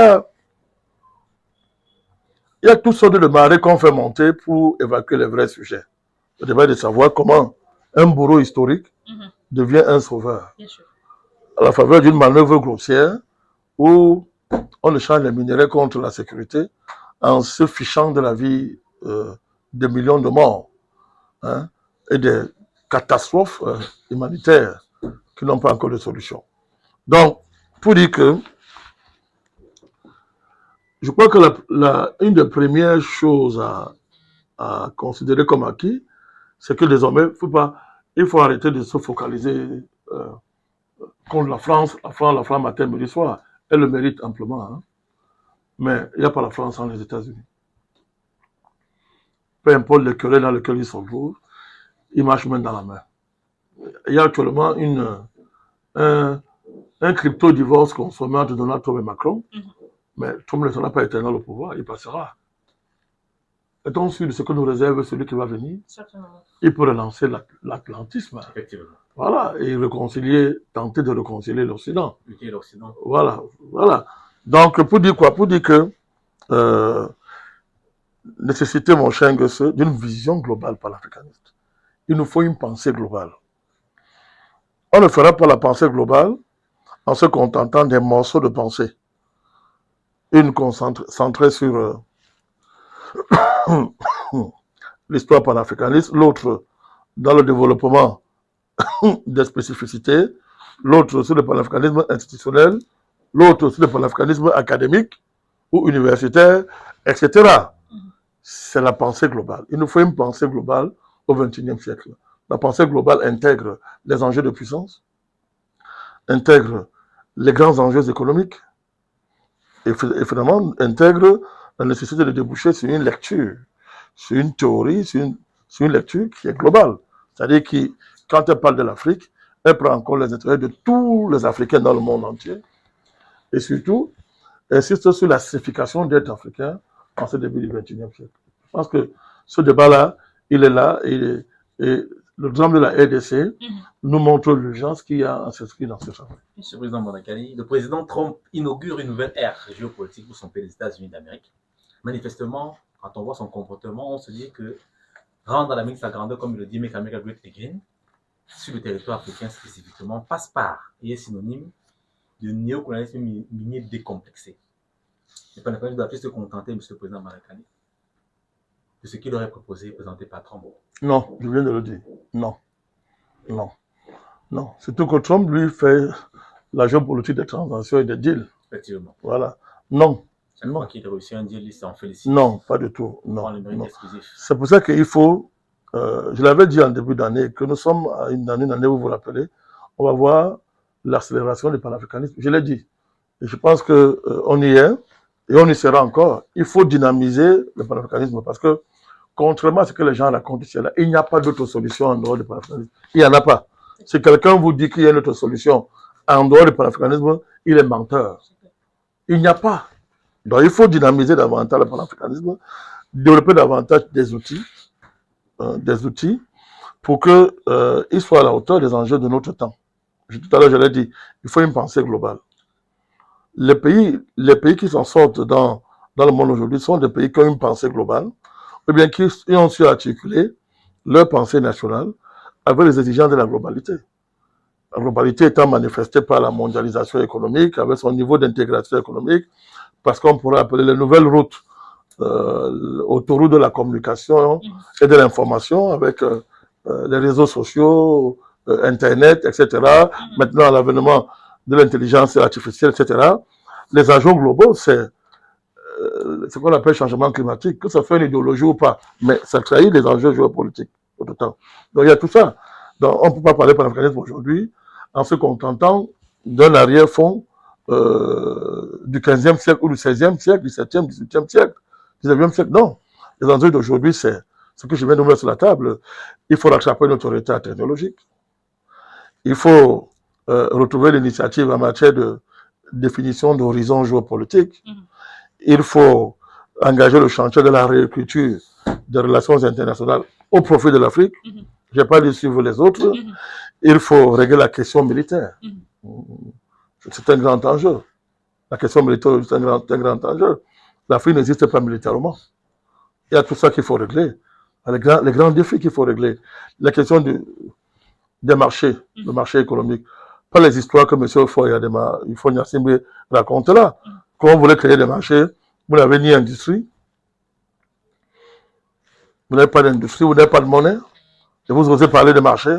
a toutes sortes de marées qu'on fait monter pour évacuer les vrais sujets. Le débat est de savoir comment un bourreau historique devient un sauveur. Bien sûr. À la faveur d'une manœuvre grossière où on échange les minéraux contre la sécurité en se fichant de la vie de millions de morts, hein, et des catastrophes humanitaires qui n'ont pas encore de solution. Donc, pour dire que je crois que une des premières choses à considérer comme acquis, c'est que désormais, il faut arrêter de se focaliser contre la France matin, midi, soir. Elle le mérite amplement. Hein. Mais il n'y a pas la France sans les États-Unis. Peu importe le querelle dans lequel ils se trouvent, ils marchent main dans la main. Il y a actuellement un crypto-divorce consommé entre Donald Trump et Macron. Mais Trump ne sera pas éternel au pouvoir, il passera. Est-on sûr de ce que nous réserve celui qui va venir? Certainement. Il peut relancer l'atlantisme. Effectivement. Voilà, et tenter de réconcilier l'Occident. Unir l'Occident. Voilà, voilà. Donc, pour dire quoi? Pour dire que nécessité, mon cher Nguesse, d'une vision globale panafricaniste. Il nous faut une pensée globale. On ne fera pas la pensée globale en se contentant des morceaux de pensée. Une centrée sur l'histoire panafricaniste, l'autre dans le développement des spécificités, l'autre sur le panafricanisme institutionnel, l'autre sur le panafricanisme académique ou universitaire, etc. C'est la pensée globale. Il nous faut une pensée globale au XXIe siècle. La pensée globale intègre les enjeux de puissance, intègre les grands enjeux économiques et finalement intègre la nécessité de déboucher sur une lecture, sur une théorie, sur une lecture qui est globale. C'est-à-dire que quand elle parle de l'Afrique, elle prend en compte les intérêts de tous les Africains dans le monde entier et surtout insiste sur la signification d'être africain en ce début du XXIe siècle. Je pense que ce débat-là, il est là et le drame de la RDC nous montre l'urgence qu'il y a à s'inscrire dans ce travail. Monsieur le Président Bonakani, le président Trump inaugure une nouvelle ère géopolitique pour son pays, les États-Unis d'Amérique. Manifestement, quand on voit son comportement, on se dit que rendre l'Amérique sa grandeur, comme il le dit, Make America Great Again, sur le territoire africain spécifiquement, passe par et est synonyme de néocolonialisme minier décomplexé. Le panafricanisme doit se contenter, Monsieur le Président Bonakani, de ce qu'il aurait proposé et présenté par Trump. Non, je viens de le dire. Non. Non. Non. Surtout que Trump, lui, fait la géopolitique des transactions et des deals. Effectivement. Voilà. Non. Chaque fois qu'il réussit un deal, il s'en félicite. Non, pas du tout. Non. Non. C'est pour ça qu'il faut, je l'avais dit en début d'année, que nous sommes à une année, vous vous rappelez, on va voir l'accélération du panafricanisme. Je l'ai dit. Et je pense qu'on y est et on y sera encore. Il faut dynamiser le panafricanisme parce que, contrairement à ce que les gens racontent ici, il n'y a pas d'autre solution en dehors du panafricanisme. Il n'y en a pas. Si quelqu'un vous dit qu'il y a une autre solution en dehors du panafricanisme, il est menteur. Il n'y a pas. Donc il faut dynamiser davantage le panafricanisme, développer davantage des outils pour qu'ils soient à la hauteur des enjeux de notre temps. Tout à l'heure, je l'ai dit, il faut une pensée globale. Les pays qui s'en sortent dans le monde aujourd'hui sont des pays qui ont une pensée globale, ou bien qui ont su articuler leur pensée nationale avec les exigences de la globalité. La globalité étant manifestée par la mondialisation économique, avec son niveau d'intégration économique, parce qu'on pourrait appeler les nouvelles routes autoroutes de la communication et de l'information, avec les réseaux sociaux, Internet, etc. Maintenant, l'avènement de l'intelligence artificielle, etc. Les enjeux globaux, c'est ce qu'on appelle changement climatique, que ça fait une idéologie ou pas, mais ça trahit les enjeux géopolitiques tout le temps. Donc il y a tout ça. Donc on ne peut pas parler panafricanisme aujourd'hui en se contentant d'un arrière-fond du 15e siècle ou du 16e siècle, du 7e, 18e siècle, 19e siècle. Non. Les enjeux d'aujourd'hui, c'est ce que je viens de mettre sur la table. Il faut rattraper notre retard technologique. Il faut retrouver l'initiative en matière de définition d'horizon géopolitique. Il faut engager le chantier de la réécriture des relations internationales au profit de l'Afrique. Je n'ai pas dit suivre les autres. Il faut régler la question militaire. C'est un grand enjeu. La question militaire est un grand enjeu. L'Afrique n'existe pas militairement. Il y a tout ça qu'il faut régler. Les grands défis qu'il faut régler. La question des marchés, le marché économique. Pas les histoires que M. Foyadema raconte là. Quand vous voulez créer des marchés, vous n'avez ni industrie, vous n'avez pas d'industrie, vous n'avez pas de monnaie, et vous osez parler de marché.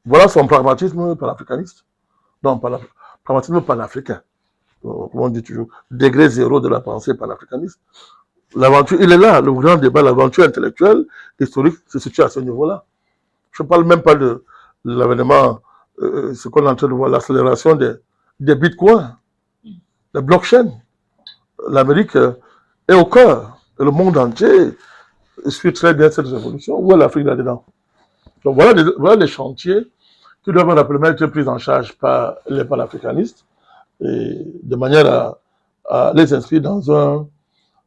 Voilà son pragmatisme panafricaniste. Non, pragmatisme panafricain. Comme on dit toujours, degré zéro de la pensée panafricaniste. L'aventure, il est là, le grand débat, l'aventure intellectuelle, historique, se situe à ce niveau-là. Je ne parle même pas de l'avènement, ce qu'on est en train de voir, l'accélération des bitcoins, des blockchains. L'Amérique est au cœur, et le monde entier suit très bien cette révolution. Où est l'Afrique là-dedans? Donc voilà les chantiers qui doivent rapidement être pris en charge par les panafricanistes, et de manière à les inscrire dans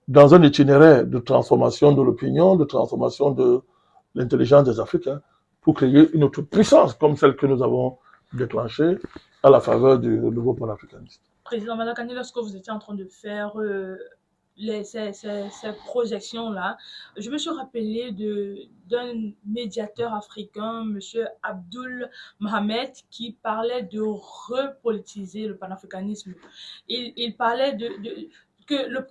dans un itinéraire de transformation de l'opinion, de transformation de l'intelligence des Africains, pour créer une autre puissance comme celle que nous avons déclenchée à la faveur du nouveau panafricanisme. Président Malakani, lorsque vous étiez en train de faire ces projections-là, je me suis rappelé d'un médiateur africain, M. Abdul Mohamed, qui parlait de repolitiser le panafricanisme. Il parlait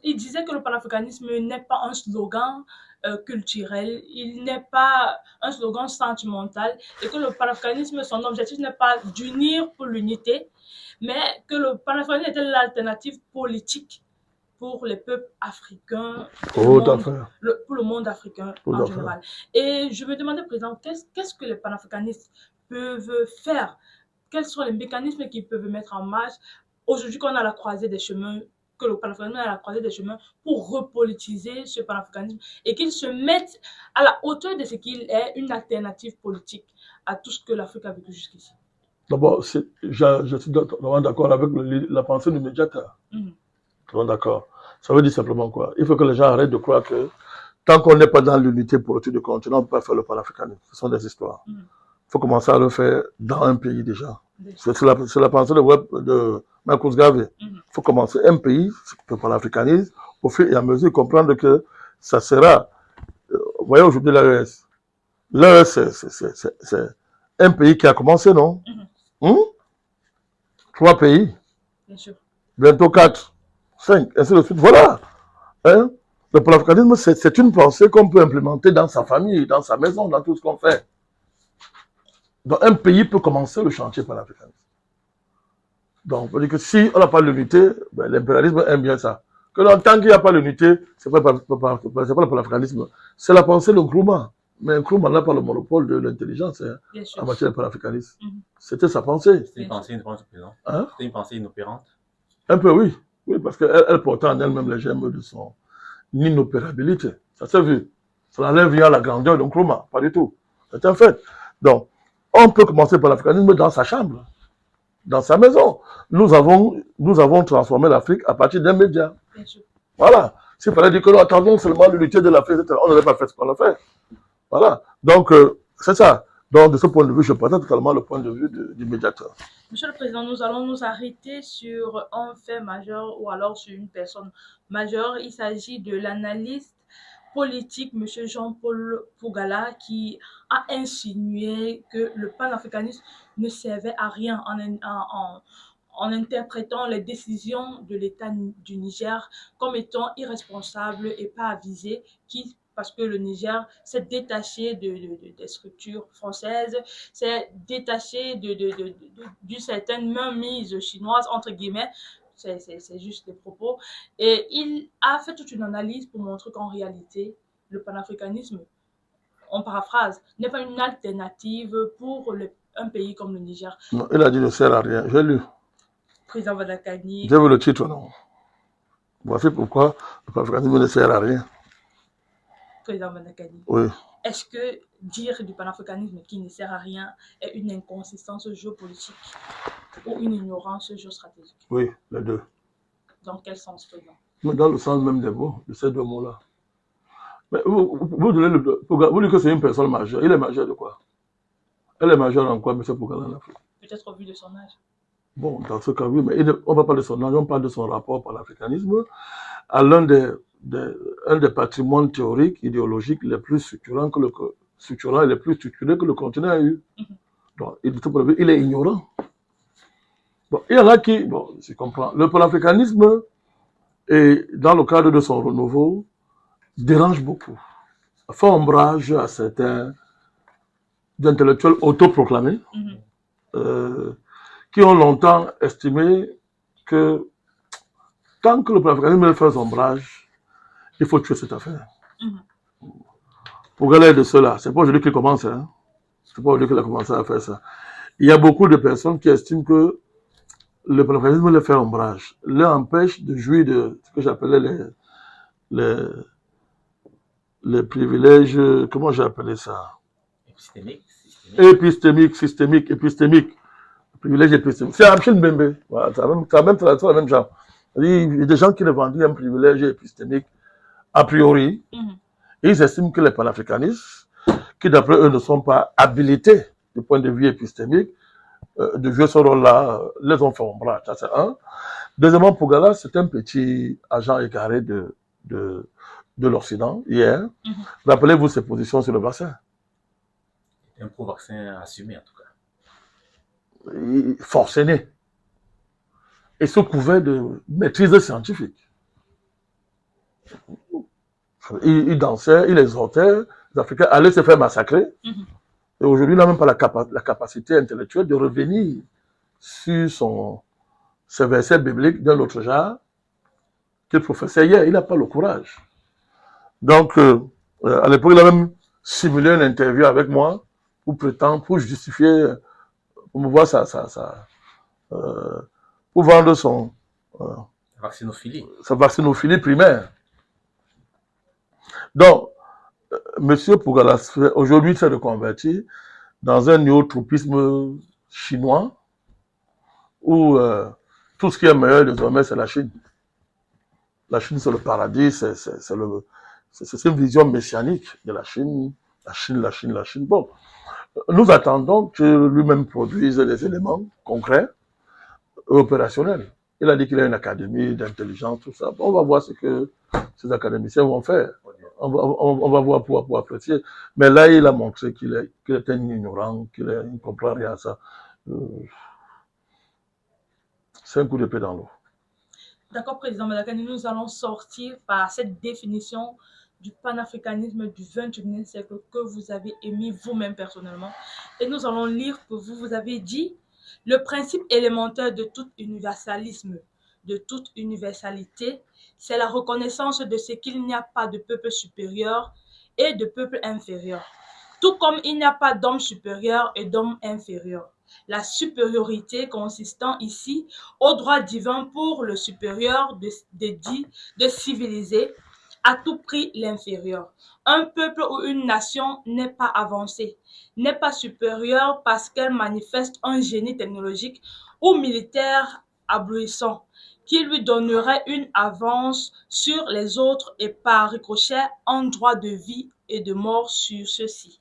il disait que le panafricanisme n'est pas un slogan culturel, il n'est pas un slogan sentimental, et que le panafricanisme, son objectif n'est pas d'unir pour l'unité, mais que le panafricanisme était l'alternative politique pour les peuples africains, pour le monde africain en général. Et je me demandais, Président, qu'est-ce que les panafricanistes peuvent faire? Quels sont les mécanismes qu'ils peuvent mettre en marche aujourd'hui qu'on a la croisée des chemins, que le panafricanisme est à la croisée des chemins, pour repolitiser ce panafricanisme et qu'ils se mettent à la hauteur de ce qu'il est une alternative politique à tout ce que l'Afrique a vécu jusqu'ici? D'abord, je suis d'accord avec la pensée du médiateur. D'accord. Ça veut dire simplement quoi? Il faut que les gens arrêtent de croire que tant qu'on n'est pas dans l'unité politique du continent, on ne peut pas faire le panafricanisme. Ce sont des histoires. Il faut commencer à le faire dans un pays déjà. C'est la pensée de Marcus Garvey. Il faut commencer un pays, le panafricanisme, au fur et à mesure, comprendre que ça sera. Vous voyez aujourd'hui l'AES. L'AES, c'est un pays qui a commencé, non? 3 pays. Bien sûr. Bientôt 4. 5, ainsi de suite. Voilà. Hein? Le panafricanisme, c'est une pensée qu'on peut implémenter dans sa famille, dans sa maison, dans tout ce qu'on fait. Donc, un pays peut commencer le chantier panafricaniste. Donc, on dit que si on n'a pas l'unité, ben, l'impérialisme aime bien ça. Que tant qu'il n'y a pas l'unité, ce n'est pas le panafricanisme. C'est la pensée de Nkrumah. Mais Nkrumah n'a pas le monopole de l'intelligence en matière de panafricanisme. C'était sa pensée. C'était une pensée inopérante, président. Hein? C'était une pensée inopérante. Un peu, oui. Oui, parce qu'elle portait en elle-même les germes de son inopérabilité. Ça s'est vu. Ça n'enlève rien à la grandeur de Nkrumah. Pas du tout. C'est un fait. Donc, on peut commencer par l'africanisme dans sa chambre, dans sa maison. Nous avons transformé l'Afrique à partir d'un média. Voilà. S'il fallait dire que nous attendons seulement l'unité de l'Afrique, on n'aurait pas fait ce qu'on a fait. Voilà. Donc, c'est ça. Donc, de ce point de vue, je partage totalement le point de vue du médiateur. Monsieur le Président, nous allons nous arrêter sur un fait majeur ou alors sur une personne majeure. Il s'agit de l'analyste politique, M. Jean-Paul Pougala, qui a insinué que le panafricanisme ne servait à rien en interprétant les décisions de l'État du Niger comme étant irresponsables et pas avisées, parce que le Niger s'est détaché des structures françaises, s'est détaché d'une certaine mainmise chinoise, entre guillemets. C'est juste des propos. Et il a fait toute une analyse pour montrer qu'en réalité, le panafricanisme, on paraphrase, n'est pas une alternative pour un pays comme le Niger. Non, il a dit ne sert à rien. J'ai lu. Président Malakani. J'ai vu le titre, non? Voici pourquoi le panafricanisme ne sert à rien. Président Malakani. Oui. Est-ce que dire du panafricanisme qui ne sert à rien est une inconsistance géopolitique ou une ignorance géostratégique? Oui, les deux. Dans quel sens, président? Mais dans le sens même des mots, de ces deux mots-là. Mais vous dites que c'est une personne majeure. Il est majeur de quoi? Elle est majeure en quoi, M. Pougala, en Afrique? Peut-être au vu de son âge. Bon, dans ce cas, oui, mais on ne va pas de son âge, on parle de son rapport par l'africanisme à l'un des patrimoines théoriques, idéologiques les plus structurants et les plus structurés que le continent a eu. Donc, il est ignorant. Bon, il y en a qui, bon, je comprends. Le panafricanisme, dans le cadre de son renouveau, dérange beaucoup. Fait ombrage à certains intellectuels autoproclamés qui ont longtemps estimé que tant que le panafricanisme fait ombrage, il faut tuer cette affaire. Pour gagner de cela, c'est pas aujourd'hui qu'il commence. Hein. C'est pas aujourd'hui qu'il a commencé à faire ça. Il y a beaucoup de personnes qui estiment que le panafricanisme les fait ombrage, les empêche de jouir de ce que j'appelais les privilèges, comment j'ai appelé ça? Épistémique. Privilège épistémique. C'est Achille Mbembe. Voilà, ça a même traduit la même genre. Il y a des gens qui revendiquent un privilège épistémique a priori, Mhm. ils estiment que les panafricanistes, qui d'après eux ne sont pas habilités du point de vue épistémique, de jouer ce rôle-là, les ont fait ombrage. Ça, c'est un. Deuxièmement, Pogala, c'est un petit agent égaré de l'Occident hier. Rappelez-vous ses positions sur le vaccin. Un pro-vaccin assumé, en tout cas. Forcené. Et sous couvert de maîtrise scientifique. Il dansait, il exhortait les Africains à aller se faire massacrer. Et aujourd'hui, il n'a même pas la capacité intellectuelle de revenir sur ses versets bibliques d'un autre genre qu'il professait hier. Il n'a pas le courage. Donc, à l'époque, il a même simulé une interview avec moi pour prétendre, pour justifier, pour me voir pour vendre sa vaccinophilie primaire. Donc, Monsieur Pogala, aujourd'hui, s'est reconverti dans un néotropisme chinois où tout ce qui est meilleur désormais, c'est la Chine. La Chine, c'est le paradis, c'est une vision messianique de la Chine. La Chine. Bon, nous attendons que lui-même produise des éléments concrets et opérationnels. Il a dit qu'il a une académie d'intelligence, tout ça. Bon, on va voir ce que ces académiciens vont faire. On va voir pour apprécier. Mais là, il a montré qu'il est un ignorant, qu'il ne comprend rien à ça. C'est un coup d'épée dans l'eau. D'accord, Président Madakani, nous allons sortir par cette définition du panafricanisme du 21e siècle que vous avez émis vous-même personnellement. Et nous allons lire pour vous. Vous avez dit « Le principe élémentaire de tout universalisme, de toute universalité, c'est la reconnaissance de ce qu'il n'y a pas de peuple supérieur et de peuple inférieur, tout comme il n'y a pas d'homme supérieur et d'homme inférieur. La supériorité consistant ici au droit divin pour le supérieur de civiliser à tout prix l'inférieur. Un peuple ou une nation n'est pas avancée, n'est pas supérieure parce qu'elle manifeste un génie technologique ou militaire ablouissant qui lui donnerait une avance sur les autres et par ricochet un droit de vie et de mort sur ceux-ci.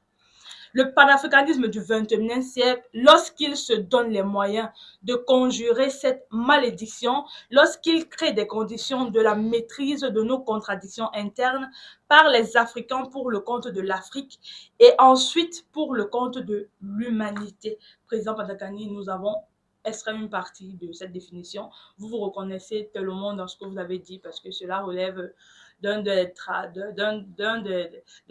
Le panafricanisme du 21e siècle, lorsqu'il se donne les moyens de conjurer cette malédiction, lorsqu'il crée des conditions de la maîtrise de nos contradictions internes par les Africains pour le compte de l'Afrique et ensuite pour le compte de l'humanité. Président Padakani, nous avons extrait une partie de cette définition. Vous vous reconnaissez tellement dans ce que vous avez dit parce que cela relève d'un des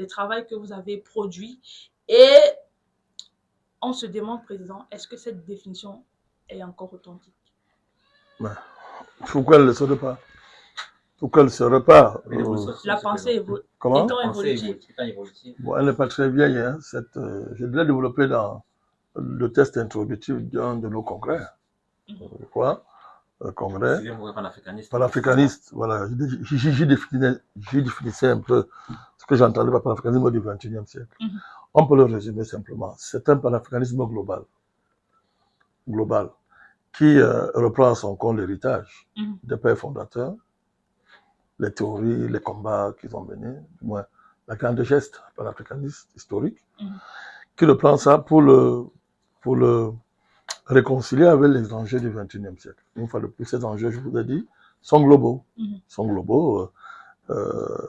travaux que vous avez produit. Et on se demande, Président, est-ce que cette définition est encore authentique? Pourquoi elle ne le serait pas? Pourquoi elle ne serait pas? La pensée évolue. Comment? Étant évolutive. Bon, elle n'est pas très vieille. Hein, je l'ai développée dans le test introductif d'un de nos congrès. Je crois. Congrès. Panafricaniste. Voilà. J'y définissais un peu ce que j'entendais par panafricanisme du 21e siècle. On peut le résumer simplement. C'est un panafricanisme global, qui reprend à son compte l'héritage des pères fondateurs, les théories, les combats qu'ils ont menés, du moins la grande geste panafricaniste historique, qui reprend ça pour le réconcilier avec les enjeux du 21e siècle. Une fois de plus, ces enjeux, je vous ai dit, sont globaux.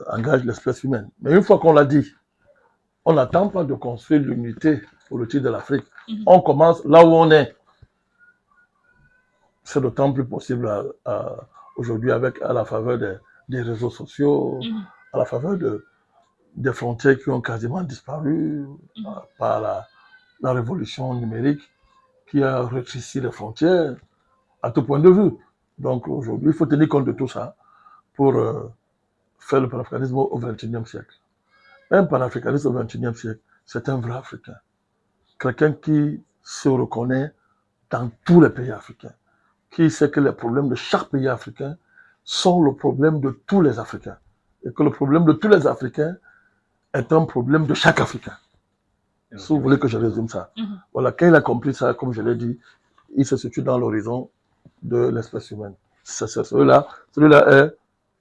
Engagent l'espèce humaine. Mais une fois qu'on l'a dit, on n'attend pas de construire l'unité politique de l'Afrique. On commence là où on est. C'est d'autant plus possible aujourd'hui à la faveur des réseaux sociaux, à la faveur des frontières qui ont quasiment disparu par la révolution numérique qui a rétréci les frontières à tout point de vue. Donc aujourd'hui, il faut tenir compte de tout ça pour faire le panafricanisme au XXIe siècle. Un panafricaniste au XXIe siècle, c'est un vrai Africain. Quelqu'un qui se reconnaît dans tous les pays africains, qui sait que les problèmes de chaque pays africain sont le problème de tous les Africains. Et que le problème de tous les Africains est un problème de chaque Africain. Si vous voulez que je résume ça. Voilà, quand il a compris ça, comme je l'ai dit, il se situe dans l'horizon de l'espèce humaine. Celui-là est,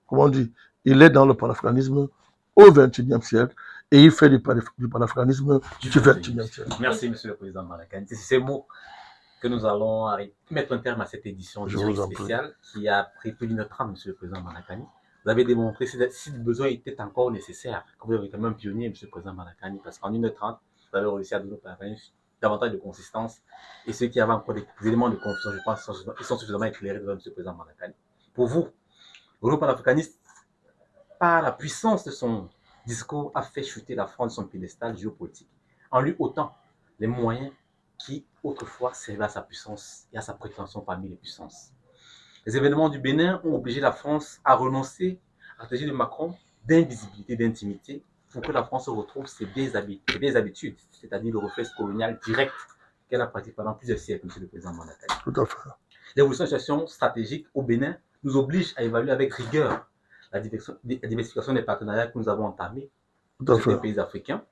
comment on dit, il est dans le panafricanisme au XXIe siècle et il fait du panafricanisme du XXIe siècle. Merci, Monsieur le Président Malakani. C'est ces mots que nous allons mettre un terme à cette édition spéciale qui a pris plus d'une trente, Monsieur le Président Malakani. Vous avez démontré, si le besoin était encore nécessaire, que vous êtes quand même pionnier, Monsieur le Président Malakani, parce qu'en 1h30, vous avez réussi à donner au panafricanisme davantage de consistance. Et ceux qui avaient encore des éléments de confusion, je pense, ils sont suffisamment éclairés devant Monsieur le Président Malakani. Pour vous, le groupe panafricaniste, par la puissance de son discours, a fait chuter la France de son piédestal géopolitique, en lui ôtant les moyens qui autrefois servaient à sa puissance et à sa prétention parmi les puissances. Les événements du Bénin ont obligé la France à renoncer à la stratégie de Macron d'invisibilité, d'intimité, pour que la France retrouve ses vieilles habitudes, c'est-à-dire le réflexe colonial direct qu'elle a pratiqué pendant plusieurs siècles, Monsieur le Président Malakani. Tout à fait. L'évolution de la situation stratégique au Bénin nous oblige à évaluer avec rigueur la diversification des partenariats que nous avons entamés avec les pays africains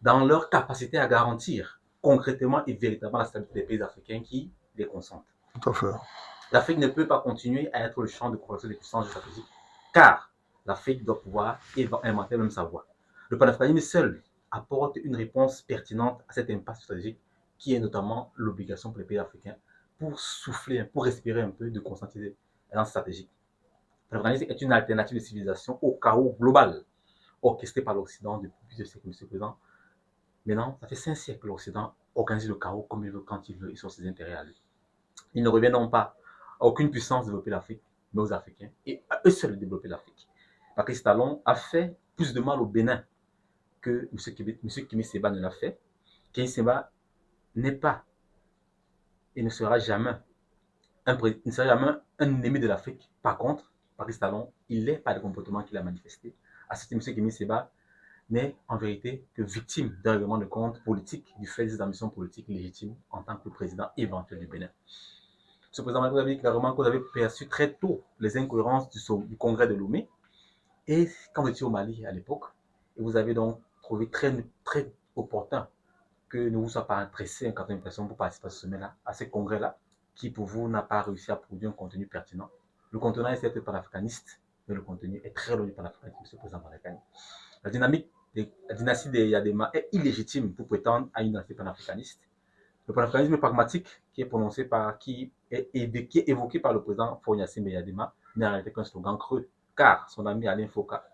dans leur capacité à garantir concrètement et véritablement la stabilité des pays africains qui les consentent. Tout à fait. L'Afrique ne peut pas continuer à être le champ de progression des puissances stratégiques, car l'Afrique doit pouvoir inventer même sa voie. Le panafricanisme seul apporte une réponse pertinente à cette impasse stratégique qui est notamment l'obligation pour les pays africains pour souffler, pour respirer un peu de constantité stratégique. Le panafricanisme est une alternative de civilisation au chaos global orchestré par l'Occident depuis plusieurs siècles, Monsieur le Président. Maintenant, ça fait 5 siècles que l'Occident organise le chaos comme il veut, quand il veut, et sur ses intérêts à lui. Ils ne reviendront pas à aucune puissance de développer l'Afrique, mais aux Africains, et à eux seuls de développer l'Afrique. Patrice Talon a fait plus de mal au Bénin que M. Kémy Séba ne l'a fait. Kémy Séba n'est pas et ne sera jamais un ennemi de l'Afrique. Par contre, Patrice Talon, il n'est pas le comportement qu'il a manifesté. À ce M. Kémy Séba n'est en vérité que victime d'un règlement de compte politique du fait des ambitions politiques légitimes en tant que président éventuel du Bénin. Ce président, vous avez dit clairement que vous avez perçu très tôt les incohérences du congrès de Lomé, et quand vous étiez au Mali à l'époque, et vous avez donc trouvé très, très opportun que ne vous soit pas adressé un quatrième impression pour participer à ce sommet-là, à ce congrès-là, qui pour vous n'a pas réussi à produire un contenu pertinent. Le contenu est certes panafricaniste, mais le contenu est très loin du panafricanisme, M. le Président Malakani. La dynastie des Yadema est illégitime pour prétendre à une dynastie panafricaniste. Le panafricanisme pragmatique qui est évoqué par le président Faure-Gnassingbé Eyadema n'est en réalité qu'un slogan creux, car son ami Alain Foka,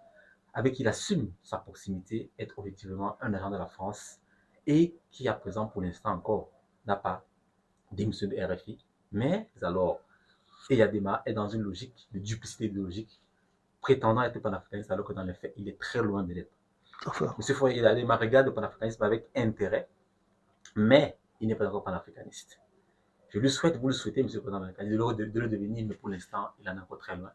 avec qui il assume sa proximité, est objectivement un agent de la France et qui, à présent, pour l'instant encore, n'a pas démissionné de RFI. Mais alors, Eyadema est dans une logique de duplicité idéologique, prétendant être panafricaniste, alors que dans les faits, il est très loin de l'être. M. Faure-Eyadema regarde le panafricanisme avec intérêt, mais il n'est pas encore panafricaniste. Je lui souhaite, vous le souhaitez, M. le Président Malakani, de le devenir, mais pour l'instant, il en est encore très loin.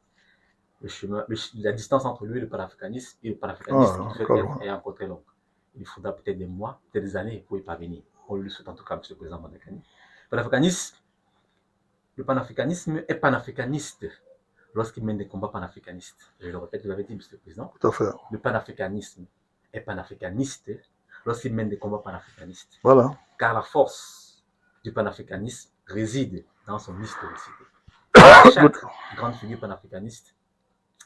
La distance entre lui et le panafricanisme est encore très longue. Il faudra peut-être des mois, peut-être des années pour y parvenir. On le souhaite en tout cas, M. le Président Malakani. Le panafricanisme est panafricaniste lorsqu'il mène des combats panafricanistes. Je le répète, vous l'avez dit, M. le Président. Tout à fait. Le panafricanisme est panafricaniste lorsqu'il mène des combats panafricanistes. Voilà. Car la force du panafricanisme réside dans son historicité. Chaque grande figure panafricaniste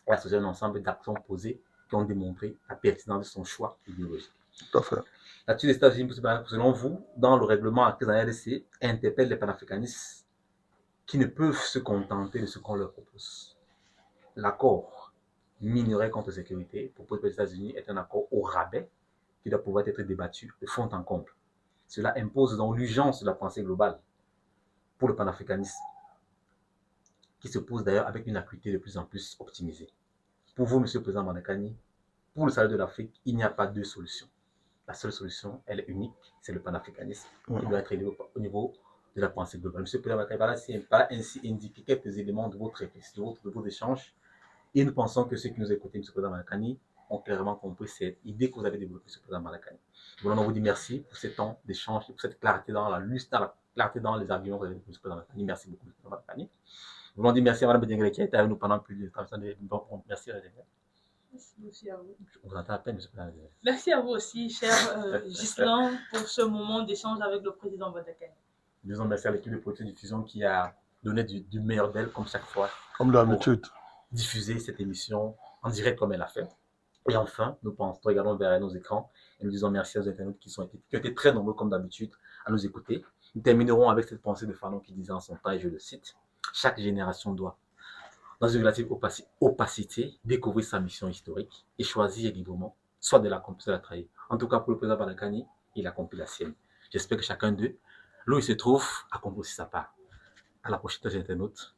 a associé un ensemble d'actions posées qui ont démontré la pertinence de son choix idéologique. Tout à fait. Là-dessus, les États-Unis, selon vous, dans le règlement acquis dans la RDC, interpellent les panafricanistes qui ne peuvent se contenter de ce qu'on leur propose. L'accord minerai contre sécurité proposé par les États-Unis est un accord au rabais qui doit pouvoir être débattu de fond en comble. Cela impose donc l'urgence de la pensée globale pour le panafricanisme, qui se pose d'ailleurs avec une acuité de plus en plus optimisée. Pour vous, M. le Président Malakani, pour le salut de l'Afrique, il n'y a pas deux solutions. La seule solution, elle est unique, c'est le panafricanisme, qui doit être élevé au niveau de la pensée globale. M. le Président Malakani va ainsi indiquer quelques éléments de votre réflexion, de vos échanges, et nous pensons que ceux qui nous écoutent, M. le Président Malakani, ont clairement compris cette idée que vous avez développée, M. le Président Malakani. Nous voulons vous dire merci pour ce temps d'échange et pour cette clarté dans la lutte, clarté dans les arguments que vous avez développés, M. le Président Malakani. Merci beaucoup, M. le Président Malakani. Nous voulons dire merci à Mme Bedingele qui a été avec nous pendant plus de temps. Merci, Mme Bedingele. Merci à vous. On vous entend à peine, M. le Président. Merci à vous aussi, cher Ghislain, pour ce moment d'échange avec le président Malakani. Disons merci à l'équipe de Production Diffusion qui a donné du meilleur d'elle, comme chaque fois. Comme d'habitude. Diffuser cette émission en direct comme elle l'a fait. Et enfin, nous regardons vers nos écrans et nous disons merci aux internautes qui ont été très nombreux comme d'habitude à nous écouter. Nous terminerons avec cette pensée de Fanon qui disait en son temps, et je le cite, « Chaque génération doit, dans une relative opacité, découvrir sa mission historique et choisir librement, soit de l'accomplir, soit de la trahir. » En tout cas, pour le président Balakani, il accomplit la sienne. J'espère que chacun d'eux, là où il se trouve, accomplit aussi sa part. À la prochaine, internaute.